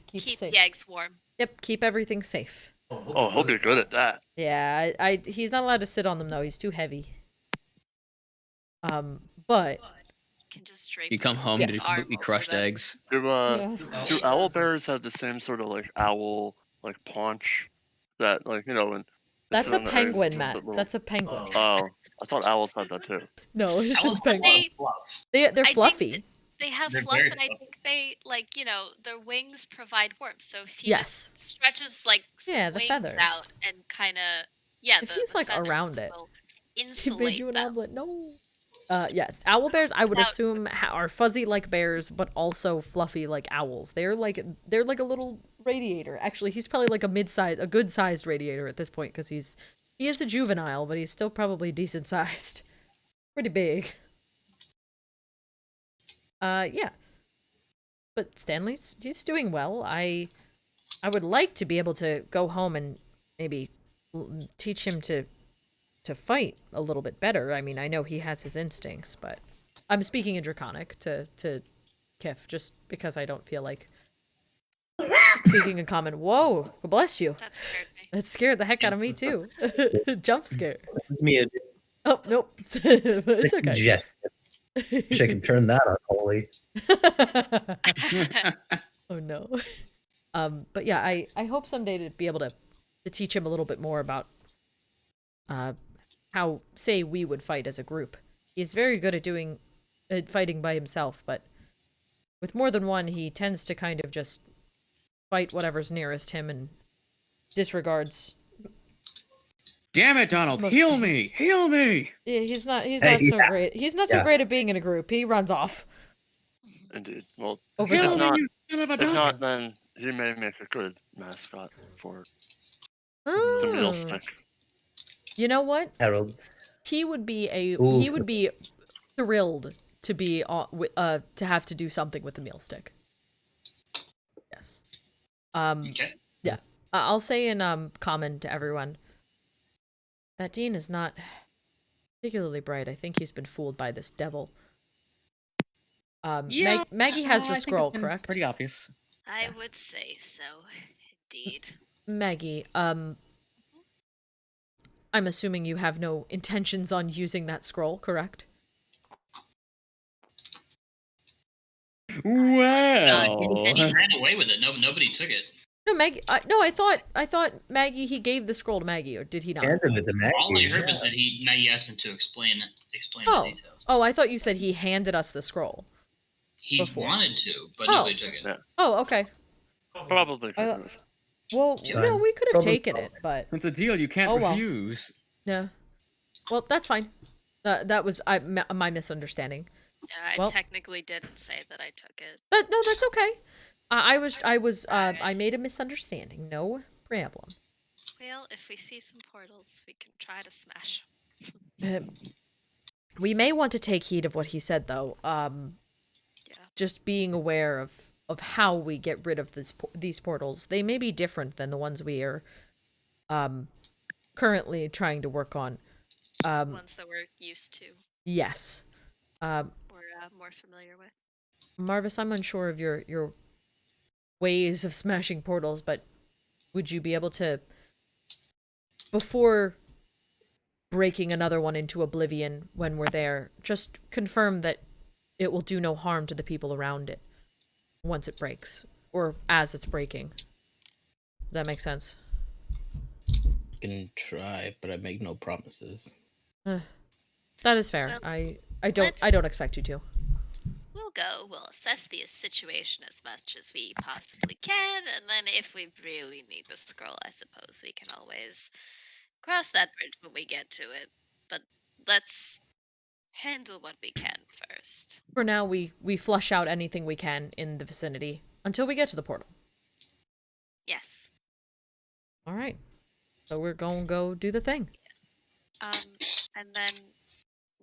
keep safe. the eggs warm. Yep, keep everything safe. Oh, he'll be good at that. Yeah, he's not allowed to sit on them though. He's too heavy. But can just drape. You come home to completely crushed eggs. Do owl bears have the same sort of owl paunch that and that's a penguin, Matt. That's a penguin. Oh, I thought owls had that too. No, it's just penguins. They're fluffy. They have fluff, and I think they their wings provide warmth. So if he just stretches the wings feathers out and kind of if he's around it, insulate you an omelet. No. Yes, owl bears I would assume are fuzzy like bears, but also fluffy like owls. They're like a little radiator. Actually, he's probably a good sized radiator at this point because he is a juvenile, but he's still probably decent sized, pretty big. Yeah. But he's doing well. I would like to be able to go home and maybe teach him to fight a little bit better. I mean, I know he has his instincts, but I'm speaking in Draconic to Kiff just because I don't feel like speaking in Common. Whoa, bless you. That scared me. That scared the heck out of me too. Jump scare. It's me. Oh nope, it's okay. Yes. Wish I could turn that on, Holy. Oh no. But yeah, I hope someday to be able to teach him a little bit more about how, say, we would fight as a group. He's very good at fighting by himself, but with more than one, he tends to kind of just fight whatever's nearest him and disregards. Damn it, Donald! Heal me! Heal me! Yeah, he's not so great. He's not so great at being in a group. He runs off. Indeed. Well, Over if time. not, you son of a if dog. not, then he may make a good mascot for the Oh. meal stick. You know what? Heralds. He would be Ooh. he would be thrilled to be to have to do something with the meal stick. Yes. Okay. Yeah. I'll say in common to everyone. That Dean is not particularly bright. I think he's been fooled by this devil. Yeah, Maggie has I the think scroll, it's been correct? Pretty obvious. I would say so, indeed. Maggie, I'm assuming you have no intentions on using that scroll, correct? Well, He ran away with it. Nobody took it. No, Maggie. No, I thought Maggie. He gave the scroll to Maggie, or did he not? Handed it to Maggie. All I heard was that Maggie asked him to explain the details. Oh, I thought you said he handed us the scroll. He before. wanted to, but Oh. nobody took it. Yeah. Oh, okay. Probably could have. Well, It's no, fine. we could have Problem taken it, solved. but it's a deal you can't Oh, well. refuse. yeah. Well, that's fine. That was my misunderstanding. Yeah, I Well- technically didn't say that I took it. No, that's okay. I made a misunderstanding. No problem. Well, if we see some portals, we can try to smash 'em. We may want to take heed of what he said, though. Yeah. Just being aware of how we get rid of these portals. They may be different than the ones we are currently trying to work on. Ones that we're used to Yes. or more familiar with. Marvis, I'm unsure of your ways of smashing portals, but would you be able to, before breaking another one into oblivion when we're there, just confirm that it will do no harm to the people around it once it breaks, or as it's breaking? Does that make sense? Can try, but I make no promises. That is fair. Well, I don't expect you to. We'll go. We'll assess the situation as much as we possibly can, and then if we really need the scroll, I suppose we can always cross that bridge when we get to it. But let's handle what we can first. For now, we flush out anything we can in the vicinity until we get to the portal. Yes. All right. So we're going to go do the thing. And then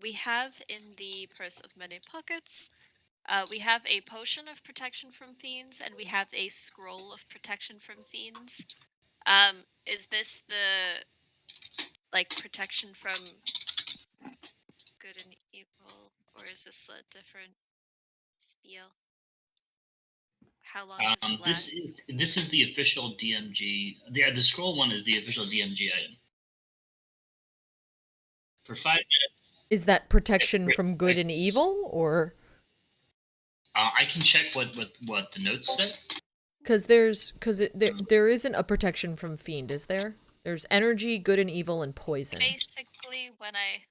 we have in the Purse of Many Pockets, we have a potion of protection from fiends, and we have a scroll of protection from fiends. Is this the protection from good and evil, or is this a different spell? How long does it last? This is the official DMG. The scroll one is the official DMG item. For 5 minutes. Is that protection from good and evil, or? I can check what the notes say. Because there isn't a protection from fiend, is there? There's energy, good and evil, and poison. Basically, when I...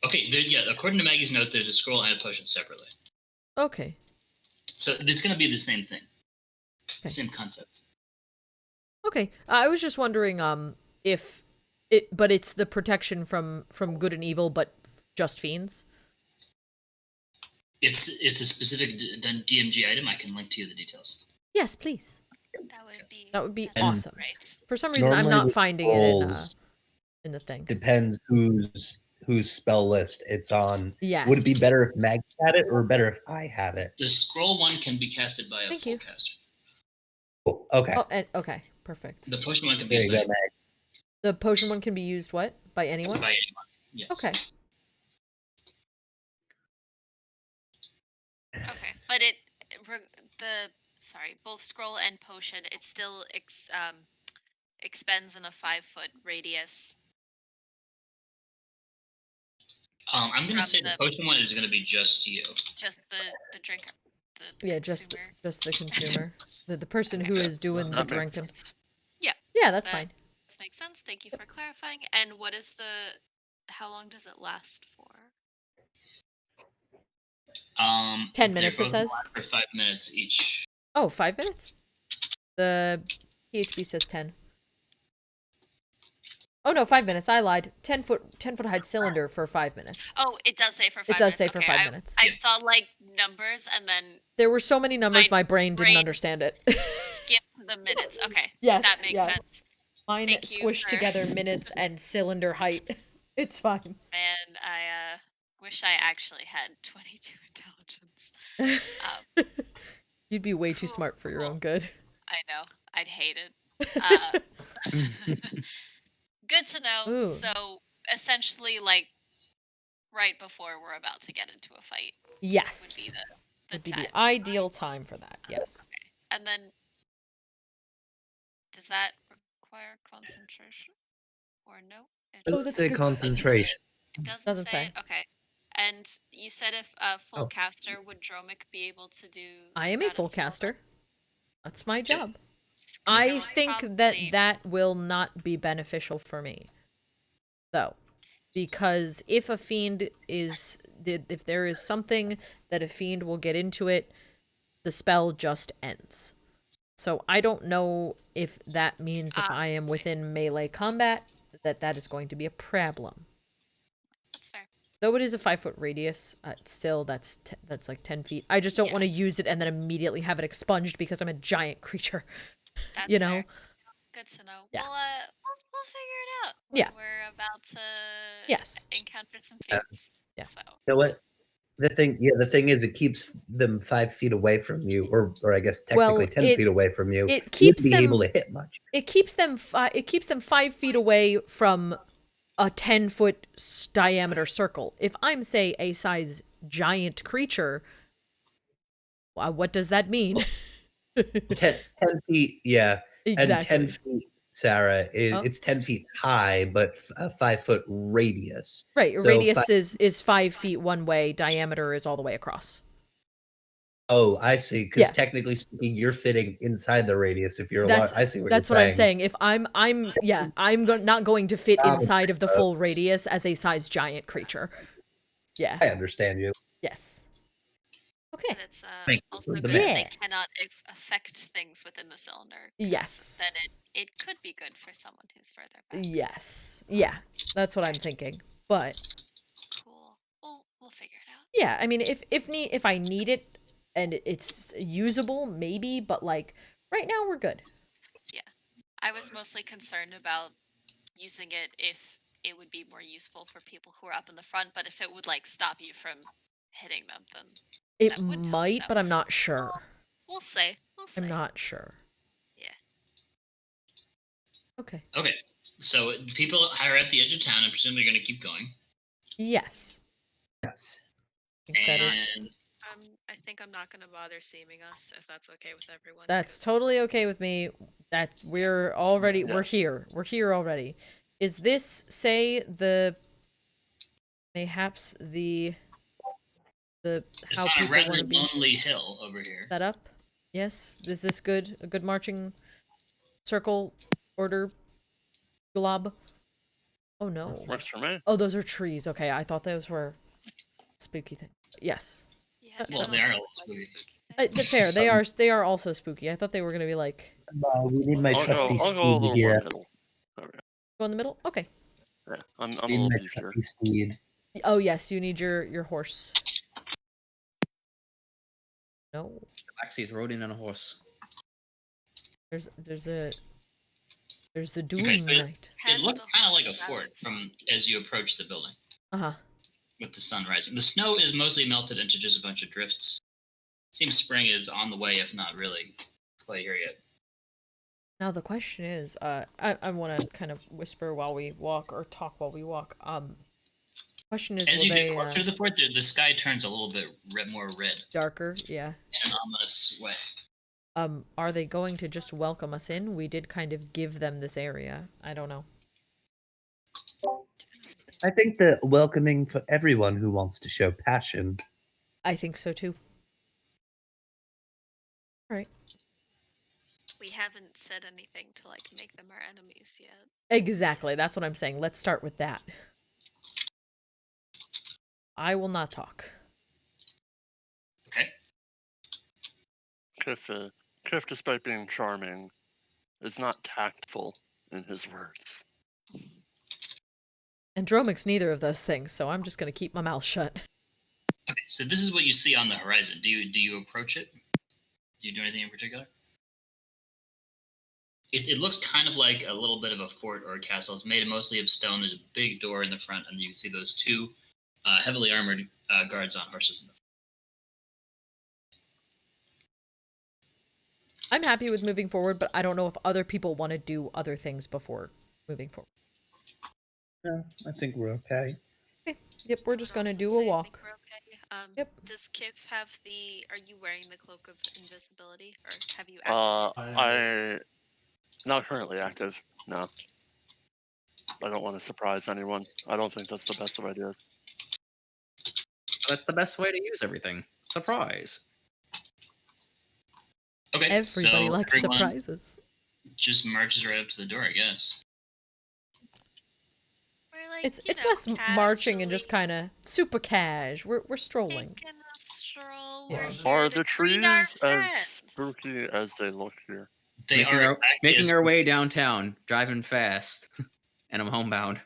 Okay, according to Maggie's notes, there's a scroll and a potion separately. Okay. So it's going to be the same thing. Okay. Same concept. Okay. I was just wondering if but it's the protection from good and evil, but just fiends? It's a specific DMG item. I can link to you the details. Yes, please. That would be awesome. Right. For some reason, I'm Normally not with finding it scrolls, in the thing. Depends whose spell list it's on. Yes. Would it be better if Maggie had it, or better if I had it? The scroll one can be casted by a Thank full you. caster. Oh, okay. Oh, okay. perfect. The potion one can be There used you by, go, Max. The potion one can be used what? By anyone? by anyone. Yes. Okay. Okay, but it both scroll and potion, it still expends in a 5-foot radius. I'm gonna From say the the- potion one is gonna be just you. Just the drinker, the Yeah, consumer. just the consumer. The person who is doing the That makes drinking. sense. Yeah, that's That- fine. This makes sense. Thank you for clarifying. And what is how long does it last for? 10 they're minutes, it both says. last for 5 minutes each. Oh, 5 minutes? The PHB says 10. Oh no, 5 minutes. I lied. 10-foot hide cylinder for 5 minutes. Oh, it does say for 5 minutes. It does say for Okay, 5 minutes. I saw like numbers and then There were so many numbers, my brain didn't brain understand it. skipped the minutes. Okay. Yes, That makes yeah. sense. Mine Thank you squished for- together minutes and cylinder height. It's fine. And I wish I actually had 22 intelligence. You'd be way too Cool, smart for your cool. own good. I know. I'd hate it. Good to know. Ooh. So essentially, like right before we're about to get into a fight Yes. would be Would be time. the ideal time for that. Yes. Okay. And then, does that require concentration, or no? It Oh, Let's that's say good. concentration. It doesn't, Doesn't say. say. It? Okay. And you said if full Oh. caster, would Dromik be able to do? I am a that full as well? caster. That's my job. Just 'cause there I would think probably- that will not be beneficial for me, though, because if a fiend if there is something that a fiend will get into it, the spell just ends. So I don't know if that means if I am within melee combat that is going to be a problem. That's fair. Though it is a 5-foot radius, still that's like 10 feet. I just don't Yeah. want to use it and then immediately have it expunged because I'm a giant creature. That's You know? fair. Good to know. Yeah. We'll figure it out. When Yeah. We're about to Yes. encounter some Yeah. fiends. Yeah. So You know what? The thing is, it keeps them 5 feet away from you, or I guess technically Well, 10 feet away from you. it You wouldn't keeps be them able to hit much. it keeps them 5 feet away from a 10-foot diameter circle. If I'm say a size giant creature, what does that mean? 10 feet, yeah, Exactly. and 10 feet, Sarah, Oh. it's 10 feet high, but a 5-foot radius. Right, So radius is 5 feet one way, diameter is all the way across. Oh, I see. Because Yeah. technically speaking, you're fitting inside the radius. If you're That's I see what that's you're what I'm saying. If I'm not going to fit Common inside of the full sense. radius as a size giant creature. Yeah. I understand you. Yes. Okay. but it's Thank you also for good the that Yeah. they cannot affect things within the cylinder. 'Cause Yes. Then it could be good for someone who's further back. Yes. Yeah. That's what I'm thinking. But Cool. We'll figure it out. yeah, I mean, if I need it and it's usable, maybe. But like right now, we're good. I was mostly concerned about using it if it would be more useful for people who are up in the front, but if it would like stop you from hitting them, then It That would help, might, though. but I'm not sure. we'll see. We'll see. I'm not sure. Yeah. Okay. Okay, so people higher at the edge of town, I presume they're going to keep going. Yes. Yes. I think that is. And I think I'm not gonna bother seeming us if that's okay with everyone. That's 'cause- totally okay with me. That we're already Yeah. we're here. We're here already. Is this mayhaps the it's how on a people rather want to be lonely hill over here. set up? Yes. Is this good? A good marching circle order glob? Oh no. Works for me. Oh, those are trees. Okay, I thought those were spooky things. Yes. Yeah, Well, and they are also a little like spooky. The fair. They are also spooky. I thought they were gonna be like We need my I'll trusty go a little steed more here. middle. go in the middle. Okay. Yeah, I'm a We need little my beefier. trusty steed. Oh yes, you need your horse. No, Yllaxis rode in on a horse. there's a Doom Okay, so Knight. It looked Handle kind of like a silence. fort from as you approach the building Uh-huh. with the sun rising. The snow is mostly melted into just a bunch of drifts. Seems spring is on the way, if not really quite here yet. Now the question is, I want to kind of whisper while we walk or talk while we walk. Question is, As will you they get closer to the fort, the sky turns a little bit more red darker? Yeah. in an ominous way. Are they going to just welcome us in? We did kind of give them this area. I don't know. I think they're welcoming for everyone who wants to show passion. I think so too. All right. We haven't said anything to like make them our enemies yet. Exactly. That's what I'm saying. Let's start with that. I will not talk. Okay. Kiff, despite being charming, is not tactful in his words. And Dromik's neither of those things, so I'm just going to keep my mouth shut. Okay, so this is what you see on the horizon. Do you approach it? Do you do anything in particular? It looks kind of like a little bit of a fort or a castle. It's made mostly of stone. There's a big door in the front, and you can see those two heavily armored guards on horses in the front. I'm happy with moving forward, but I don't know if other people want to do other things before moving forward. No, I think we're okay. Okay. Yep, we're just going to I do was a gonna say, I walk. think we're okay. Yep. Does Kiff have the? Are you wearing the cloak of invisibility, or have you activated? I not currently active. No, I don't want to surprise anyone. I don't think that's the best of ideas. That's the best way to use everything. Surprise. Okay, Everybody so likes everyone surprises. just marches right up to the door, I guess. We're like, It's you know, less marching and just casually kind of super cash. We're strolling. taking a stroll. Yeah. We're here Are to the greet our trees as friends. spooky as they look here? They are making our way downtown, driving fast, and I'm homebound.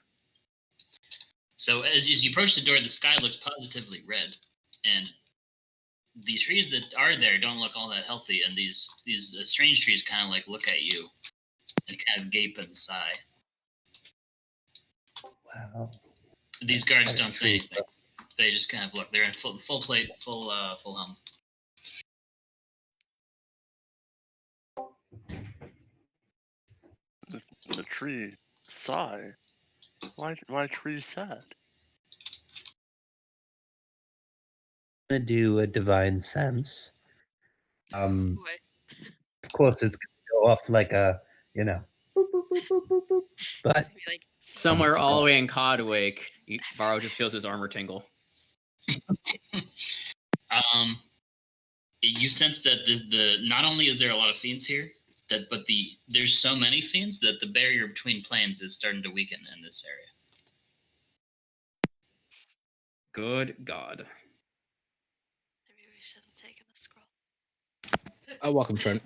So as you approach the door, the sky looks positively red, and the trees that are there don't look all that healthy. And these strange trees kind of like look at you and kind of gape and sigh. Wow. These guards Quite a don't say tree. anything. They just kind of look. They're in full plate, full helm. The tree sigh. Why tree sad? Gonna do a divine sense. Boy. Of course, it's gonna go off like a, you know, boop, boop, boop, boop, boop, boop. But Be like, Somewhere all the way in Codwake, Varro just feels his armor tingle. You sense that the not only is there a lot of fiends here, but there's so many fiends that the barrier between planes is starting to weaken in this area. Good God. maybe we should have taken the scroll. I'll walk in front.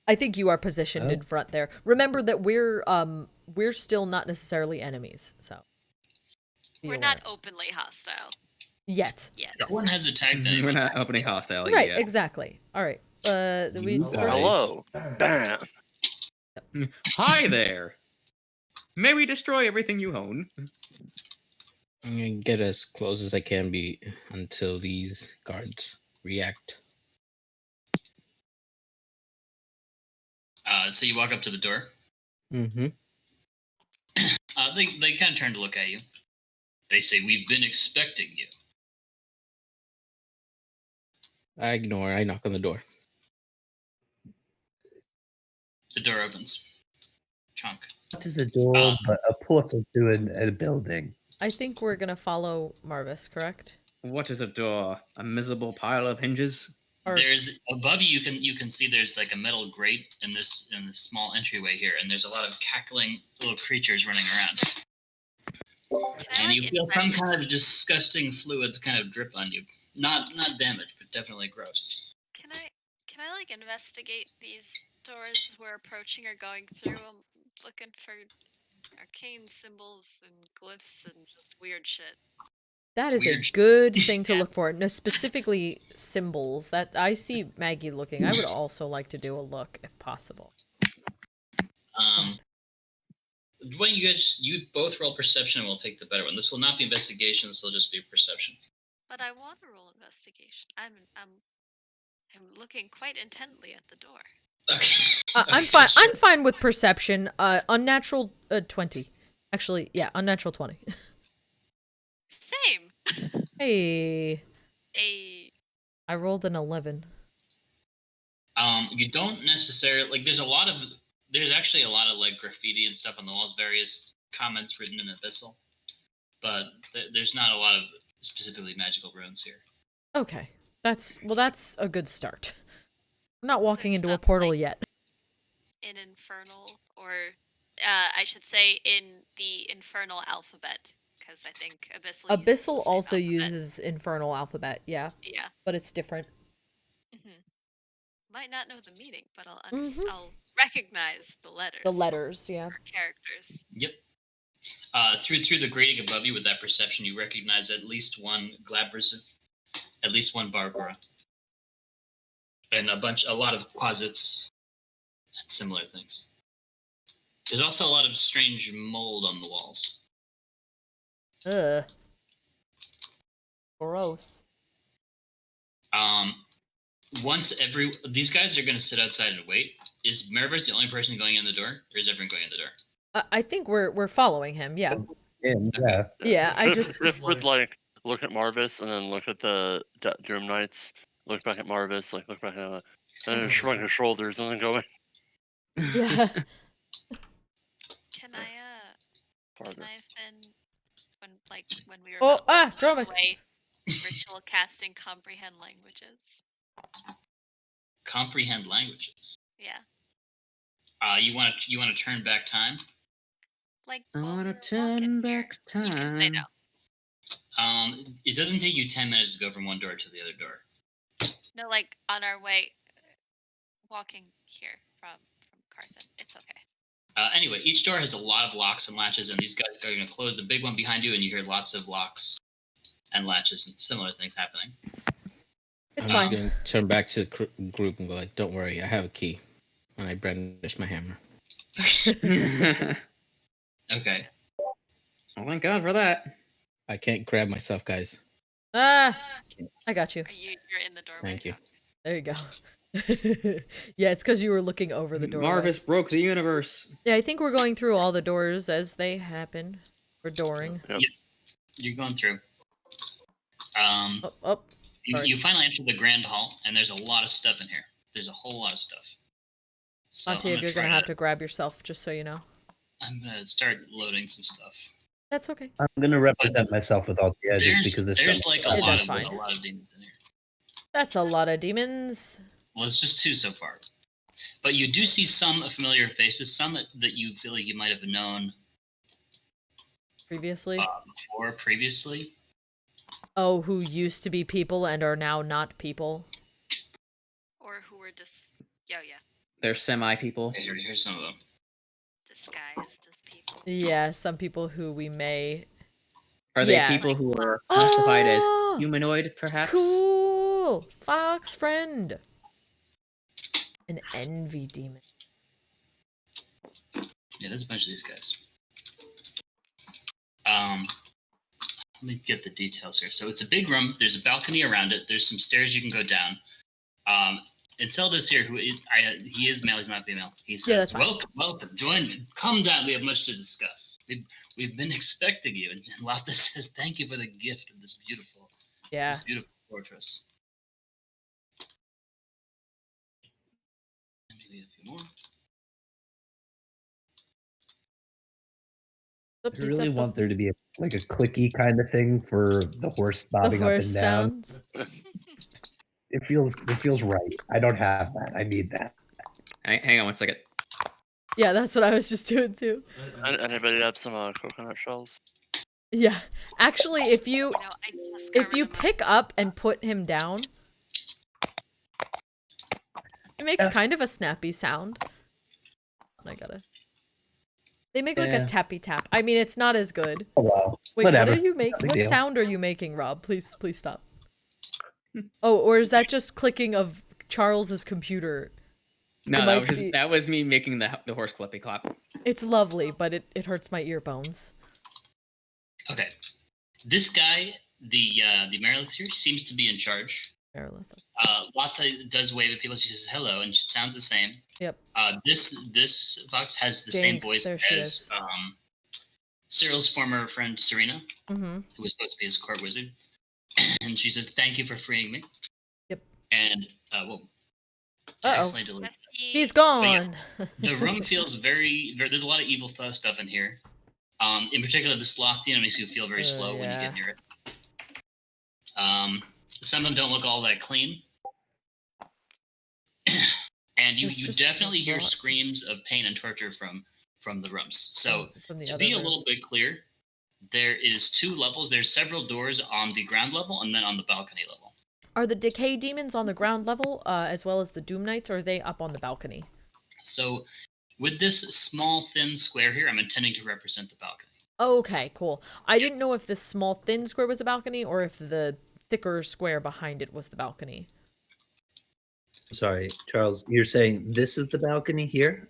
I think you are positioned in front there. Remember that we're still not necessarily enemies, so be We're aware. not openly hostile yet. yet. No one has attacked We're anyone. not opening hostile Right, yet. exactly. All right. We You first... Hello. Bam. Hi there. May we destroy everything you own? I'm gonna get as close as I can be until these guards react. So you walk up to the door. Mm-hmm. They kind of turn to look at you. They say, "We've been expecting you." I ignore. I knock on the door. The door opens. Chunk. what is a door but a portal to a building? I think we're gonna follow Marvis, correct? What is a door? A miserable pile of hinges? Or There's above you. You can see there's like a metal grate in this small entryway here, and there's a lot of cackling little creatures running around. Can I, And like, you feel some invest- kind of disgusting fluids kind of drip on you. Not damage, but definitely gross. Can I like investigate these doors we're approaching or going through? I'm looking for arcane symbols and glyphs and just weird shit. that is Weird a shit. good thing to look for. No, specifically symbols. That I see Maggie looking. I would also like to do a look if possible. When you both roll perception, and we'll take the better one. This will not be investigation. This will just be perception. But I want to roll investigation. I'm looking quite intently at the door. Okay. I'm fine. I'm fine with perception. Unnatural 20. Actually, yeah, unnatural 20. Same. Hey, A I rolled an 11. You don't necessarily like. There's actually a lot of like graffiti and stuff on the walls, various comments written in Abyssal, but there's not a lot of specifically magical runes here. Okay, that's a good start. I'm not Is walking there into a stuff, portal like, yet. in Infernal, or I should say in the Infernal alphabet, because I think Abyssal uses the Abyssal same also alphabet. uses infernal alphabet, yeah, Yeah. but it's different. Might not know the meaning, but I'll Mhm. I'll recognize the letters. The letters, yeah. Or characters. Yep. Through the grating above you with that perception, you recognize at least one Glabrezu, at least one Barbara, and a lot of quasits and similar things. There's also a lot of strange mold on the walls. Ugh. Gross. These guys are going to sit outside and wait. Is Marvis the only person going in the door, or is everyone going in the door? I think we're following him, yeah. Yeah. Yeah, I If- just- if would like look at Marvis and then look at the Doom Knights, look back at Marvis, like look back at and then shrug his shoulders and then go in. Yeah. Can I farther. have been when we were Oh, about to Dromik. away, ritual casting comprehend languages? Comprehend languages. Yeah. You want to turn back time? Like, I while we wanna were turn walking here. back You can say time. no. It doesn't take you 10 minutes to go from one door to the other door. No, like on our way, walking here from Carthen. It's okay. Anyway, each door has a lot of locks and latches, and these guys are going to close the big one behind you, and you hear lots of locks and latches and similar things happening. It's I'm fine. just gonna turn back to the group and go like, "Don't worry, I have a key," and I brandish my hammer. Okay. Well, thank God for that. I can't grab myself, guys. I got you. You're in the doorway. Thank you. There you go. Yeah, it's because you were looking over the doorway. Marvis broke the universe. Yeah, I think we're going through all the doors as they happen. We're dooring. Yep. You're going through. Oh, sorry. You finally enter the grand hall, and there's a lot of stuff in here. There's a whole lot of stuff. So Fontiev, you're going to have to grab yourself, just so you know. I'm going to start loading some stuff. That's okay. I'm gonna represent myself with all the edges because there's like a That's lot fine. of demons in here. That's a lot of demons. Well, it's just 2 so far. But you do see some familiar faces, some that you feel like you might have known Previously? previously. Oh, who used to be people and are now not people. Or who were yeah. They're semi-people. Okay, here's some of them. Disguised as people. Yeah, some people who we may... Are they Yeah. people who are classified as Oh! humanoid, perhaps? Cool! Fox friend! An envy demon. Yeah, there's a bunch of these guys. Let me get the details here. So it's a big room. There's a balcony around it. There's some stairs you can go down. And Zelda's here, he is male, he's not female. He says, welcome, join me. Come down, we have much to discuss. We've been expecting you. And Lopta says, thank you for the gift of this beautiful fortress. And maybe a few more. I really want there to be a clicky kind of thing for the horse bobbing The up horse and down. sounds. It feels right. I don't have that. I need that. Hang on one second. Yeah, that's what I was just doing too. Anybody have some coconut shells? Yeah. Actually, if you No, I just got if you rid of pick up and put him down, it makes kind of a snappy sound. They make like a tappy tap. I mean, it's not as good. Oh well. Wait, Whatever. what are you making? big What deal. sound are you making, Rob? Please stop. Oh, or is that just clicking of Charles's computer? No, might be- that was me making the horse clippy clap. It's lovely, but it hurts my ear bones. Okay. This guy, the Merilith here, seems to be in charge. Merilith. Latha does wave at people. She says hello, and she sounds the same. Yep. This fox has the same Jinx, voice there she as is. Cyril's former friend Serena, Mm-hmm. who was supposed to be his court wizard. And she says, "Thank you for freeing me." Yep. And well, Uh-oh. accidentally deleted. He's gone. The room feels very. There's a lot of evil stuff in here. In particular, the Slothian makes you feel very slow when you get near it. Some of them don't look all that clean. And you definitely hear screams of pain and torture from the rooms. So to be a little bit clear, there is 2 levels. There's several doors on the ground level and then on the balcony level. Are the decay demons on the ground level as well as the Doom Knights, or are they up on the balcony? So with this small thin square here, I'm intending to represent the balcony. Okay, cool. I didn't know if this small thin square was the balcony or if the thicker square behind it was the balcony. Sorry, Charles, you're saying this is the balcony here?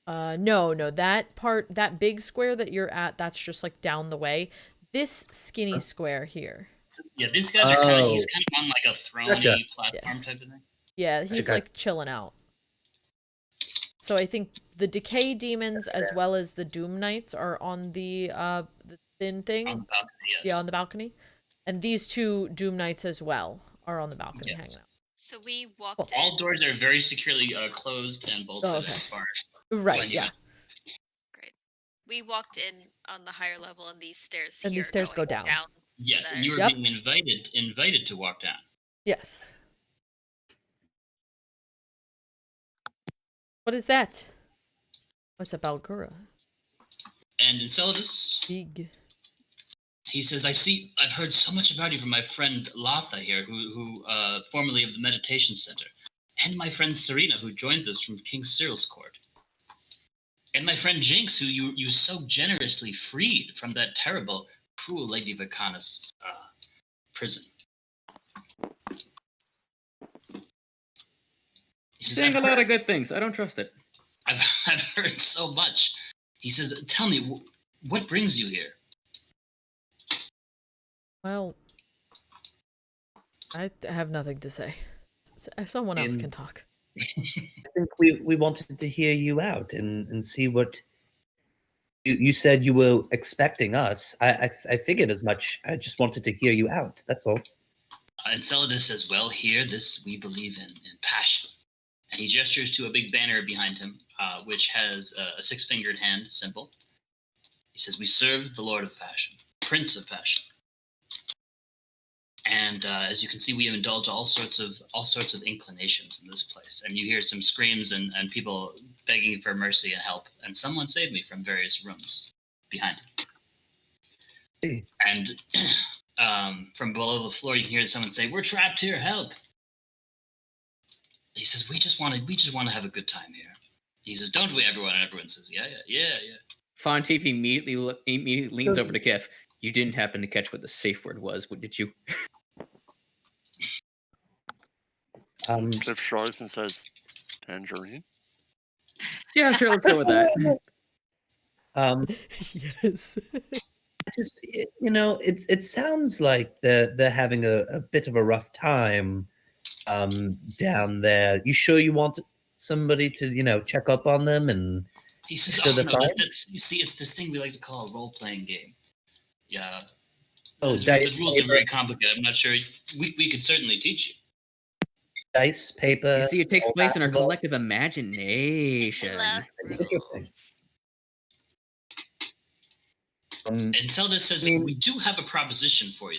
No, that big square that you're at, that's just like down the way. This skinny square here. So, yeah, these guys are he's kind of on like a throne-y platform type of thing. Yeah, he's like chilling out. So I think the decay demons as well as the Doom Knights are on the thin thing. On the balcony, yes. Yeah, on the balcony. And these 2 Doom Knights as well are on the balcony hanging out. So we walked in. All doors are very securely closed and bolted as far. Right, yeah. Great. We walked in on the higher level, and these stairs and these stairs go down. Yes, and you were being invited to walk down. Yes. What is that? What's a Balgura? And Enceladus, big. He says, I've heard so much about you from my friend Latha here, who formerly of the Meditation Center, and my friend Serena, who joins us from King Cyril's court, and my friend Jinx, who you so generously freed from that terrible, cruel Lady Vacana's prison. He's saying a lot of good things. I don't trust it. I've heard so much. He says, tell me, what brings you here? Well, I have nothing to say. Someone else can talk. I think we wanted to hear you out and see what you said you were expecting us. I figured as much. I just wanted to hear you out. That's all. Enceladus says, well, here, this we believe in passion. And he gestures to a big banner behind him, which has a 6-fingered hand symbol. He says, we serve the Lord of Passion, Prince of Passion. And as you can see, we have indulged all sorts of inclinations in this place. And you hear some screams and people begging for mercy and help. And someone saved me from various rooms behind him. Hey. And from below the floor, you can hear someone say, we're trapped here, help. He says, we just want to have a good time here. He says, don't we, everyone? And everyone says, yeah. Fontiev immediately leans over to Kiff. You didn't happen to catch what the safe word was, did you? Kiff shrugs and says, tangerine? Yeah, sure, let's go with that. Yes. Just, it sounds like they're having a bit of a rough time down there. You sure you want somebody to check up on them and he says, sure they're fine? You see, it's this thing we like to call a role-playing game. Yeah. Oh, the rules are very complicated. I'm not sure. We could certainly teach you. Dice, paper. You see, it takes place in our collective imagination. Interesting. And Zelda says, we do have a proposition for you,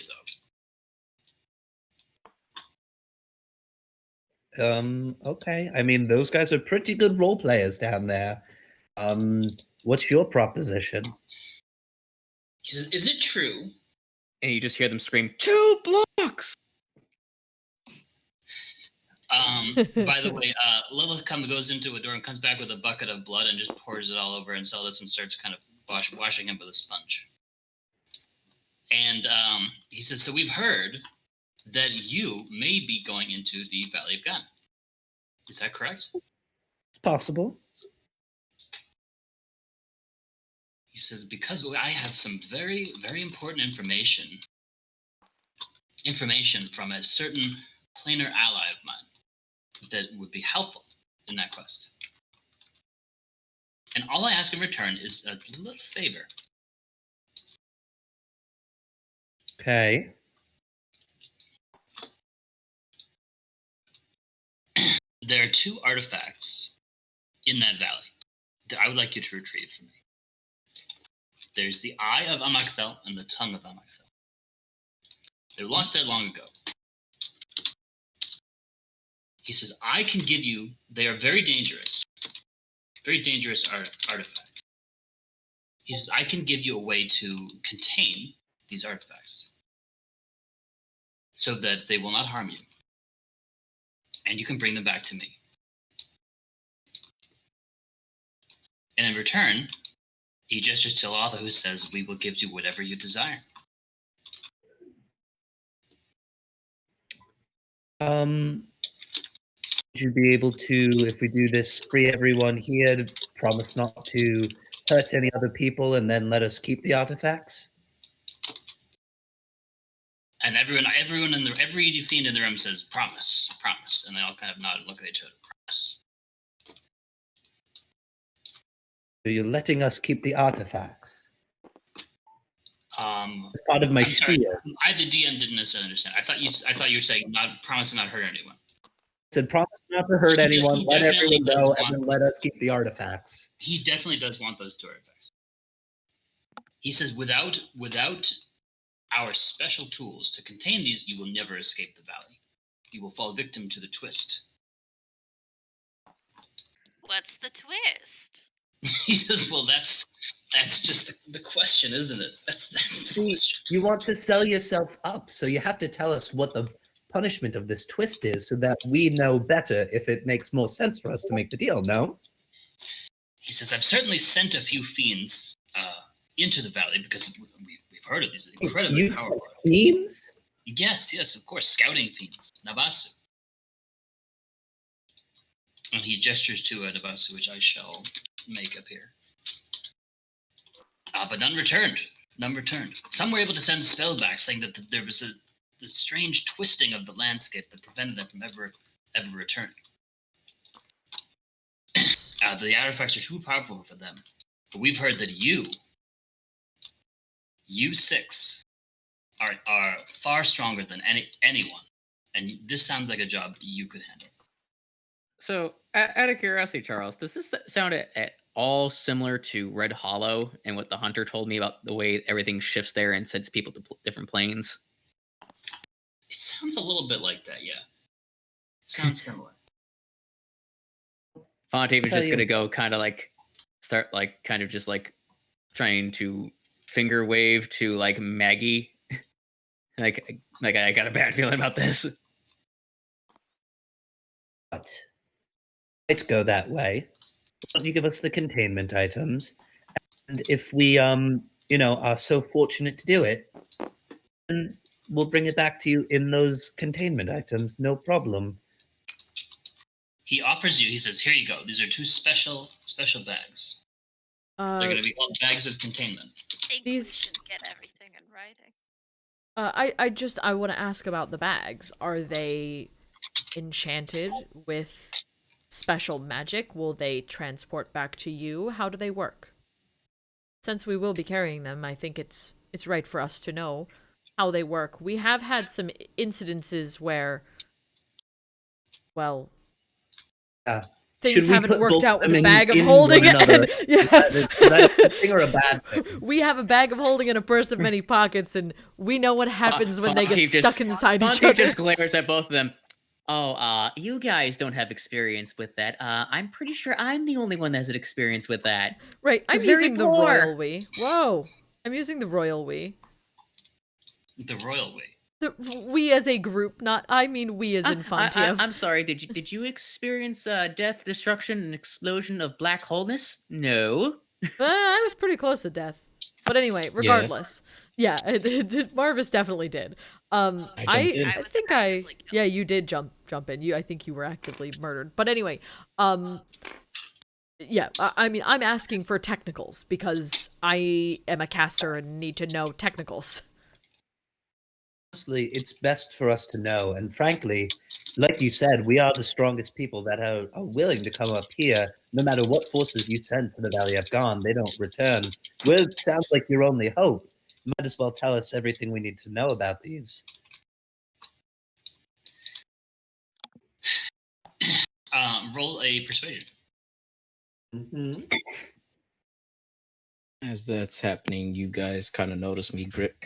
though. Okay. I mean, those guys are pretty good role players down there. What's your proposition? He says, is it true? And you just hear them scream, 2 blocks! By the way, Lilith goes into a door and comes back with a bucket of blood and just pours it all over Enceladus and starts kind of washing him with a sponge. And he says, so we've heard that you may be going into the Valley of Gun. Is that correct? It's possible. He says, because I have some very, very important information from a certain planar ally of mine that would be helpful in that quest. And all I ask in return is a little favor. Okay. There are 2 artifacts in that valley that I would like you to retrieve for me. There's the Eye of Amakthel and the Tongue of Amakthel. They were lost there long ago. He says, I can give you, they are very dangerous artifacts. He says, I can give you a way to contain these artifacts so that they will not harm you. And you can bring them back to me. And in return, he gestures to Latha, who says, we will give you whatever you desire. Would you be able to, if we do this, free everyone here, to promise not to hurt any other people, and then let us keep the artifacts? And every fiend in the room says, promise, promise. And they all kind of nod and look at each other, promise. So you're letting us keep the artifacts? It's part of my sorry, spiel. I, the DM, didn't necessarily understand. I thought you were saying not promise to not hurt anyone. I said promise not to hurt anyone, let everyone go, and then let us keep the artifacts. He definitely does want those 2 artifacts. He says, without our special tools to contain these, you will never escape the valley. You will fall victim to the twist. What's the twist? He says, well, that's just the question, isn't it? That's the See, question. you want to sell yourself up, so you have to tell us what the punishment of this twist is so that we know better if it makes more sense for us to make the deal, no? He says, I've certainly sent a few fiends into the valley because we've heard of these incredibly You powerful fiends? Yes, of course, scouting fiends, Navasu. And he gestures to a Navasu, which I shall make appear. But none returned. Some were able to send spell back, saying that there was the strange twisting of the landscape that prevented them from ever returning. The artifacts are too powerful for them. But we've heard that you 6, are far stronger than anyone. And this sounds like a job you could handle. So, out of curiosity, Charles, does this sound at all similar to Red Hollow and what the hunter told me about the way everything shifts there and sends people to different planes? It sounds a little bit like that, yeah. It sounds similar. Fontiev is just going to go kind of start trying to finger wave to Maggie. like I got a bad feeling about this. But let's go that way. Why don't you give us the containment items? And if we, are so fortunate to do it, then we'll bring it back to you in those containment items, no problem. He offers you, he says, here you go. These are 2 special bags. They're going to be called bags of containment. We should get everything in writing. I want to ask about the bags. Are they enchanted with special magic? Will they transport back to you? How do they work? Since we will be carrying them, I think it's right for us to know how they work. We have had some incidences where, well, things haven't worked out with a bag of holding. Is that a good thing or a bad thing? We have a bag of holding in a purse of many pockets, and we know what happens when they get stuck inside each other. Just glares at both of them. Oh, you guys don't have experience with that. I'm pretty sure I'm the only one that has an experience with that. Right, I'm using the royal we. Whoa, I'm using the royal we. The royal we. We as a group, not we as in Fontiev. I'm sorry. Did you experience death, destruction, and explosion of black holeness? No. I was pretty close to death. But anyway, regardless, yeah, Marvis definitely did. I think you did jump in. I think you were actively murdered. But anyway, yeah, I'm asking for technicals because I am a caster and need to know technicals. Honestly, it's best for us to know. And frankly, like you said, we are the strongest people that are willing to come up here. No matter what forces you send to the Valley of Gone, they don't return. Well, it sounds like your only hope. You might as well tell us everything we need to know about these. Roll a persuasion. Mm-hmm. As that's happening, you guys kind of notice me grip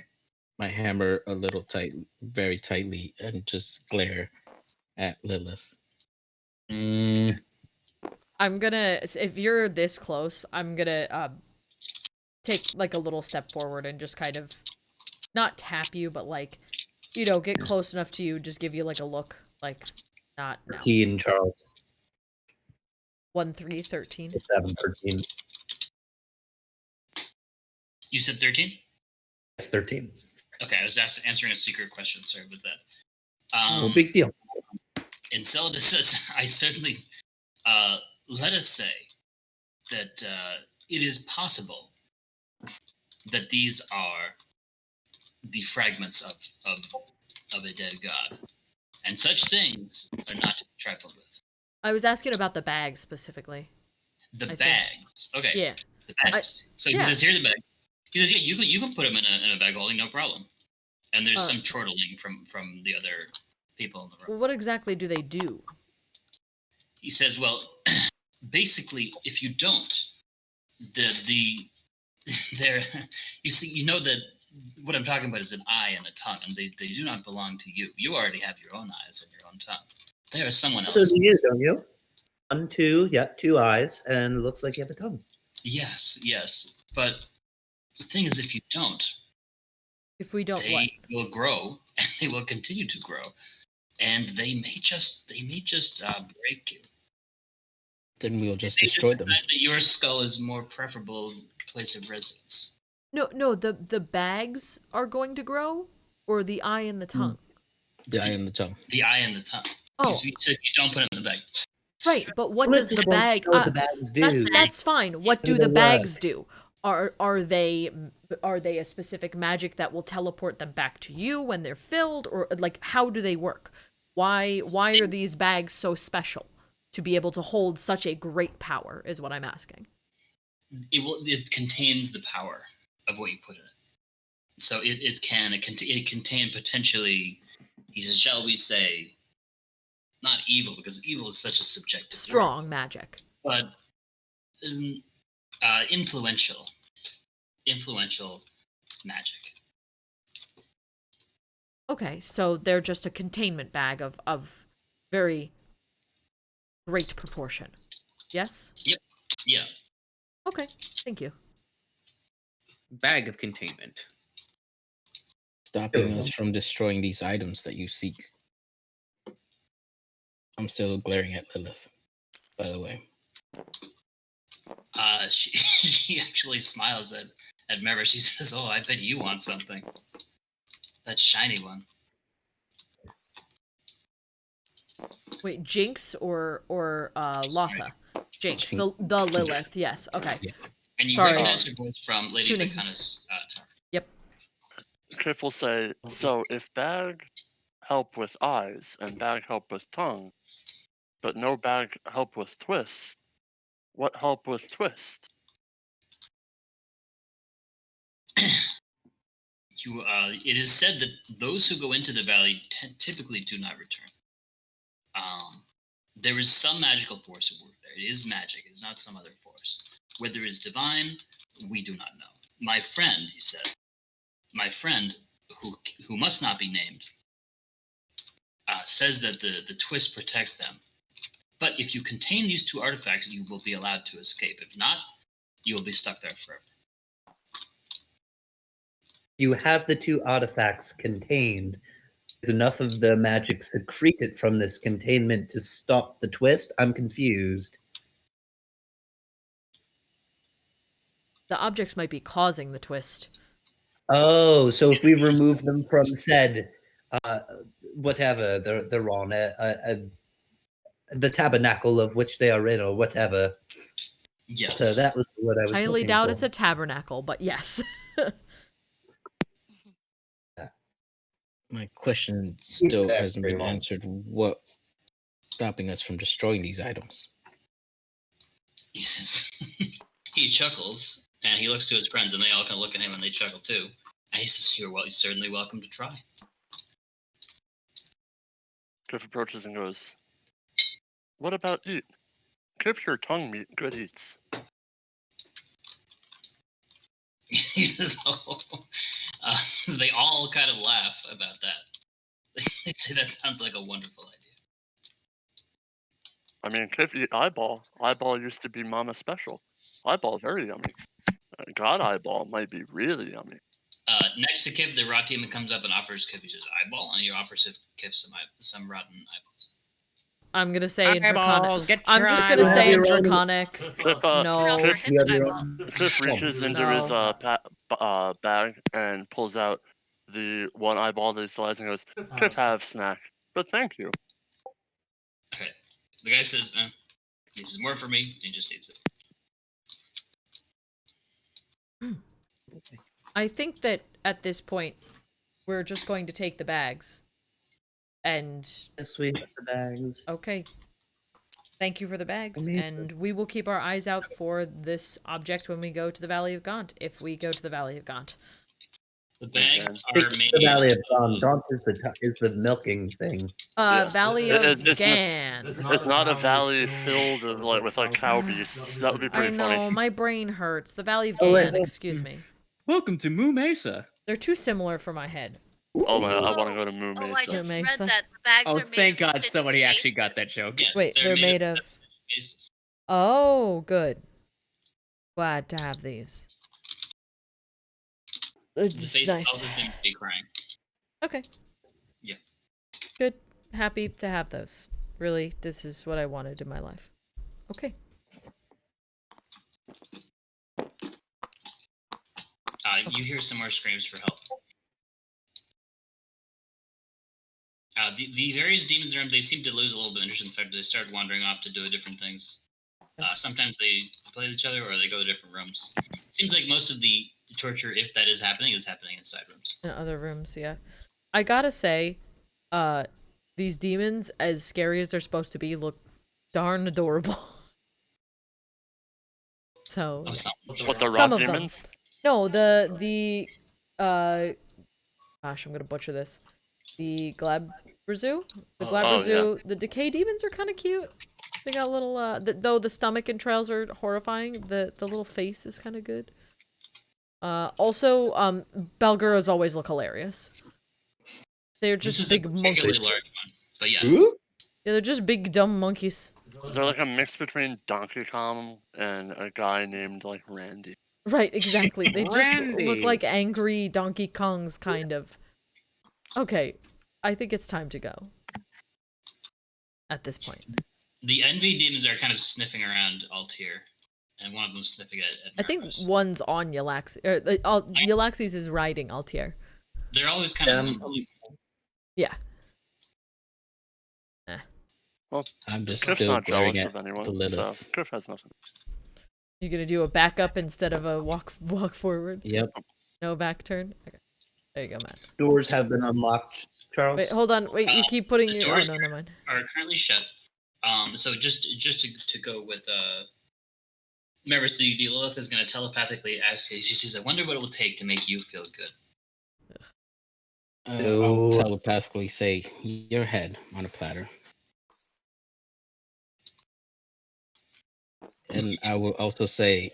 my hammer a little tight, very tightly, and just glare at Lilith. Mm. I'm gonna, if you're this close, I'm gonna take like a little step forward and just kind of not tap you, but like, you know, get close enough to you, just give you like a look, like not now. 13, Charles. 1, 3, 13. 7, 13. You said 13? Yes, 13. Okay, I was answering a secret question. Sorry about that. No big deal. Enceladus says, I certainly, let us say that it is possible that these are the fragments of a dead god. And such things are not to be trifled with. I was asking about the bags specifically. The I think. bags. Okay. Yeah. The bags. So he says, here's the bag. He says, yeah, you can put them in a bag holding, no problem. And there's some chortling from the other people in the room. Well, what exactly do they do? He says, well, basically, if you don't, there, you see, you know that what I'm talking about is an eye and a tongue, and they do not belong to you. You already have your own eyes and your own tongue. They are someone else's. So do you, don't you? 1, 2, yeah, 2 eyes, and it looks like you have a tongue. Yes. But the thing is, if you don't, if we don't, they will grow, and they will continue to grow, and they may just break you. Then we'll just destroy them. That your skull is more preferable place of residence. No, the bags are going to grow, or the eye and the tongue? The eye and the tongue. The eye and the tongue. Oh. You said you don't put it in the bag. Right, but what does the bag... the bags do. That's fine. What do the bags do? Are they a specific magic that will teleport them back to you when they're filled, or like how do they work? Why are these bags so special to be able to hold such a great power? Is what I'm asking. It contains the power of what you put in it, so it contain potentially. He says, shall we say, not evil, because evil is such a subjective strong word, magic, but influential magic. Okay, so they're just a containment bag of very great proportion. Yes? Yep. Yeah. Okay, thank you. Bag of containment. Stopping us from destroying these items that you seek. I'm still glaring at Lilith, by the way. She actually smiles at Marvis. She says, "Oh, I bet you want something. That shiny one." Wait, Jinx or Lotha? Jinx, the Lilith. Yes. Okay. Yeah. And you Sorry. recognize her voice from Lady Two names. Vicana's tower. Yep. Kiff will say, so if bag help with eyes and bag help with tongue, but no bag help with twist, what help with twist? It is said that those who go into the valley typically do not return. There is some magical force at work there. It is magic. It is not some other force. Whether it is divine, we do not know. My friend, he says, my friend, who must not be named, says that the twist protects them. But if you contain these two artifacts, you will be allowed to escape. If not, you will be stuck there forever. You have the 2 artifacts contained. Is enough of the magic secreted from this containment to stop the twist? I'm confused. The objects might be causing the twist. Oh, so if we remove them from said, whatever they're on, the tabernacle of which they are in, or whatever. Yes. So that was what I was Highly looking doubt for. it's a tabernacle, but yes. My question still that hasn't been very well. answered. What stopping us from destroying these items? He says, he chuckles, and he looks to his friends, and they all kind of look at him, and they chuckle too. And he says, "You're certainly welcome to try." Kiff approaches and goes, "What about eat? Give your tongue meat good eats." He says, "Oh." They all kind of laugh about that. They say that sounds like a wonderful idea. I mean, Kiff eat eyeball. Eyeball used to be Mama special. Eyeball very yummy. God eyeball might be really yummy. Next to Kiff, the rot demon comes up and offers Kiff his eyeball, and he offers Kiff some rotten eyeballs. I'm gonna say in draconic. Eyeballs, get I'm your just gonna say in eyeballs. draconic. Kiff, No. Kiff, You have your own. Kiff reaches into No. his bag and pulls out the one eyeball that he still has and goes, "Kiff have snack, but thank you." Okay. The guy says, "This is more for me," and he just eats it. I think that at this point, we're just going to take the bags. And Yes, we have the bags. okay. Thank you for the bags, Amazing. and we will keep our eyes out for this object when we go to the Valley of Gaunt, if we go to the Valley of Gaunt. The bags Take are the made. Valley of Gaunt. Gaunt is the milking thing. Yeah. Valley It- of it's not- Gan. It's not a valley filled with cow beasts. That would be I pretty know, funny. my brain hurts. The Valley of Oh, wait, Gan, hold- excuse me. Welcome to Moo Mesa. They're too similar for my head. Oh my! I want to go to Moo Oh, I Mesa. just Mesa. read that the bags Oh, are made thank of God stitched somebody actually faces. got that joke. Yes, Wait, they're made of... faces. Oh, good. Glad to have these. The It's face nice. causes him to be crying. Okay. Yeah. Good. Happy to have those. Really, this is what I wanted in my life. Okay. You hear some more screams for help. The various demons in the room, they seem to lose a little bit of interest and they start wandering off to do different things. Sometimes they play with each other or they go to different rooms. It seems like most of the torture, if that is happening inside rooms. In other rooms, yeah. I gotta say, these demons, as scary as they're supposed to be, look darn adorable. So... What, the Some rock of them. demons? No, gosh, I'm gonna butcher this. The Glabrezu? The Glabrezu, the decay demons are kind of cute. They got little, though the stomach entrails are horrifying, the little face is kind of good. Also, Balguras always look hilarious. They're This just is big a particularly monkeys. large one, but yeah. Ooh? Yeah, they're just big dumb monkeys. They're like a mix between Donkey Kong and a guy named like Randy. Right, exactly. They just look Randy. like angry Donkey Kongs, kind of. Okay, I think it's time to go. At this point. The envy demons are kind of sniffing around Altair, and one of them's sniffing at I think Marvis. one's on Yllaxis. Yllaxis is riding Altair. They're always kind of mumbling. Yeah. Well, I'm just Kiff's still not glaring jealous at of anyone, the Lilith. so Kiff has nothing. You gonna do a backup instead of a walk forward? Yep. No back turn? Okay. There you go, Matt. Doors have been unlocked, Charles. Wait, hold on. Wait, you keep putting The your... Oh, doors no, never mind. are currently shut. So just to go with remember, the Lilith is going to telepathically ask you. She says, "I wonder what it will take to make you feel good." I'll telepathically say, your head on a platter. And I will also say,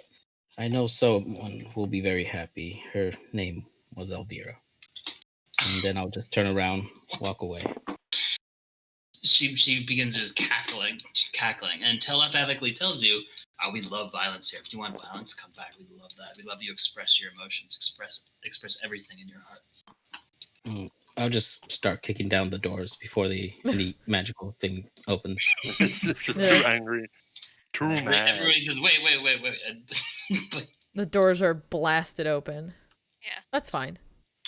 I know someone who will be very happy. Her name was Elvira. And then I'll just turn around, walk away. She begins just cackling, and telepathically tells you, "We love violence here. If you want violence, come back. We love that. We love you express your emotions, express everything in your heart." I'll just start kicking down the doors before any magical thing opens. It's just too angry. Too mad. Everybody says, "Wait." But The doors are blasted open. Yeah. That's fine.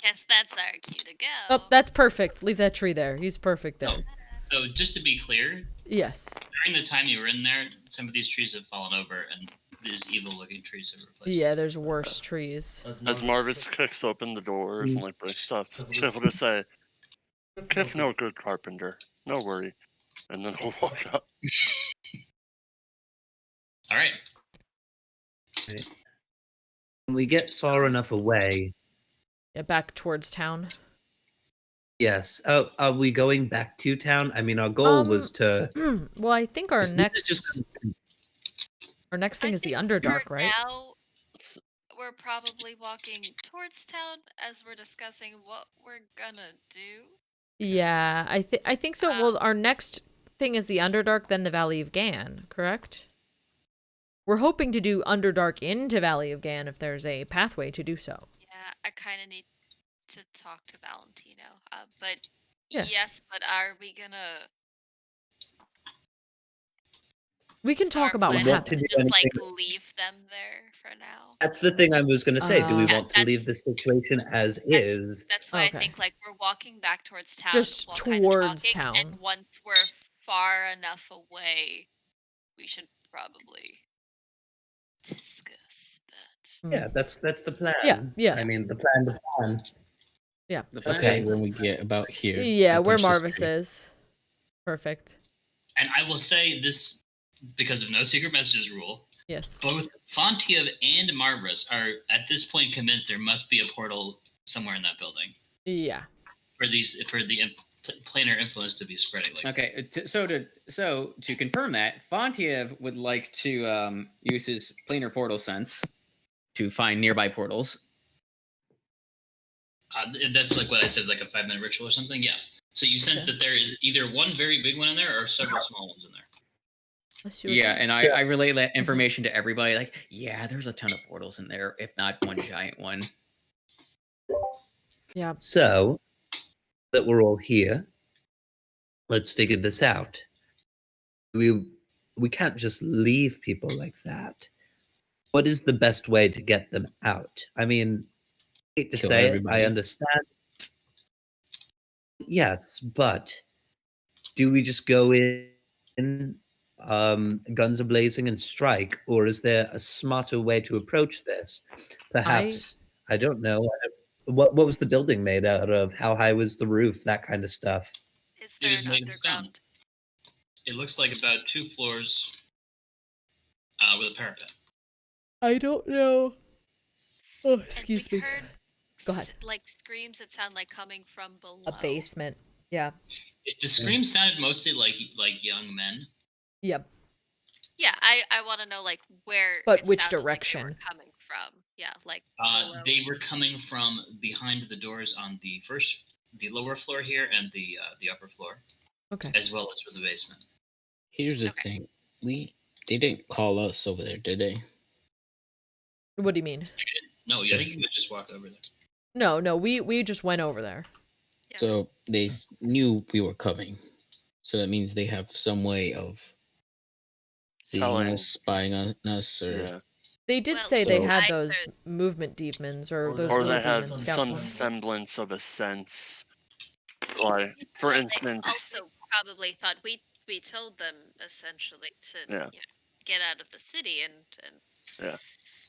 Guess that's our cue to go. Oh, that's perfect. Leave that tree there. He's perfect there. No. So just to be clear, Yes. during the time you were in there, some of these trees have fallen over, and these evil-looking trees have replaced. Yeah, there's worse trees. As Marvis kicks open the doors and like breaks stuff, Kiff will just say, Kiff no good carpenter. No worry. And then he'll walk up. All right. When we get far enough away, Yeah, back towards town. yes. Oh, are we going back to town? I mean, our goal was to. Well, I think our this is next just thing I is the think Underdark, for right? now, we're probably walking towards town as we're discussing what we're gonna do. Yeah, I think so. Well, our next thing is the Underdark, then the Valley of Gan, correct? We're hoping to do Underdark into Valley of Gan if there's a pathway to do so. Yeah, I kind of need to talk to Valentino. But Yeah. yes, but are we gonna? We can so talk our about what plan is want to happened. do just like anything- leave them there for now. That's the thing I was going to say. Do we Yeah, want to leave the situation as is? That's why Okay. I think like we're walking back towards town. Just while kinda towards talking, town. And once we're far enough away, we should probably discuss that. Yeah, that's the plan. Yeah. I mean, the plan. Yeah. The plan Okay. is When we get about here. Yeah, I'll where punch this Marvis tree. is. Perfect. And I will say this because of no secret messages rule. Yes. Both Fontiev and Marvis are at this point convinced there must be a portal somewhere in that building Yeah. for the planar influence to be spreading. Like Okay, so to confirm that, Fontiev would like to use his planar portal sense to find nearby portals. that's like what I said, like a 5-minute ritual or something. Yeah. So you sense that there is either one very big one in there or several small ones in there. Yeah, and I relay that information to everybody. Like, yeah, there's a ton of portals in there, if not one giant one. Yeah. So that we're all here, let's figure this out. We can't just leave people like that. What is the best way to get them out? I mean, I hate to Kill say everybody. it, I understand. Yes, but do we just go in, guns a blazing and strike, or is there a smarter way to approach this? Perhaps I don't know. What was the building made out of? How high was the roof? That kind of stuff. Is It there is an made of stone. underground? It looks like about 2 floors with a parapet. I don't know. Oh, And excuse we me. heard Go ahead. Like screams that sound like coming from below. A basement. Yeah. The screams sounded mostly like young men. Yep. Yeah, I want to know like where. But it which sounded like they direction? were coming from? Yeah, like. They were coming from behind the doors on the lower floor here and the upper floor. Okay. As well as from the basement. Here's the Okay. thing. They didn't call us over there, did they? What do you mean? No, I think you would just walk over there. No, we just went over there. Yeah. So they knew we were coming. So that means they have some way of seeing Telling. us, spying on us, or Yeah. They did Well, say they so- had I those could- movement demons or those Or little they have demons. Scout some ones. semblance of a sense. Like, for Well, they instance, also probably thought we told them essentially to Yeah. get out of the city and Yeah.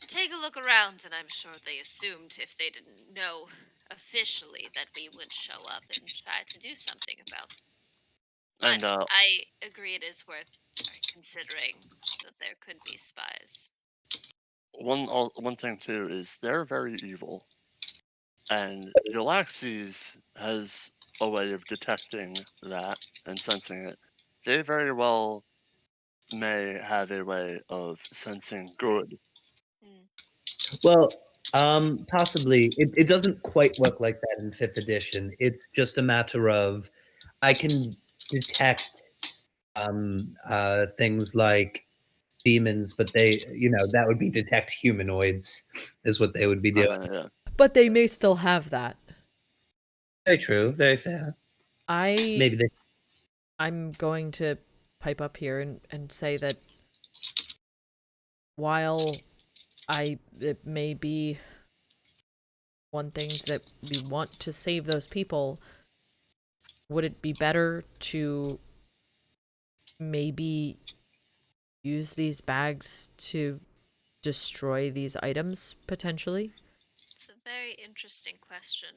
take a look around, and I'm sure they assumed if they didn't know officially that we would show up and try to do something about this. But and I agree it is worth considering that there could be spies. one thing too is they're very evil, and Yllaxis has a way of detecting that and sensing it. They very well may have a way of sensing good. Well, possibly. It doesn't quite work like that in 5th edition. It's just a matter of I can detect things like demons, but that would be detect humanoids is what they would be doing. Yeah. But they may still have that. Very true. Very fair. Maybe they. I'm going to pipe up here and say that while it may be one thing that we want to save those people, would it be better to maybe use these bags to destroy these items potentially? It's a very interesting question.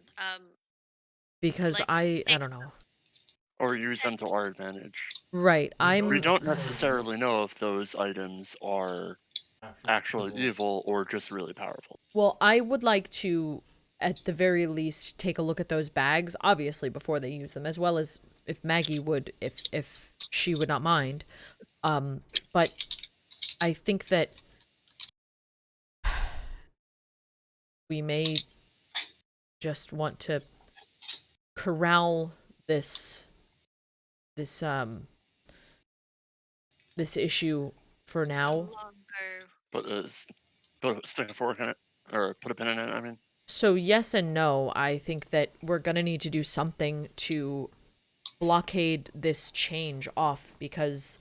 because like to I take don't know. Or use them to our advantage. Right. We I'm don't necessarily know if those items are actually evil or just really powerful. Well, I would like to at the very least take a look at those bags, obviously before they use them, as well as if Maggie would, if she would not mind. But I think that we may just want to corral this this issue for the now. longer Stick a fork in it, or put a pin in it. I mean, So yes and no. I think that we're gonna need to do something to blockade this change off because,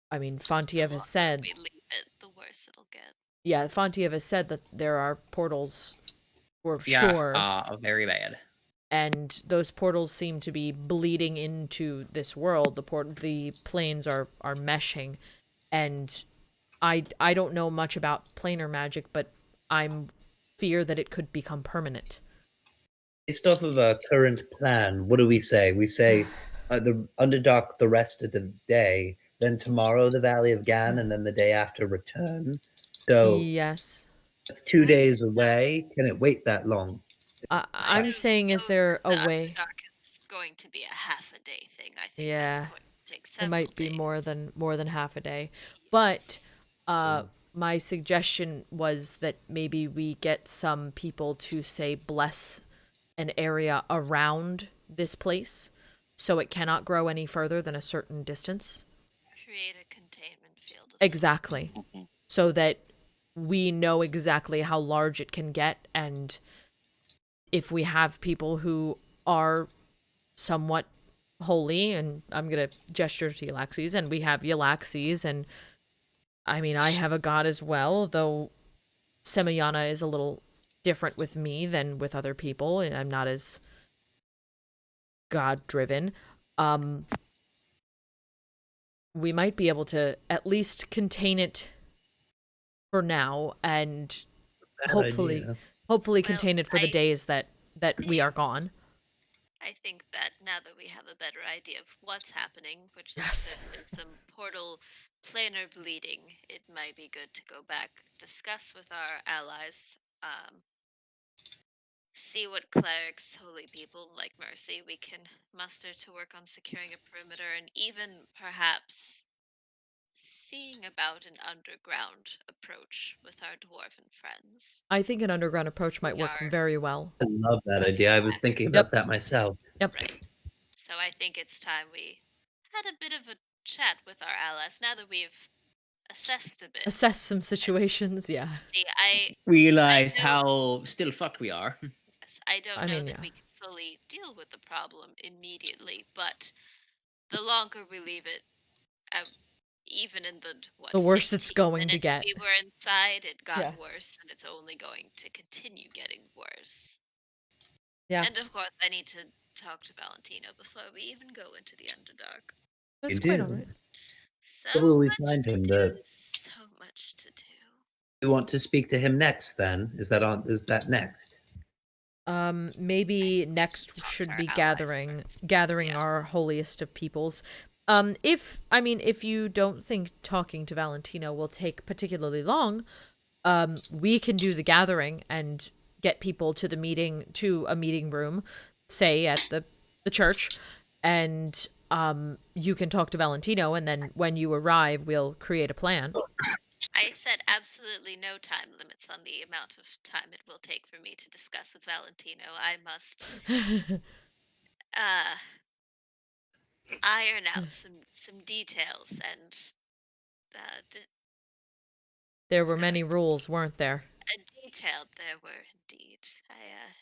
I mean, Fontiev has said, we leave it, the worse it'll get. yeah, Fontiev has said that there are portals for Yeah, sure, very bad. and those portals seem to be bleeding into this world. The planes are meshing, and I don't know much about planar magic, but I'm fear that it could become permanent. Based off of our current plan, what do we say? We say the Underdark the rest of the day, then tomorrow the Valley of Gan, and then the day after return. So Yes. it's 2 days away. Can it wait that long? I'm don't saying, is know there a the way? Underdark is going to be a half a day thing. I think Yeah. that's going to take It several might be days. more than half a day. But Mm. my suggestion was that maybe we get some people to say bless an area around this place so it cannot grow any further than a certain distance. Create a containment field. Of Exactly. Mhm. So that we know exactly how large it can get, and if we have people who are somewhat holy, and I'm gonna gesture to Yllaxis, and we have Yllaxis, and I mean I have a god as well, though Semyana is a little different with me than with other people, and I'm not as god driven. We might be able to at least contain it for now, and Bad hopefully idea. hopefully Well, contain it for the days that we are gone. I think that now that we have a better idea of what's happening, which Yes. there's been some portal planar bleeding, it might be good to go back, discuss with our allies, see what clerics, holy people like Mercy, we can muster to work on securing a perimeter, and even perhaps seeing about an underground approach with our dwarven friends. I think an underground approach might We work are very well. I love that idea. I was thinking about Yep. that myself. Yep. right. So I think it's time we had a bit of a chat with our allies now that we've assessed a bit. Assess some situations, yeah. See, I Realize know- how still fucked we are. yes, I don't I know mean, that yeah. we can fully deal with the problem immediately, but the longer we leave it, even in The worse 15 it's going to minutes get. we were inside, it got Yeah. worse, and it's only going to continue getting worse. Yeah. And of course, I need to talk to Valentino before we even go into the Underdark. That's You quite do. alright. So Where will we much find to him? do, so much to do. You want to speak to him next? Then is that on? Is that next? Maybe next Talk to should our be allies gathering Yeah. our holiest of peoples. If you don't think talking to Valentino will take particularly long, we can do the gathering and get people to a meeting room, say at the church, and you can talk to Valentino, and then when you arrive, we'll create a plan. I set absolutely no time limits on the amount of time it will take for me to discuss with Valentino. I must iron out some details and There it's were going many to rules, weren't there? detailed there were indeed.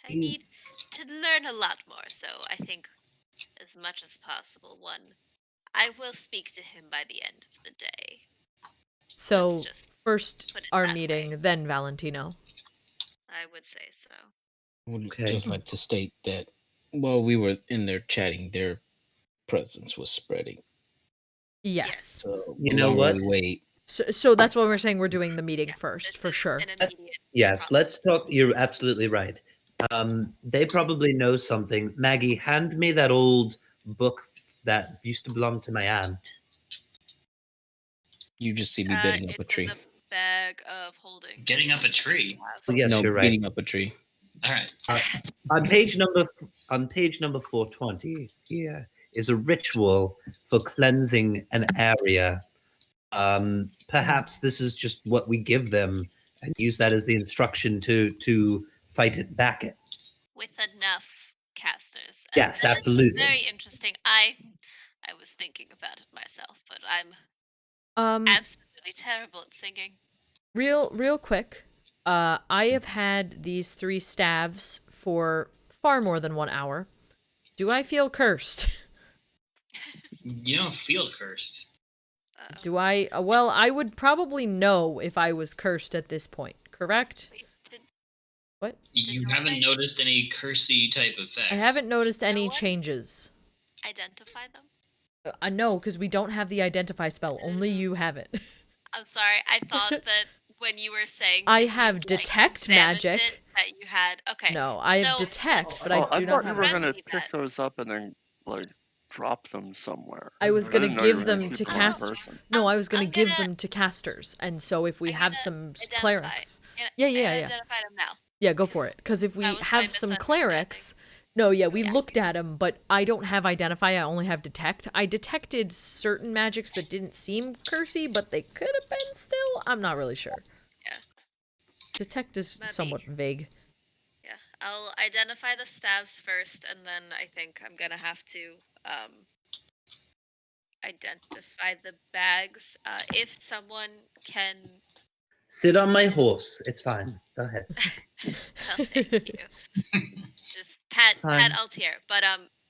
I need to learn a lot more, so I think as much as possible, I will speak to him by the end of the day. So just first put it our that way. meeting, then Valentino. I would say so. I would Okay. just like to state that while we were in there chatting, their presence was spreading. Yes. So You the know longer what? we wait, So that's why we're saying we're doing the meeting Yeah, first, this for is sure. an immediate Yes, problem. let's talk. You're absolutely right. They probably know something. Maggie, hand me that old book that used to belong to my aunt. You just see me getting up a It's tree. in the bag of holding. Getting up a tree. Oh, yes, no, you're right. beating up a tree. All right. On page number 420 here is a ritual for cleansing an area. Perhaps this is just what we give them and use that as the instruction to fight it back. With enough casters. Yes, That is absolutely. very interesting. I was thinking about it myself, but I'm Um, absolutely terrible at singing. real quick. I have had these 3 staves for far more than 1 hour. Do I feel cursed? You don't feel cursed. Do I? Well, I would probably know if I was cursed at this point, correct? What? You haven't noticed any cursey type effects. I haven't noticed any what? changes. Identify them? No, because we don't have the identify spell. Only you have it. I'm sorry. I thought that when you were saying I that have you'd, detect examined magic. it, that you had okay. No, I have so- detect, but Oh, I do not thought you have were it. gonna Remedy pick that. those up and then like drop them somewhere. I was gonna didn't know you give were them gonna to keep them in cast. person. No, I was gonna I'm give gonna- them to casters, and so if we I'm have gonna some identify. clerics, And yeah, I yeah. identified them now. Yeah, go for it. Because if we That was my have some misunderstanding. clerics, no, yeah, we Yeah. looked at them, but I don't have identify. I only have detect. I detected certain magics that didn't seem cursy, but they could have been still. I'm not really sure. Yeah. Detect is Maybe. somewhat vague. Yeah, I'll identify the staves first, and then I think I'm gonna have to identify the bags. If someone can, Sit on my horse. It's fine. Go ahead. well, thank you. Just pat fine. Altier. But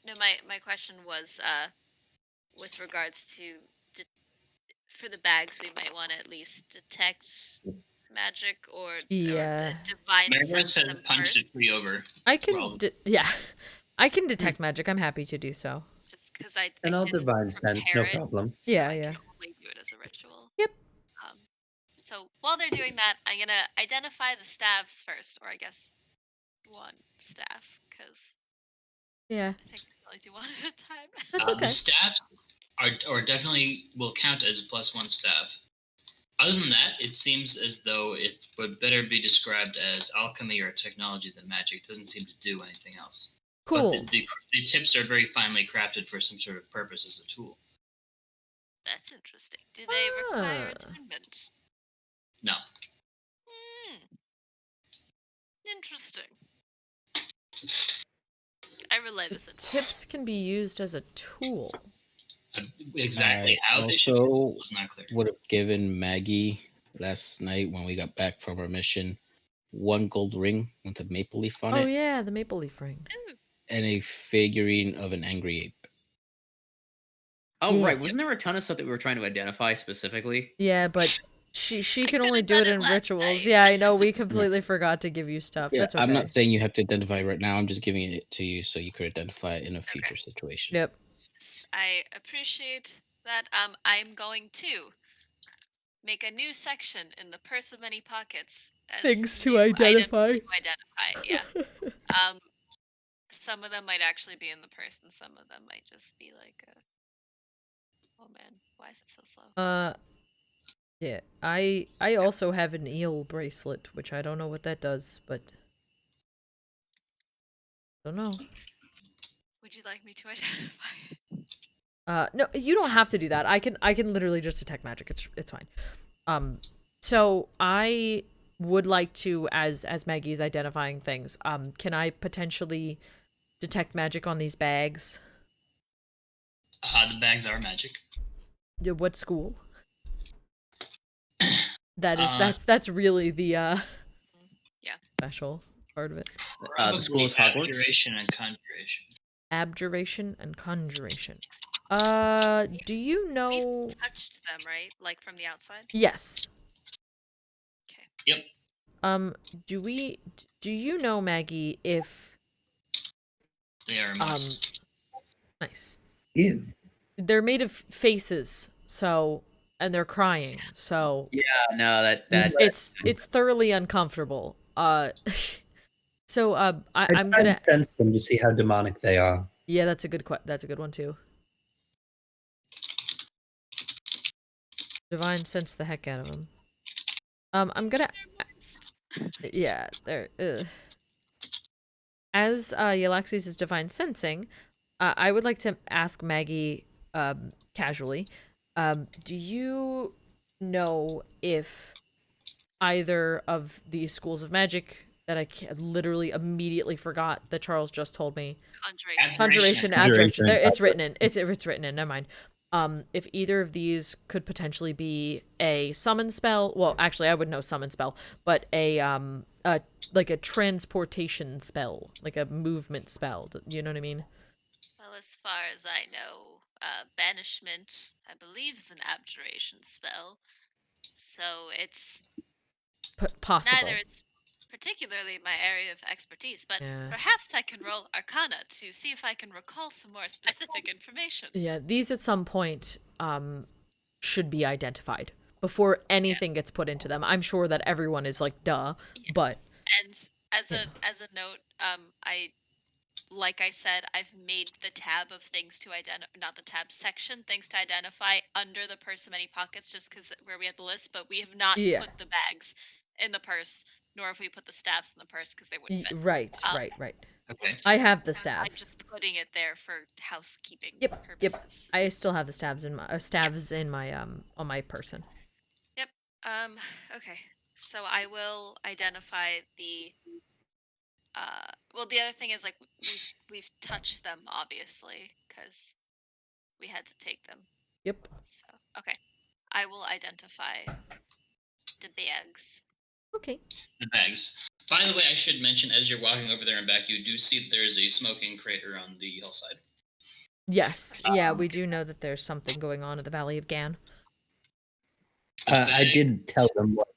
no, my question was with regards to for the bags, we might want to at least detect magic or Yeah. divine Margaret sense says them punch first. a tree over. I can, Well- yeah, I can detect magic. I'm happy to do so. Just because I And I'll didn't divine sense, no prepare it, problem. so Yeah, I yeah. can only do it as a ritual. Yep. So while they're doing that, I'm gonna identify the staffs first, or I guess one staff, because Yeah, I think we only do one at a time. that's The okay. staffs are definitely will count as a +1 staff. Other than that, it seems as though it would better be described as alchemy or technology than magic. It doesn't seem to do anything else. Cool. But the tips are very finely crafted for some sort of purpose as a tool. That's interesting. Do they require Ah. attunement? No. Interesting. I relay this. Tips can be used as a tool. Exactly I how they should also was not clear. would have given Maggie last night when we got back from our mission 1 gold ring with a maple leaf on Oh it yeah, the maple leaf ring. and a figurine of an angry ape. Oh, Yeah. right. Wasn't there a ton of stuff that we were trying to identify specifically? Yeah, but she can only could've do it done it in last rituals. night. Yeah, I know. We completely forgot to give you stuff. Yeah, That's okay. I'm not saying you have to identify right now. I'm just giving it to you so you could identify it in a future situation. Yep. Yes, I appreciate that. I'm going to make a new section in the purse of many pockets. As Things to new items identify. To identify, yeah. Some of them might actually be in the purse, and some of them might just be like a. Oh man, why is it so slow? Yeah. I also have an eel bracelet, which I don't know what that does, but don't know. Would you like me to identify it? No, you don't have to do that. I can literally just detect magic. It's fine. So I would like to, as Maggie's identifying things, can I potentially detect magic on these bags? The bags are magic. Yeah, what school? That's really the Yeah. special part of it. The school is Hogwarts? Abjuration and conjuration. Abjuration and conjuration. Do you know? We've touched them, right? Like from the outside. Yes. Okay. Yep. Do you know, Maggie, if They are most. nice. Ew. They're made of faces, so, and they're crying, so Yeah, no, that it's thoroughly uncomfortable. So I'm try gonna. and sense them to see how demonic they are. Yeah, that's a good one too. Divine sense the heck out of them. I'm gonna. Yeah, there. As Yllaxis is divine sensing, I would like to ask Maggie casually. Do you know if either of these schools of magic that I literally immediately forgot that Charles just told me? Conjuration. Conjuration, Conjuration. abjuration. It's written in. It's written in. Never mind. If either of these could potentially be a summon spell, well, actually, I would know summon spell, but like a transportation spell, like a movement spell. You know what I mean? Well, as far as I know, banishment, I believe, is an abjuration spell. So it's Possible. neither it's particularly my area of expertise, but Yeah. perhaps I can roll Arcana to see if I can recall some more specific information. Yeah, these at some point should be identified before anything gets put into them. I'm sure that everyone is like, duh, Yeah. but And as a note, like I said, I've made the tab of things to identify, not the tab section, things to identify under the purse of many pockets, just because where we have the list, but we have not Yeah. put the bags in the purse, nor have we put the staffs in the purse because they wouldn't fit. right. Okay. I have the I'm staves. just putting it there for housekeeping Yep. purposes. I still have the staves in my on my person. Yep. Okay. So I will identify the well, the other thing is like we've touched them obviously because we had to take them. Yep. So okay, I will identify the bags. Okay. The bags. By the way, I should mention, as you're walking over there and back, you do see that there's a smoking crater on the hillside. Yes. Yeah, we do know that there's something going on in the Valley of Gan. I did tell them what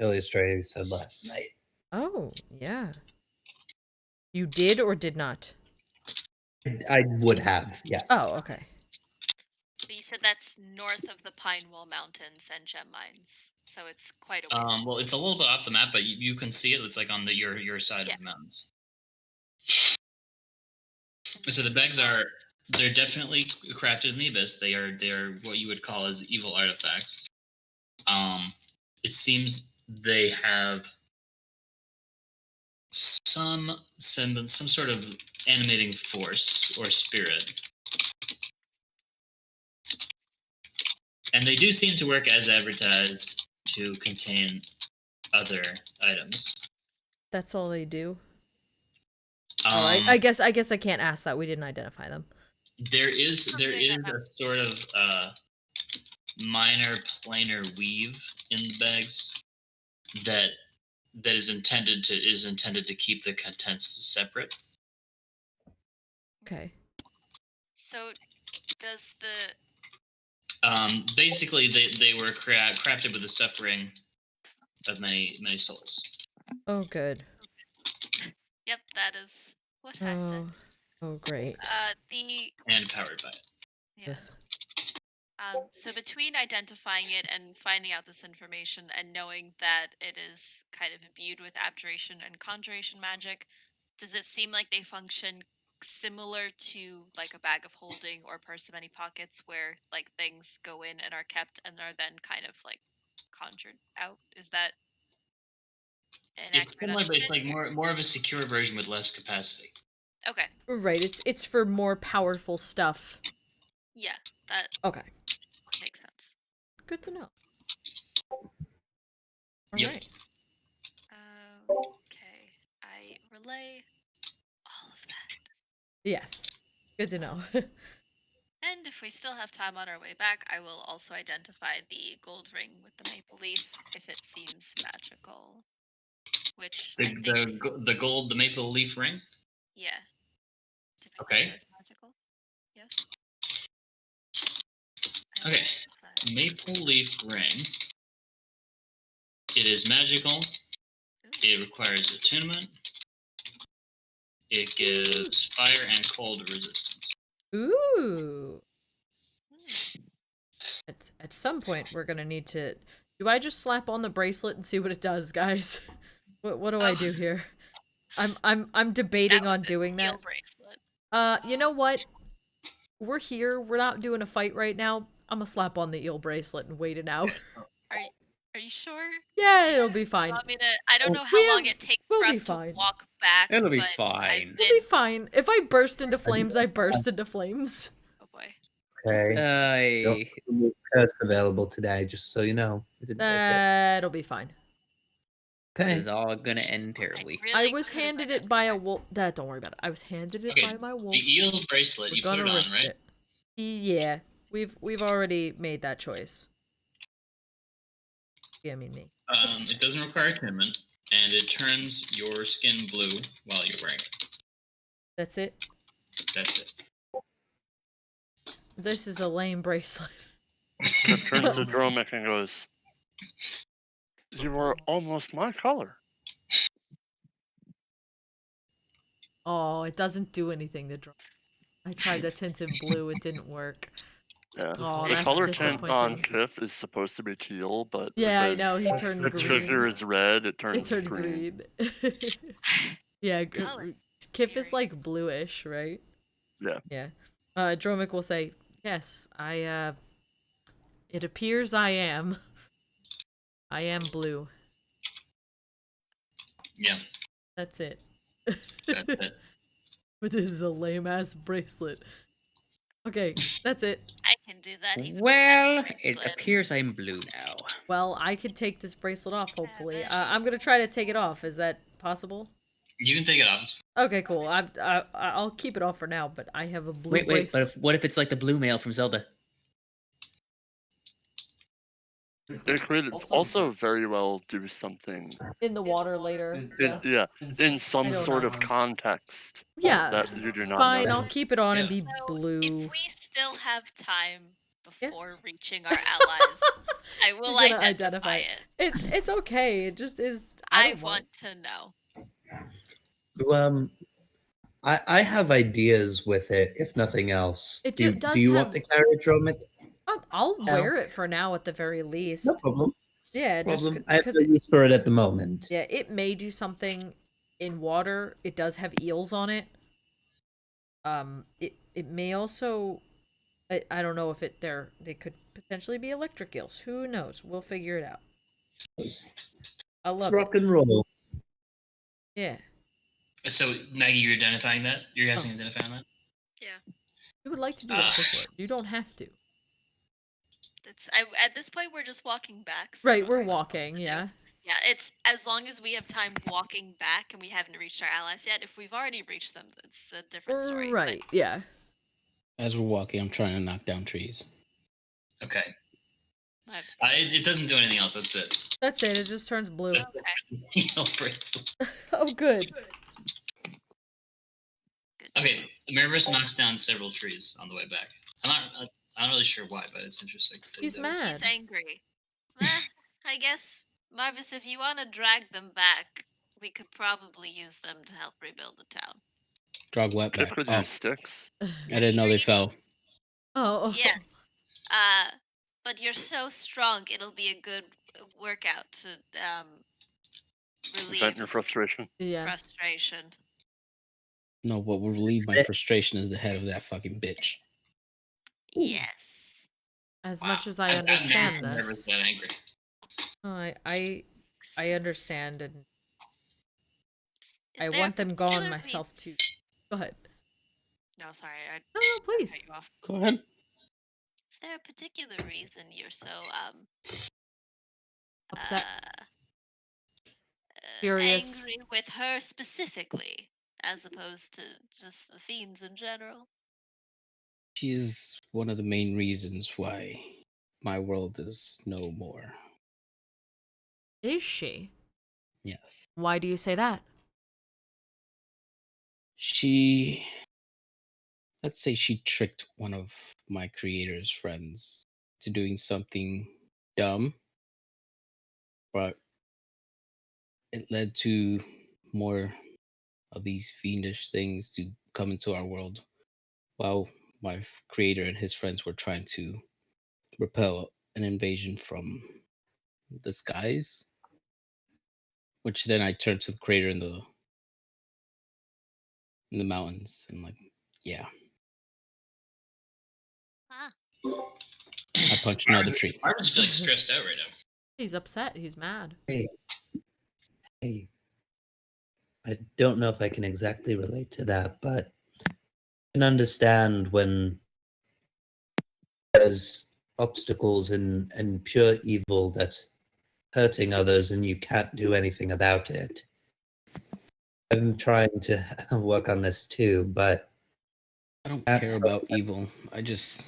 Illustrator said last night. Oh, yeah. You did or did not? I would have, yes. Oh, okay. But you said that's north of the Pine Wall Mountains and gem mines, so it's quite a ways. Well, it's a little bit off the map, but you can see it. It's like on your side of the mountains. So the bags they're definitely crafted in the abyss. They are what you would call as evil artifacts. It seems they have some sort of animating force or spirit. And they do seem to work as advertised to contain other items. That's all they do. I guess I can't ask that. We didn't identify them. There is a sort of minor planar weave in the bags that is intended to keep the contents separate. Okay. So does the basically they were crafted with the suffering of many souls. Oh, good. Yep, that is what I said. Oh, great. And powered by it. Yeah. So between identifying it and finding out this information and knowing that it is kind of imbued with abjuration and conjuration magic, does it seem like they function similar to like a bag of holding or purse of many pockets where like things go in and are kept and are then kind of like conjured out? Is that an It's accurate similar, but it's like understanding? more of a secure version with less capacity. Okay. Right. It's for more powerful stuff. Yeah, that Okay. makes sense. Good to know. All Yep. right. Okay. I relay all of that. Yes. Good to know. And if we still have time on our way back, I will also identify the gold ring with the maple leaf if it seems magical. Which I think, the maple leaf ring. yeah. Depicted Okay. as magical. Yes. Okay. Maple leaf ring. It is magical. It requires attunement. It gives fire and cold resistance. Ooh. At some point, we're gonna need to. Do I just slap on the bracelet and see what it does, guys? What do I do here? I'm debating was on an doing eel that. bracelet. You know what? We're here. We're not doing a fight right now. I'm gonna slap on the eel bracelet and wait it out. Are you sure? Yeah, Do you it'll be fine. want me to? I don't know We how long have- it takes we'll for be us to fine. walk back. It'll be but fine. I've We'll been. be fine. If I burst into flames, I burst into flames. Oh boy. Okay. Don't I remove curse available today, just so you know. I didn't make it. That'll be fine. This Okay. is all gonna end terribly. I was handed it by a wolf. Don't worry about it. I was handed it Okay, by my wolf. The eel bracelet, We're you put gonna it on, risk right? it. Yeah, we've already made that choice. Yeah, I mean me. It doesn't require attunement, and it turns your skin blue while you're wearing it. That's it. That's it. This is a lame bracelet. Kiff turns to Dromik and goes, "You are almost my color." Oh, it doesn't do anything to draw. I tried to tint in blue, it didn't work. Yeah. Oh, The that's color tint on disappointing. Kiff is supposed to be teal, but Yeah, I because know, he turned its green. figure is red, it turns It turned green. Yeah, Color Kiff is theory. like bluish, right? Yeah. Yeah. Dromik will say, yes, it appears I am. I am blue. Yeah, That's it. that's it. But this is a lame ass bracelet. Okay, that's it. I can do that. Even with Well, that it bracelet. appears I'm blue now. Well, I could take this bracelet off, hopefully. Seven. I'm gonna try to take it off. Is that possible? You can take it off. Okay, cool. I'll keep it off for now, but I have a blue Wait, bracelet. but what if it's like the blue male from Zelda? It could also very well do something In the water later. in some don't sort know. of context Yeah, that you do not fine, know. I'll keep it on and be So blue. if we still have time Yeah. before reaching our allies, I will You're gonna identify it. It's okay. It just is. I don't want to know. I have ideas with it, if nothing else. It do does you want have- to carry Dromik? I'll No. wear it for now at the very least. No problem. Yeah, No just problem. I have because no use for it at the moment. yeah, it may do something in water. It does have eels on it. It may also. I don't know if they could potentially be electric eels. Who knows? We'll figure it out. I Let's love rock it. and roll. Yeah. So, Maggie, you're identifying that? You're Oh. guessing identifying that? Yeah. You would like to do that, go for it. You don't have to. At this point we're just walking back. So Right, what we're are we supposed walking, to do? yeah. Yeah, it's as long as we have time walking back and we haven't reached our allies yet. If we've already reached them, it's a different story. Right, yeah. As we're walking, I'm trying to knock down trees. Okay. But It doesn't do anything else. That's it. That's it. It just turns blue. okay. Eel bracelet. Oh, good. Good. Okay, Marvis knocks down several trees on the way back. I'm not really sure why, but it's interesting. that he He's does. mad. He's angry. I guess, Marvis, if you want to drag them back, we could probably use them to help rebuild the town. Drag what Kiff back? could Oh, use sticks. I didn't know they trees. fell. Oh. Yes. But you're so strong, it'll be a good workout to relieve Vent your frustration. Yeah. frustration. No, what will relieve my frustration is the head of that fucking bitch. Yes. As Wow. much as I I've never understand seen Marvis this. that angry. Oh, I understand, and Is I there a want them gone particular myself too. Go ahead. No, sorry. No, please. cut you off. Go ahead. Is there a particular reason you're so Upset. uh, Furious. angry with her specifically, as opposed to just the fiends in general? She is one of the main reasons why my world is no more. Is she? Yes. Why do you say that? Let's say she tricked one of my creator's friends to doing something dumb, but it led to more of these fiendish things to come into our world while my creator and his friends were trying to repel an invasion from the skies, which then I turned to the creator and the in the mountains, and like, yeah, Ah, I punched another tree. Marvin's feeling stressed out right now. He's upset. He's mad. Hey, I don't know if I can exactly relate to that, but I can understand when there's obstacles and pure evil that's hurting others and you can't do anything about it. I'm trying to work on this too, but I don't care about evil. I just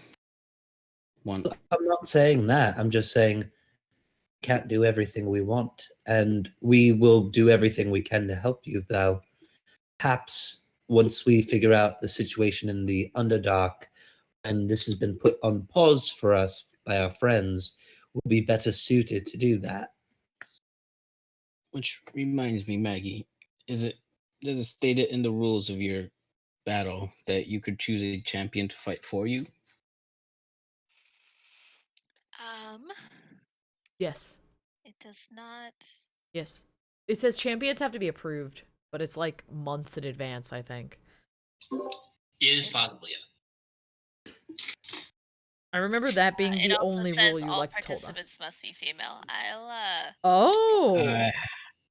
want. I'm not saying that. I'm just saying we can't do everything we want, and we will do everything we can to help you, though. Perhaps once we figure out the situation in the Underdark, and this has been put on pause for us by our friends, we'll be better suited to do that. Which reminds me, Maggie, does it state it in the rules of your battle that you could choose a champion to fight for you? Yes. It does not. Yes. It says champions have to be approved, but it's like months in advance, I think. It is possible, yeah. I remember that being It the also only says rule you all like told us. participants must be female. Oh. I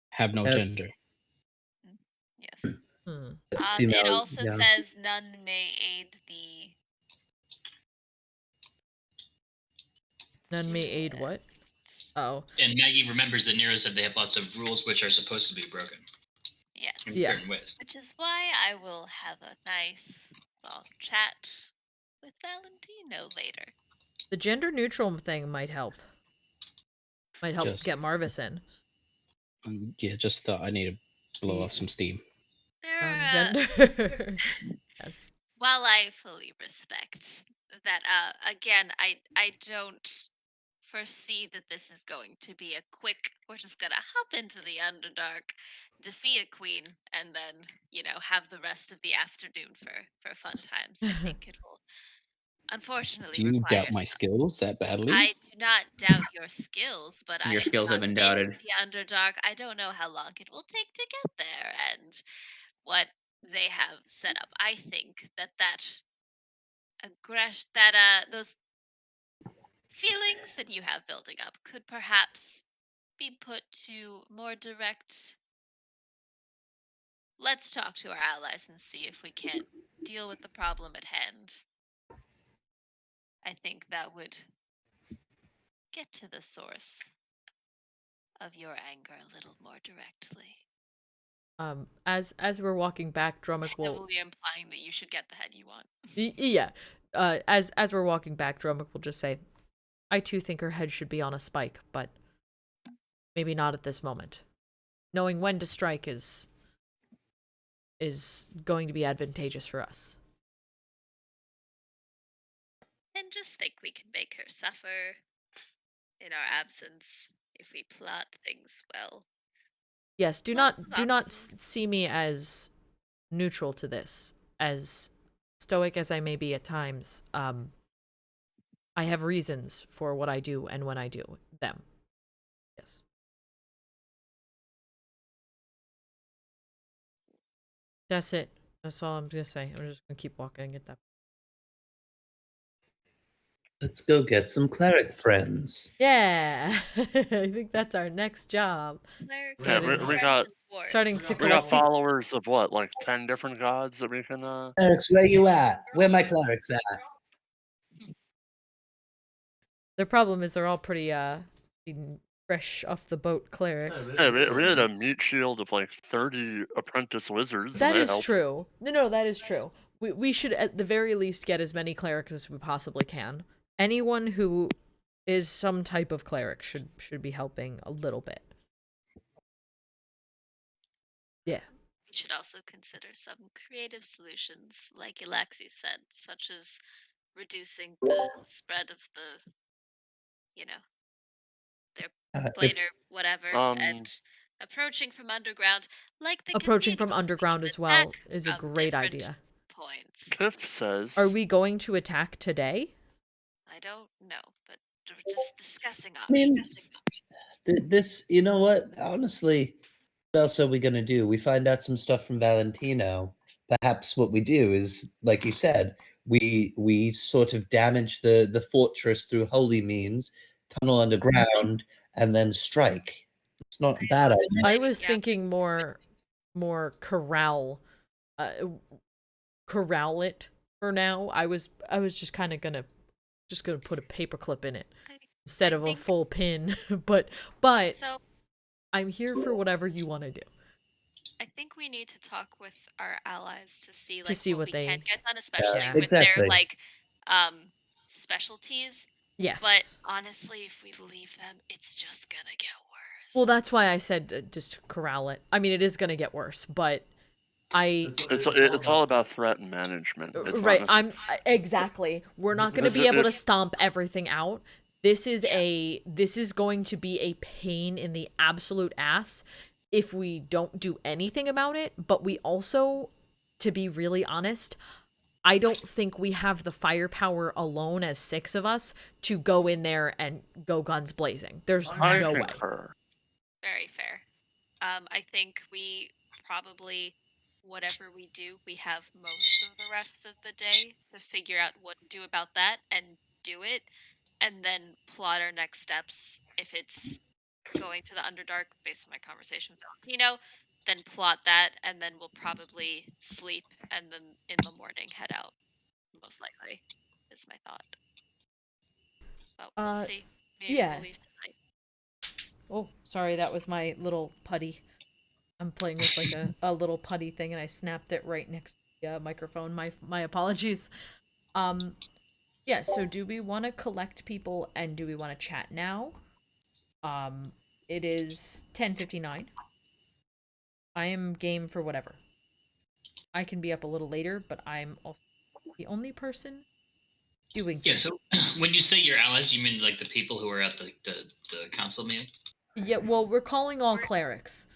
have no That's- gender. Yes. Hmm. Female, It also yeah. says none may aid the. None may aid what? Oh. And Maggie remembers that Nero said they have lots of rules which are supposed to be broken Yes. in Yes. certain ways. Which is why I will have a nice long chat with Valentino later. The gender neutral thing might help. Might help Just- get Marvis in. Yeah, just thought I need to blow off some steam. There are, Gender. Yes. while I fully respect that, again, I don't foresee that this is going to be a quick. We're just gonna hop into the Underdark, defeat a queen, and then have the rest of the afternoon for fun times. I think it will, unfortunately, Do you require. doubt my skills that badly? I do not doubt your skills, but Your I skills have been doubted. The Underdark. I don't know how long it will take to get there, and what they have set up. I think that aggression, those feelings that you have building up could perhaps be put to more direct. Let's talk to our allies and see if we can't deal with the problem at hand. I think that would get to the source of your anger a little more directly. As we're walking back, Dromik will. Heavily implying that you should get the head you want. Yeah. As we're walking back, Dromik will just say, "I too think her head should be on a spike, but maybe not at this moment. Knowing when to strike is going to be advantageous for us." And just think we can make her suffer in our absence if we plot things well. Yes, do Lots not of do not options. see me as neutral to this. As stoic as I may be at times, I have reasons for what I do and when I do them. Yes. That's it. That's all I'm gonna say. I'm just gonna keep walking and get that. Let's go get some cleric friends. Yeah, I think that's our next job. Clerics Yeah, and we got- dwarves. Starting to We got collect people. followers of what, like 10 different gods that we can. Clerics, where you at? Where my clerics at? Their problem is they're all pretty fresh off the boat clerics. Yeah, we had a meat shield of like 30 apprentice wizards. That and they is helped. true. No, that is true. We should at the very least get as many clerics as we possibly can. Anyone who is some type of cleric should be helping a little bit. Yeah. We should also consider some creative solutions, like Yllaxis said, such as reducing the spread of the, their If, planar whatever, and approaching from underground, like the Approaching from cathedral, we underground can as well attack is a from great different idea. Points. Kiff says. Are we going to attack today? I don't know, but we're just discussing I mean, options. this, you know what? Honestly, what else are we going to do? We find out some stuff from Valentino. perhaps what we do is, like you said, we sort of damage the fortress through holy means, tunnel underground, and then strike. It's not a bad idea. I was thinking more corral it for now. I was just kind of gonna put a paperclip in it instead of a full pin. but So I'm here for whatever you want to do. I think we need to talk with our allies to see what we they can get done, especially Yeah. with Exactly. their specialties. Yes. But honestly, if we leave them, it's just gonna get worse. Well, that's why I said just corral it. I mean, it is gonna get worse, but It's all about threat management. It's right. Not Exactly. We're not going to be able to stomp everything out. This is going to be a pain in the absolute ass if we don't do anything about it. But we also, to be really honest, I don't think we have the firepower alone as 6 of us to go in there and go guns blazing. There's no way. Very fair. I think we probably, whatever we do, we have most of the rest of the day to figure out what to do about that and do it, and then plot our next steps. If it's going to the Underdark, based on my conversation with Valentino, then plot that, and then we'll probably sleep, and then in the morning head out. Most likely, is my thought. But we'll see. Maybe we'll leave tonight. Oh, sorry, that was my little putty. I'm playing with like a little putty thing, and I snapped it right next to the microphone. My apologies. Yeah, so do we want to collect people, and do we want to chat now? It is 10:59. I am game for whatever. I can be up a little later, but I'm also the only person doing Yeah, so when you say your allies, do you mean like the people who are at the council meeting? Yeah, well, we're calling all clerics.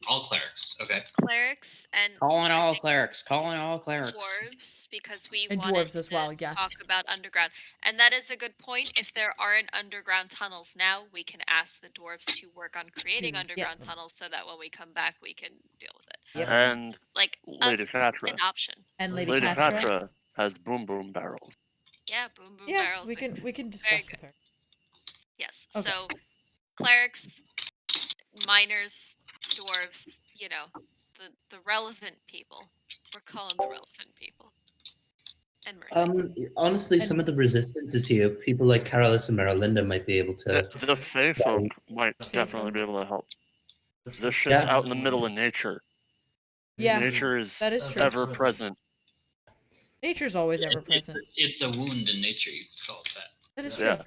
All clerics, okay. Clerics and Calling all clerics. Dwarves, because we And wanted dwarves as to well, yes. talk about underground. And that is a good point. If there aren't underground tunnels now, we can ask the dwarves to work on creating underground tunnels so that when we come back, we can deal with it. Yep. And like Lady Catra. an option. And Lady Catra has boom barrels. Yeah, boom barrels. We can discuss with her. Yes. Okay. So clerics, miners, dwarves, the relevant people. We're calling the relevant people. And mercy. Honestly, some of the resistance is here. People like Carolus and Maralinda might be able to. The Fey folk might definitely be able to help. This shit's out in the middle of nature. Yeah, nature is that is true. ever present. Nature's always ever present. It's a wound in nature, you could call it that. That is true. Yeah,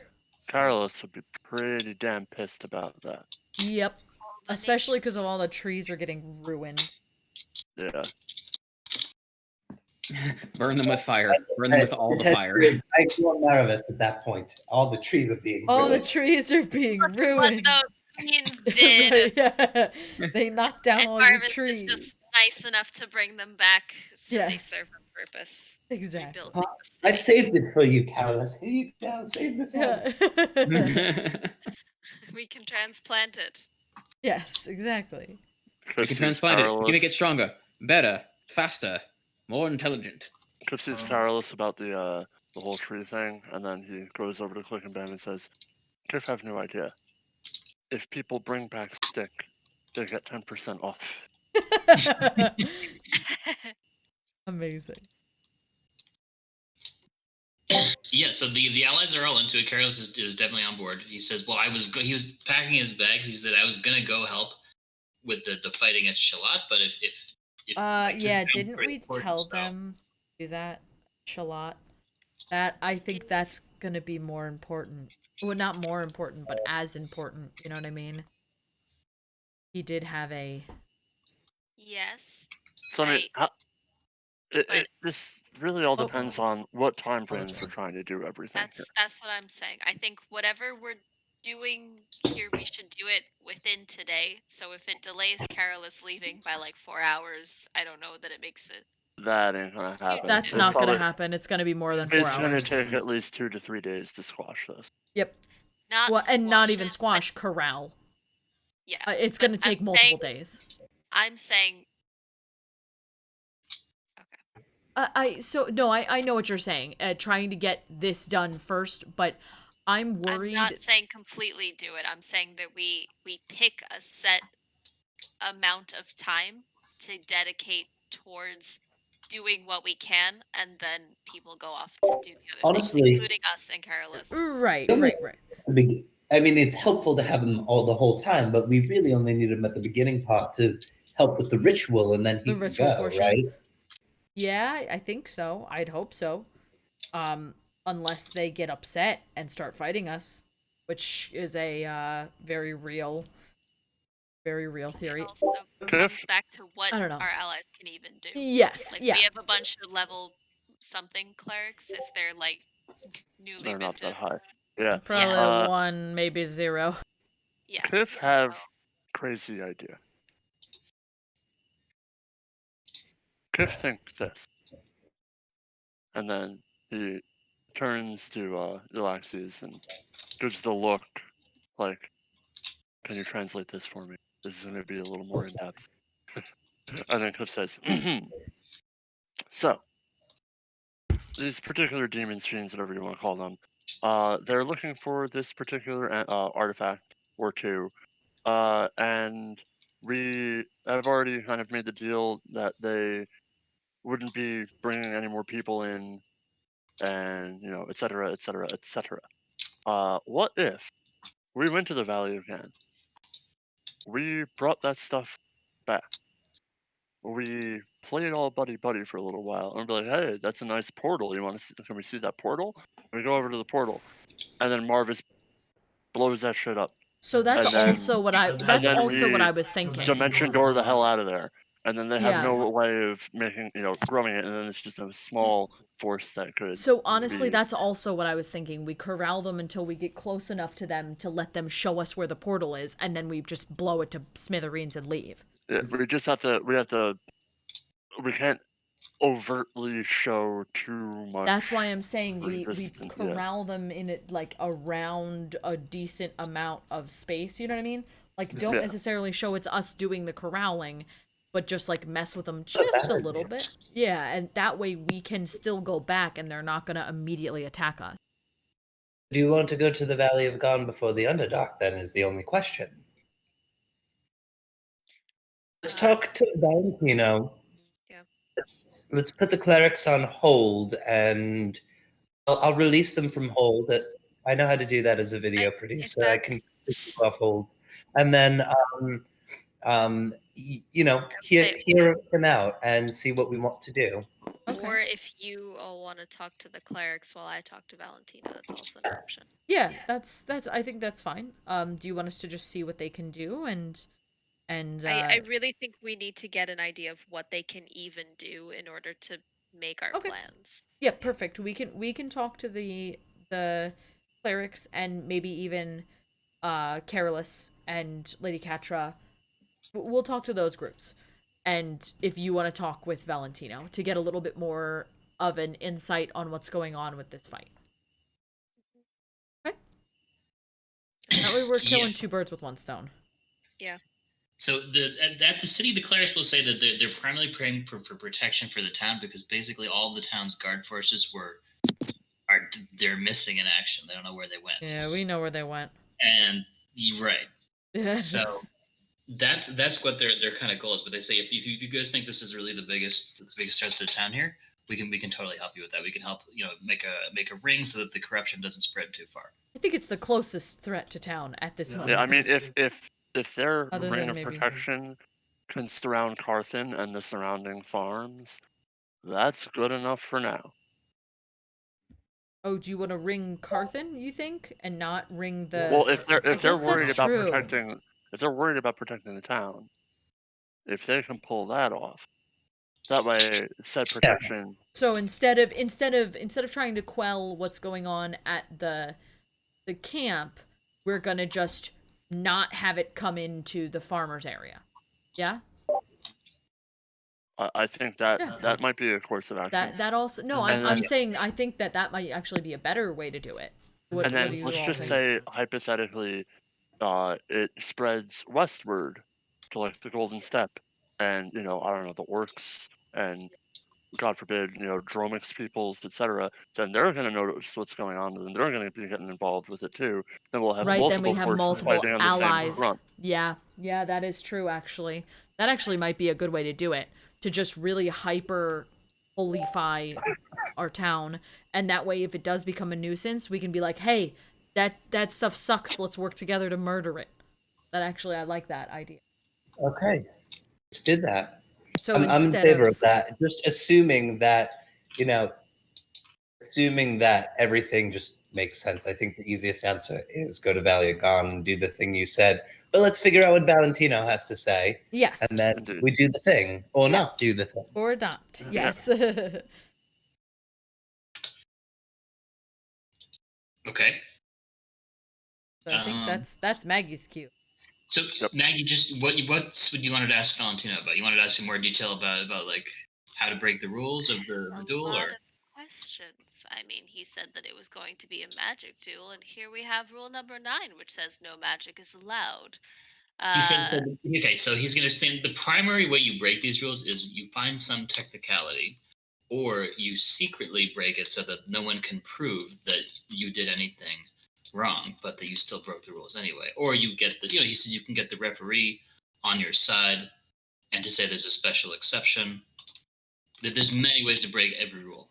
Carolus would be pretty damn pissed about that. Yep. Especially because of all the trees are getting ruined. Yeah. Burn them with fire. Burn them with all the fire. I feel Marvis at that point. All the trees are being All ruined. the trees are being ruined. What those fiends did. Yeah. They knocked down and all Marvis your trees. is just nice enough to bring them back so they serve a purpose. Exactly. I've saved it for you, Carolus. Here you go. Save this one. We can transplant it. Yes, exactly. We can transplant it. We can make it stronger, better, faster, more intelligent. Kiff sees Carolus about the whole tree thing, and then he goes over to Click and Bam and says, Kiff, I have no idea. If people bring back stick, they get 10% off. Amazing. Yeah, so the allies are all into it. Carlos is definitely on board. He says, "Well, he was packing his bags. He said I was gonna go help with the fight against Shalat, but if yeah, didn't we tell them to do that, Shalat? That I think that's gonna be more important. Well, not more important, but as important. You know what I mean? He did have a. Yes. So I mean, this really all depends on what time frames we're trying to do everything. That's what I'm saying. I think whatever we're doing here, we should do it within today. So if it delays Carolus leaving by like 4 hours, I don't know that it makes it. That ain't gonna happen. That's not gonna happen. It's gonna be more than 4 hours. It's gonna take at least 2 to 3 days to squash this. Yep. Not even squash, corral. Yeah. It's gonna take multiple days. I'm saying. Okay. I know what you're saying. Trying to get this done first, but I'm I'm worried. not saying completely do it. I'm saying that we pick a set amount of time to dedicate towards doing what we can, and then people go off to do the other things, Honestly, including us and Carolus. Right. I mean, it's helpful to have him all the whole time, but we really only need him at the beginning part to help with the ritual, and then he The can ritual go, portion? right? Yeah, I think so. I'd hope so. Unless they get upset and start fighting us, which is a very real It theory. also comes Kiff, back to what I don't know. our allies can even do. Yes, Like, yeah. we have a bunch of level something clerics if they're like newly they're not that minted. high. Yeah. Probably Uh, 1, maybe 0. Yeah. Kiff so- have crazy idea. Kiff think this, and then he turns to Yllaxis and gives the look, like, "Can you translate this for me? This is going to be a little more in depth." And then Kiff says, "So, these particular demons, fiends, whatever you want to call them, they're looking for this particular artifact or two, and we have already kind of made the deal that they wouldn't be bringing any more people in, and et cetera, et cetera, et cetera. What if we went to the Valley again? We brought that stuff back. We played all buddy buddy for a little while, and be like, hey, that's a nice portal. You want to see? Can we see that portal? We go over to the portal, and then Marvis blows that shit up. So that's And then- also what I and then we was thinking. Dimension door the hell out of there, and then they have Yeah. no way of making growing it, and then it's just a small force that could. So honestly, be- that's also what I was thinking. We corral them until we get close enough to them to let them show us where the portal is, and then we just blow it to smithereens and leave. Yeah, we just have to. We can't overtly show too much. That's why I'm saying we resistance, yeah. corral them in it like around a decent amount of space. You know what I mean? Like, don't Yeah. necessarily show it's us doing the corralling, but just like mess with them just a little bit. Yeah, and that way we can still go back, and they're not gonna immediately attack us. Do you want to go to the Valley of Gone before the Underdark, then, is the only question. Let's talk to Valentino. Yeah. Let's put the clerics on hold, and I'll release them from hold. I know how to do that as a video producer. I can put people off hold. And then, hear them out and see what we want to do. Okay. Or if you all want to talk to the clerics while I talk to Valentina, that's also an option. Yeah, that's I think that's fine. Do you want us to just see what they can do and I really think we need to get an idea of what they can even do in order to make our Okay. plans. yeah, perfect. We can talk to the clerics and maybe even Carolus and Lady Catra. We'll talk to those groups. And if you want to talk with Valentino to get a little bit more of an insight on what's going on with this fight. Okay. That way we're killing 2 birds with 1 stone. Yeah. So at the city, the clerics will say that they're primarily praying for protection for the town, because basically all the town's guard forces they're missing in action. They don't know where they went. Yeah, we know where they went. And you're right. So that's what their kind of goal is. But they say if you guys think this is really the biggest threat to the town here, we can totally help you with that. We can help make a ring so that the corruption doesn't spread too far. I think it's the closest threat to town at this moment. Yeah, I mean, if their Other ring than of maybe- protection can surround Carthan and the surrounding farms, that's good enough for now. Oh, do you want to ring Carthan, you think, and not ring the? Well, if they're guess worried that's about true. protecting the town, if they can pull that off, that way said protection. So instead of trying to quell what's going on at the camp, we're gonna just not have it come into the farmers area. Yeah. I think that might be a course of action. That also no. I'm saying I think that might actually be a better way to do it. What do then you let's all just think? say hypothetically, it spreads westward to like the Golden Steppe, and I don't know, the orcs and God forbid, Dromik's peoples, etc., then they're going to notice what's going on, and they're going to be getting involved with it too. Then we'll have Right, then we multiple have forces multiple fighting on the same allies. front. Yeah, that is true, actually. That actually might be a good way to do it. To just really hyper holify our town. And that way, if it does become a nuisance, we can be like, hey, that stuff sucks. Let's work together to murder it. That actually, I like that idea. Okay, let's do that. So I'm in instead favor of of that. Just assuming that, everything just makes sense. I think the easiest answer is go to Valley of Gone and do the thing you said. But let's figure out what Valentino has to say. yes, And then Indeed. we do the thing, or Yes. not do the thing. or not, yes. Okay. So I think that's Maggie's cue. So Yep. Maggie, just what you wanted to ask Valentino about? You wanted to ask him more detail about like how to break the rules of the duel, lot or of questions. I mean, he said that it was going to be a magic duel, and here we have rule number 9, which says no magic is allowed. he said? Okay, so he's going to say the primary way you break these rules is you find some technicality, or you secretly break it so that no one can prove that you did anything wrong, but that you still broke the rules anyway. Or you get he says you can get the referee on your side and to say there's a special exception. That there's many ways to break every rule.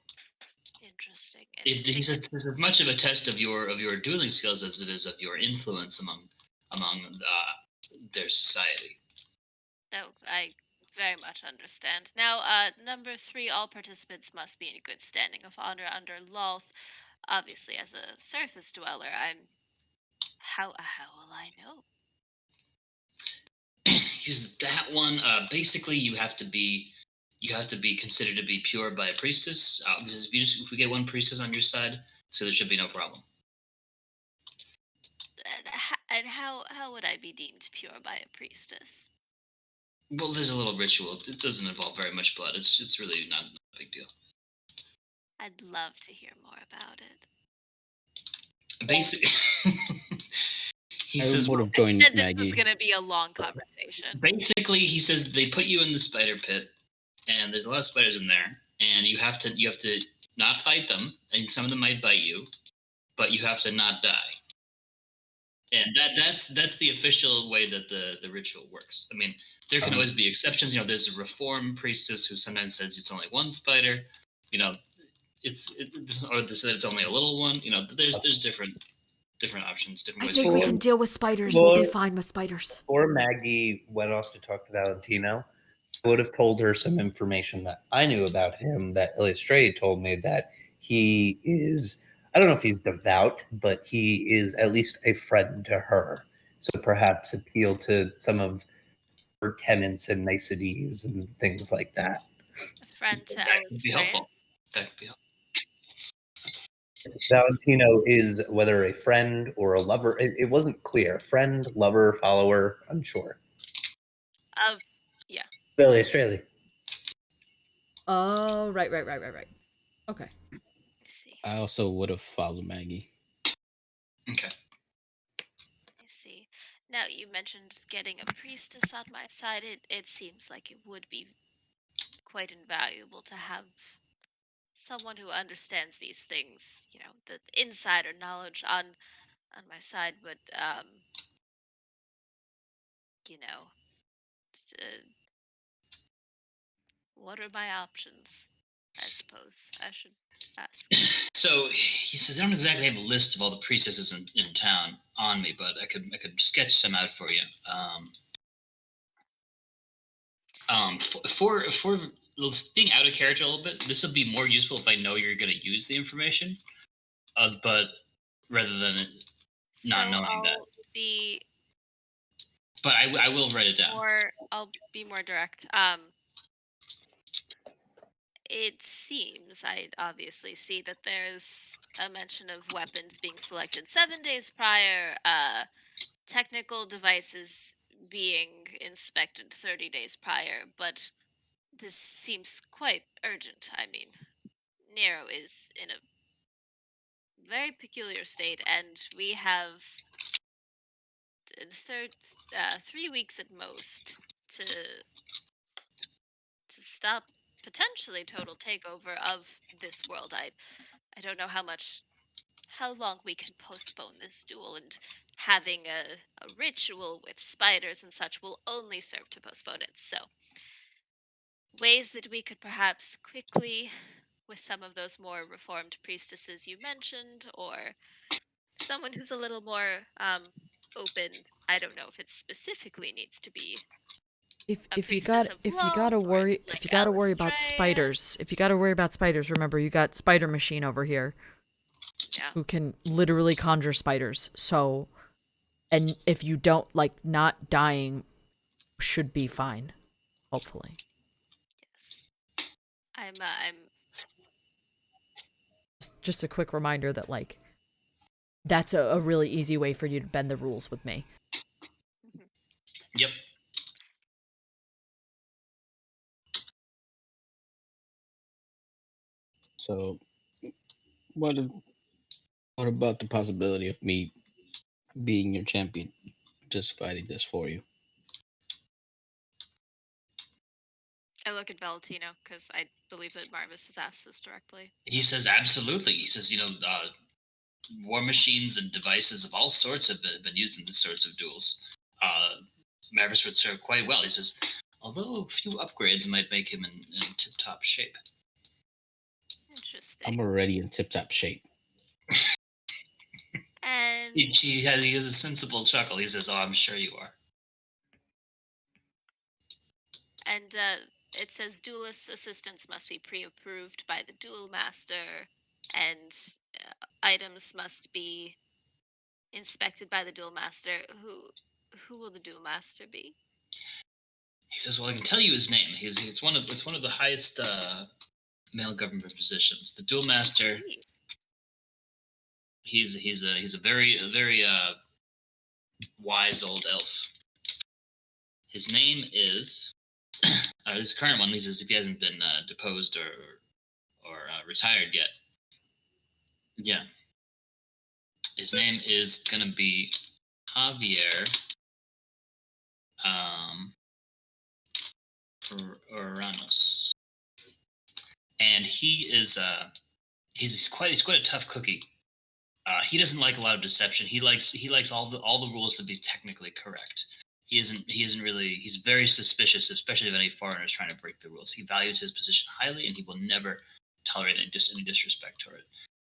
Interesting. He says this is as much of a test of your dueling skills as it is of your influence among their society. No, I very much understand. Now, number 3, all participants must be in good standing of honor under Lolth. Obviously, as a surface dweller, how will I know? He says that one. Basically, you have to be considered to be pure by a priestess. Because if we get one priestess on your side, so there should be no problem. And how would I be deemed pure by a priestess? Well, there's a little ritual. It doesn't involve very much blood. It's really not a big deal. I'd love to hear more about it. Basically, he says would I have joined said this Maggie. was going to be a long conversation. Basically, he says they put you in the spider pit, and there's a lot of spiders in there, and you have to not fight them, and some of them might bite you, but you have to not die. And that's the official way that the ritual works. I mean, there can always be exceptions. There's a reform priestess who sometimes says it's only one spider. Or they said it's only a little one. There's different options, different I ways. think we can deal with spiders. We'll be fine with spiders. Before Maggie went off to talk to Valentino, I would have told her some information that I knew about him that Illustrated told me, that he is, I don't know if he's devout, but he is at least a friend to her. So perhaps appeal to some of her tenets and niceties and things like that. A friend to That could be Alice helpful. That could be helpful. Valentino is whether a friend or a lover. It wasn't clear. Friend, lover, follower, unsure. Yeah. Billy Australia. Oh, right. Okay. I see. I also would have followed Maggie. Okay. I see. Now, you mentioned getting a priestess on my side. It seems like it would be quite invaluable to have someone who understands these things, the insider knowledge on my side, but what are my options? I suppose I should ask. So he says I don't exactly have a list of all the priestesses in town on me, but I could sketch some out for you. For being out of character a little bit, this will be more useful if I know you're going to use the information, but rather than not knowing that. But I will write it down. I'll be more direct. It seems I obviously see that there's a mention of weapons being selected 7 days prior, technical devices being inspected 30 days prior, but this seems quite urgent. I mean, Nero is in a very peculiar state, and we have 3 weeks at most to stop potentially total takeover of this world. I don't know how long we can postpone this duel, and having a ritual with spiders and such will only serve to postpone it. So, ways that we could perhaps quickly, with some of those more reformed priestesses you mentioned, or someone who's a little more open. I don't know if it specifically needs to be a If you priestess got of if you love gotta or worry like if you gotta worry about Alistrea. spiders, remember you got Spider Machine over here Yeah. who can literally conjure spiders. So, and if you don't like not dying, should be fine, hopefully. Yes. I'm Just a quick reminder that like that's a really easy way for you to bend the rules with me. Yep. So, what about the possibility of me being your champion, just fighting this for you? I look at Valentino because I believe that Marvis has asked this directly. He says absolutely. He says, war machines and devices of all sorts have been used in these sorts of duels. Marvis would serve quite well. He says, although a few upgrades might make him in tip-top shape. Interesting. I'm already in tip-top shape. And He has a sensible chuckle. He says, oh, I'm sure you are. And it says duelist assistants must be pre-approved by the duel master, and items must be inspected by the duel master. Who will the duel master be? He says, well, I can tell you his name. It's one of the highest male government positions. The duel master. He's a very wise old elf. His name is his current one. He says if he hasn't been deposed or retired yet. Yeah. His name is gonna be Javier Oranos, and he's quite a tough cookie. He doesn't like a lot of deception. He likes all the rules to be technically correct. He's very suspicious, especially of any foreigners trying to break the rules. He values his position highly, and he will never tolerate any disrespect toward it.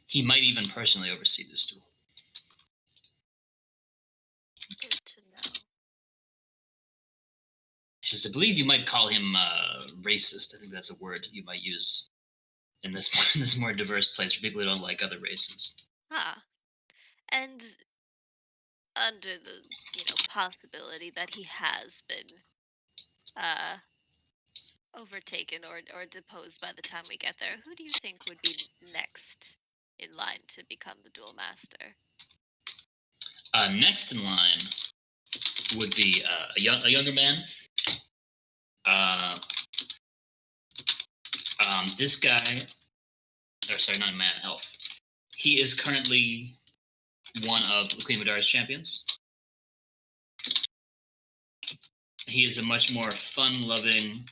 He might even personally oversee this duel. Good to know. He says, I believe you might call him racist. I think that's a word you might use in this more diverse place for people who don't like other races. And under the possibility that he has been overtaken or deposed by the time we get there, who do you think would be next in line to become the duel master? Next in line would be a younger man. This guy, or sorry, not a man, elf. He is currently one of the Queen Madara's champions. He is a much more fun-loving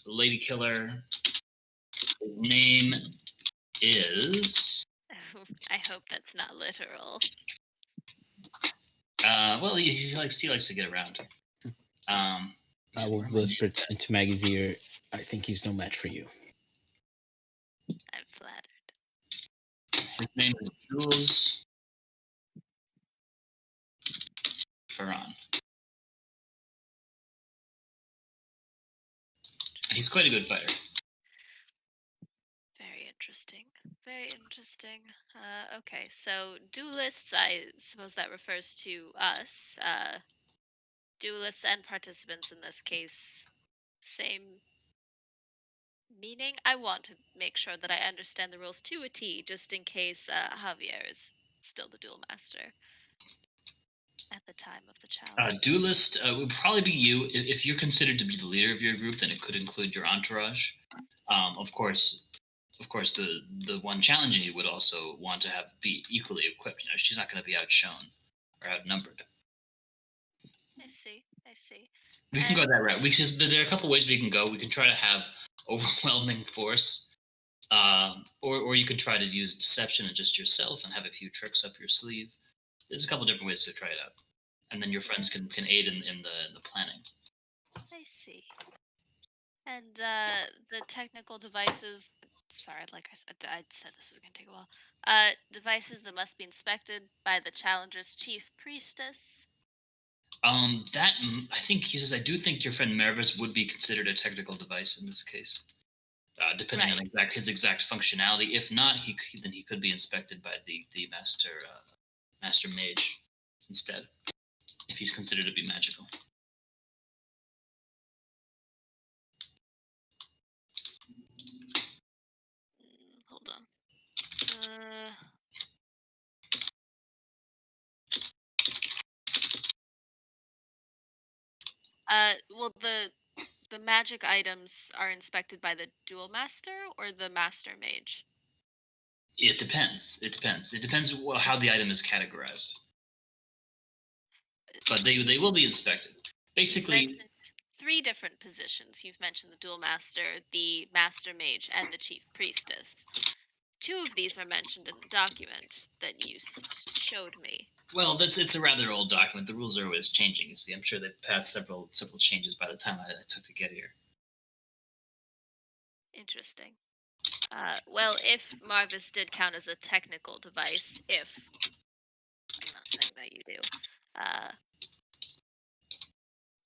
lady killer. His name is. I hope that's not literal. Well, he likes to get around. I will whisper into Maggie's ear, I think he's no match for you. I'm flattered. His name is Jules Ferran. He's quite a good fighter. Very interesting. Very interesting. Okay, so duelists, I suppose that refers to us. Duelists and participants in this case, same meaning. I want to make sure that I understand the rules to a T, just in case Javier is still the duel master at the time of the challenge. Duelist would probably be you. If you're considered to be the leader of your group, then it could include your entourage. Of course, the one challenging you would also want to be equally equipped. She's not going to be outshone or outnumbered. I see. We can go that route. There are a couple ways we can go. We can try to have overwhelming force, or you could try to use deception and just yourself and have a few tricks up your sleeve. There's a couple different ways to try it out, and then your friends can aid in the planning. I see. And the technical devices. Sorry, like I said this was gonna take a while. Devices that must be inspected by the challenger's chief priestess. I think he says I do think your friend Marvis would be considered a technical device in this case, depending on his exact functionality. If not, then he could be inspected by the master mage instead, if he's considered to be magical. Hold on. Well, the magic items are inspected by the dual master or the master mage. It depends. It depends how the item is categorized. But they will be inspected. Basically, you've mentioned 3 different positions. You've mentioned the dual master, the master mage, and the chief priestess. 2 of these are mentioned in the document that you showed me. Well, it's a rather old document. The rules are always changing. You see, I'm sure they've passed several changes by the time I took to get here. Interesting. Well, if Marvis did count as a technical device, if I'm not saying that you do,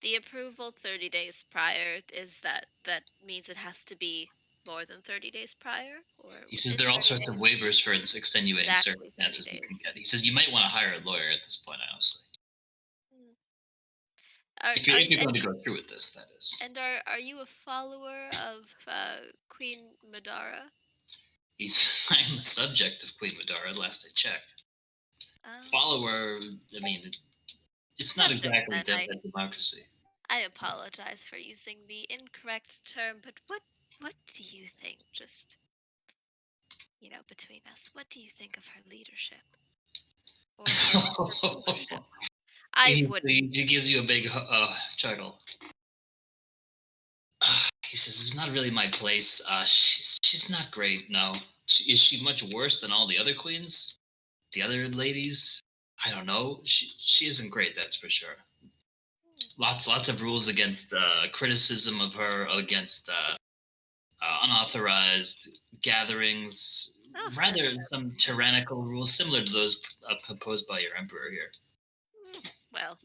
the approval 30 days prior is that means it has to be more than 30 days prior? Or he says there are all sorts of waivers for extenuating circumstances you can get. He says you might want to hire a lawyer at this point, honestly. If you're going to go through with this, that is. And are you a follower of Queen Madara? He says I am a subject of Queen Madara, last I checked. Follower, I mean, it's not exactly a democracy. I apologize for using the incorrect term, but what do you think, just, between us, what do you think of her leadership? Or her rulership? He gives you a big chuckle. He says, it's not really my place. She's not great, no. Is she much worse than all the other queens? The other ladies? I don't know. She isn't great, that's for sure. Lots of rules against criticism of her, against unauthorized gatherings. Rather some tyrannical rules similar to those proposed by your emperor here. Well,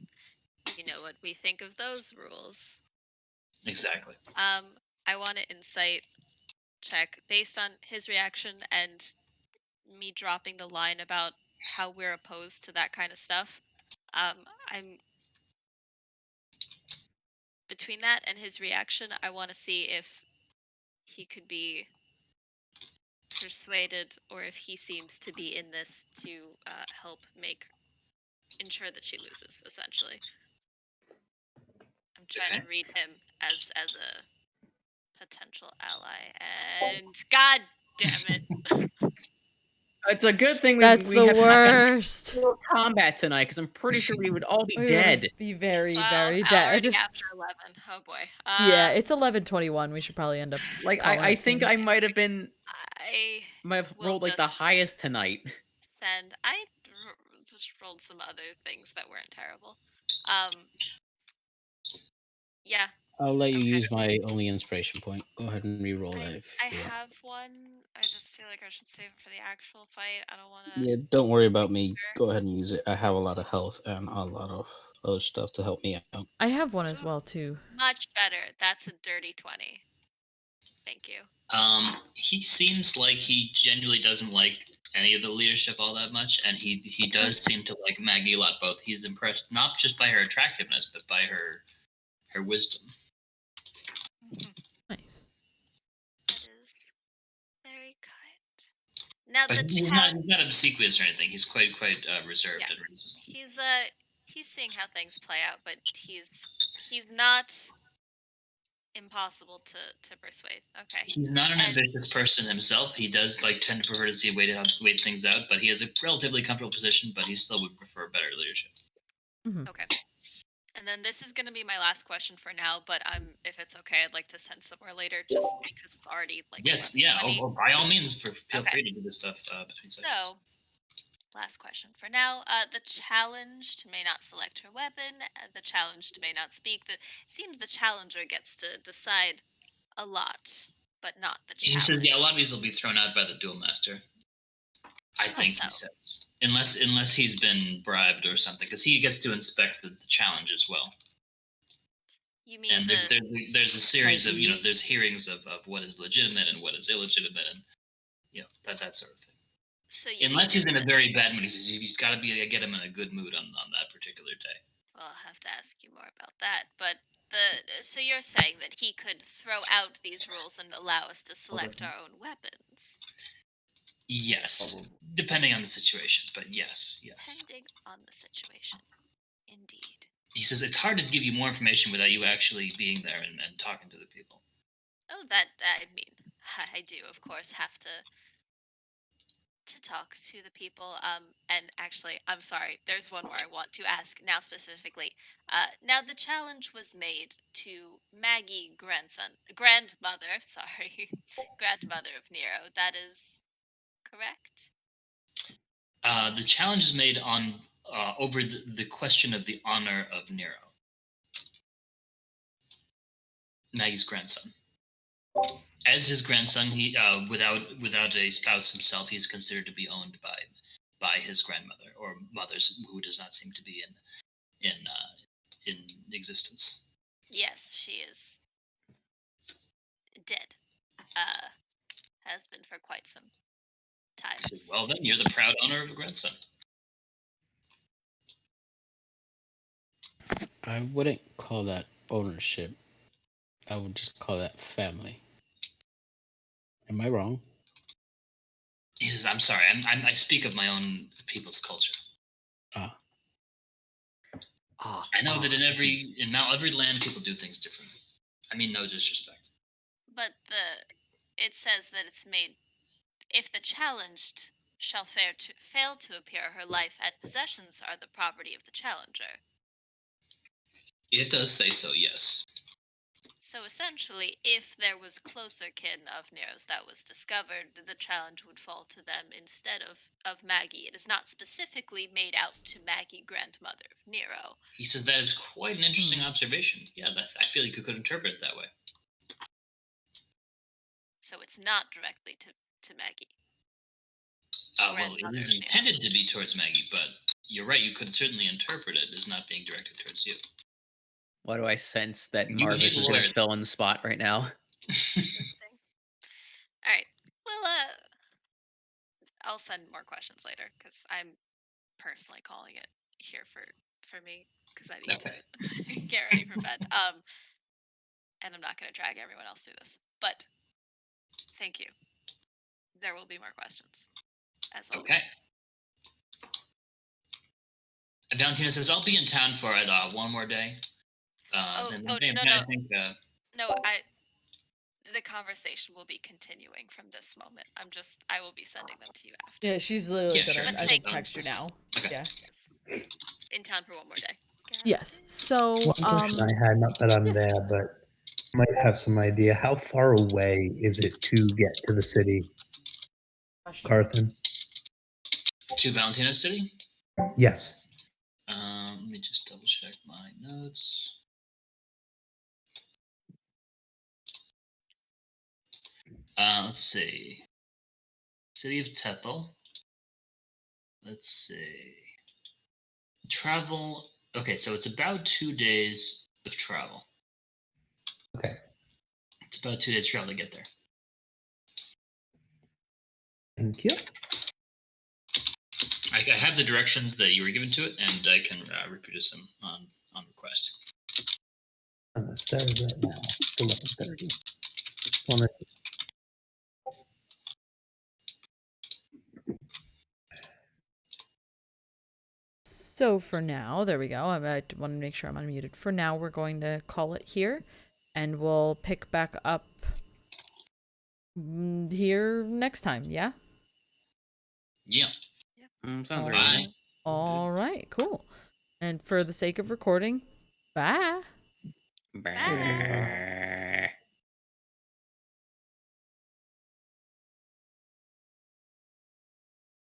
you know what we think of those rules. Exactly. I want to insight check based on his reaction and me dropping the line about how we're opposed to that kind of stuff. I'm between that and his reaction, I want to see if he could be persuaded or if he seems to be in this to help ensure that she loses, essentially. I'm trying to read him as a potential ally, and god damn it. It's a good thing That's we the have worst. combat tonight, because I'm pretty sure we would all be We dead. would be very, So very already dead. after 11. Oh boy. Yeah, it's 11:21. We should probably end up. Like I think I might have rolled like the highest tonight. I just rolled some other things that weren't terrible. Yeah. I'll let you use my only inspiration point. Go ahead and re-roll that. I have one. I just feel like I should save it for the actual fight. I don't want to. Yeah, don't worry about me. Go ahead and use it. I have a lot of health and a lot of other stuff to help me out. I have one as well too. Much better. That's a dirty 20. Thank you. He seems like he genuinely doesn't like any of the leadership all that much, and he does seem to like Maggie a lot. Both he's impressed not just by her attractiveness, but by her wisdom. Nice. That is very kind. Now but he's not obsequious or anything. He's quite reserved. Yeah. And he's seeing how things play out, but he's not impossible to persuade. Okay. He's not an ambitious person himself. He does tend to prefer to wait things out, but he has a relatively comfortable position, but he still would prefer better leadership. Mm-hmm. Okay. And then this is going to be my last question for now, but if it's okay, I'd like to send somewhere later just because it's already like Yes, yeah. Oh, by all means, feel Okay. free to do this stuff between sessions. So, last question for now. The challenged may not select her weapon. The challenged may not speak. It seems the challenger gets to decide a lot, but not the He challenge. says, yeah, a lot of these will be thrown out by the duel master. I think he says, unless he's been bribed or something, because he gets to inspect the challenge as well. You mean and there's a series of there's hearings of what is legitimate and what is illegitimate, and that sort of thing. So unless he's in a very bad mood, he's got to get him in a good mood on that particular day. Well, I'll have to ask you more about that, but so you're saying that he could throw out these rules and allow us to select our own weapons? Yes, depending on the situation, but yes. Depending on the situation, indeed. He says it's hard to give you more information without you actually being there and talking to the people. Oh, I mean, I do, of course, have to talk to the people. And actually, I'm sorry, there's one more I want to ask now specifically. Now the challenge was made to Maggie, grandmother, sorry, grandmother of Nero. That is correct? The challenge is made on over the question of the honor of Nero, Maggie's grandson. As his grandson, he without a spouse himself, he's considered to be owned by his grandmother or mothers, who does not seem to be in existence. Yes, she is dead. Has been for quite some time. Well, then you're the proud owner of a grandson. I wouldn't call that ownership. I would just call that family. Am I wrong? He says, "I'm sorry. I speak of my own people's culture. I know that in every land, people do things differently. I mean, no disrespect. But it says that it's made if the challenged shall fail to appear, her life and possessions are the property of the challenger. It does say so, yes. So essentially, if there was closer kin of Nero's that was discovered, the challenge would fall to them instead of Maggie. It is not specifically made out to Maggie, grandmother of Nero. He says that is quite an interesting observation. Yeah, I feel like you could interpret it that way. So it's not directly to Maggie. Well, it is intended to be towards Maggie, but you're right. You could certainly interpret it as not being directed towards you. Why do I sense that Marvis is going to fill in the spot right now? Interesting. All right. Well, I'll send more questions later because I'm personally calling it here for me because I need to get ready for bed. And I'm not going to drag everyone else through this, but thank you. There will be more questions, as always. Okay. Valentina says, "I'll be in town for one more day." No. The conversation will be continuing from this moment. I will be sending them to you after. Yeah, she's literally gonna I think text you now. Okay. Yeah. Yes. In town for one more day. Yes. So one question I had, not that I'm there, but might have some idea. How far away is it to get to the city? Carthen. To Valentina's city? Yes. Let me just double check my notes. Let's see. City of Tethel. Let's see. Travel. Okay, so it's about 2 days of travel. Okay. It's about 2 days travel to get there. Thank you. I have the directions that you were given to it, and I can reproduce them on request. On the server right now. It's 11:30. So for now, there we go. I want to make sure I'm unmuted. For now, we're going to call it here, and we'll pick back up here next time. Yeah. Yeah. Sounds right. All right. Cool. And for the sake of recording, Bye. Brr.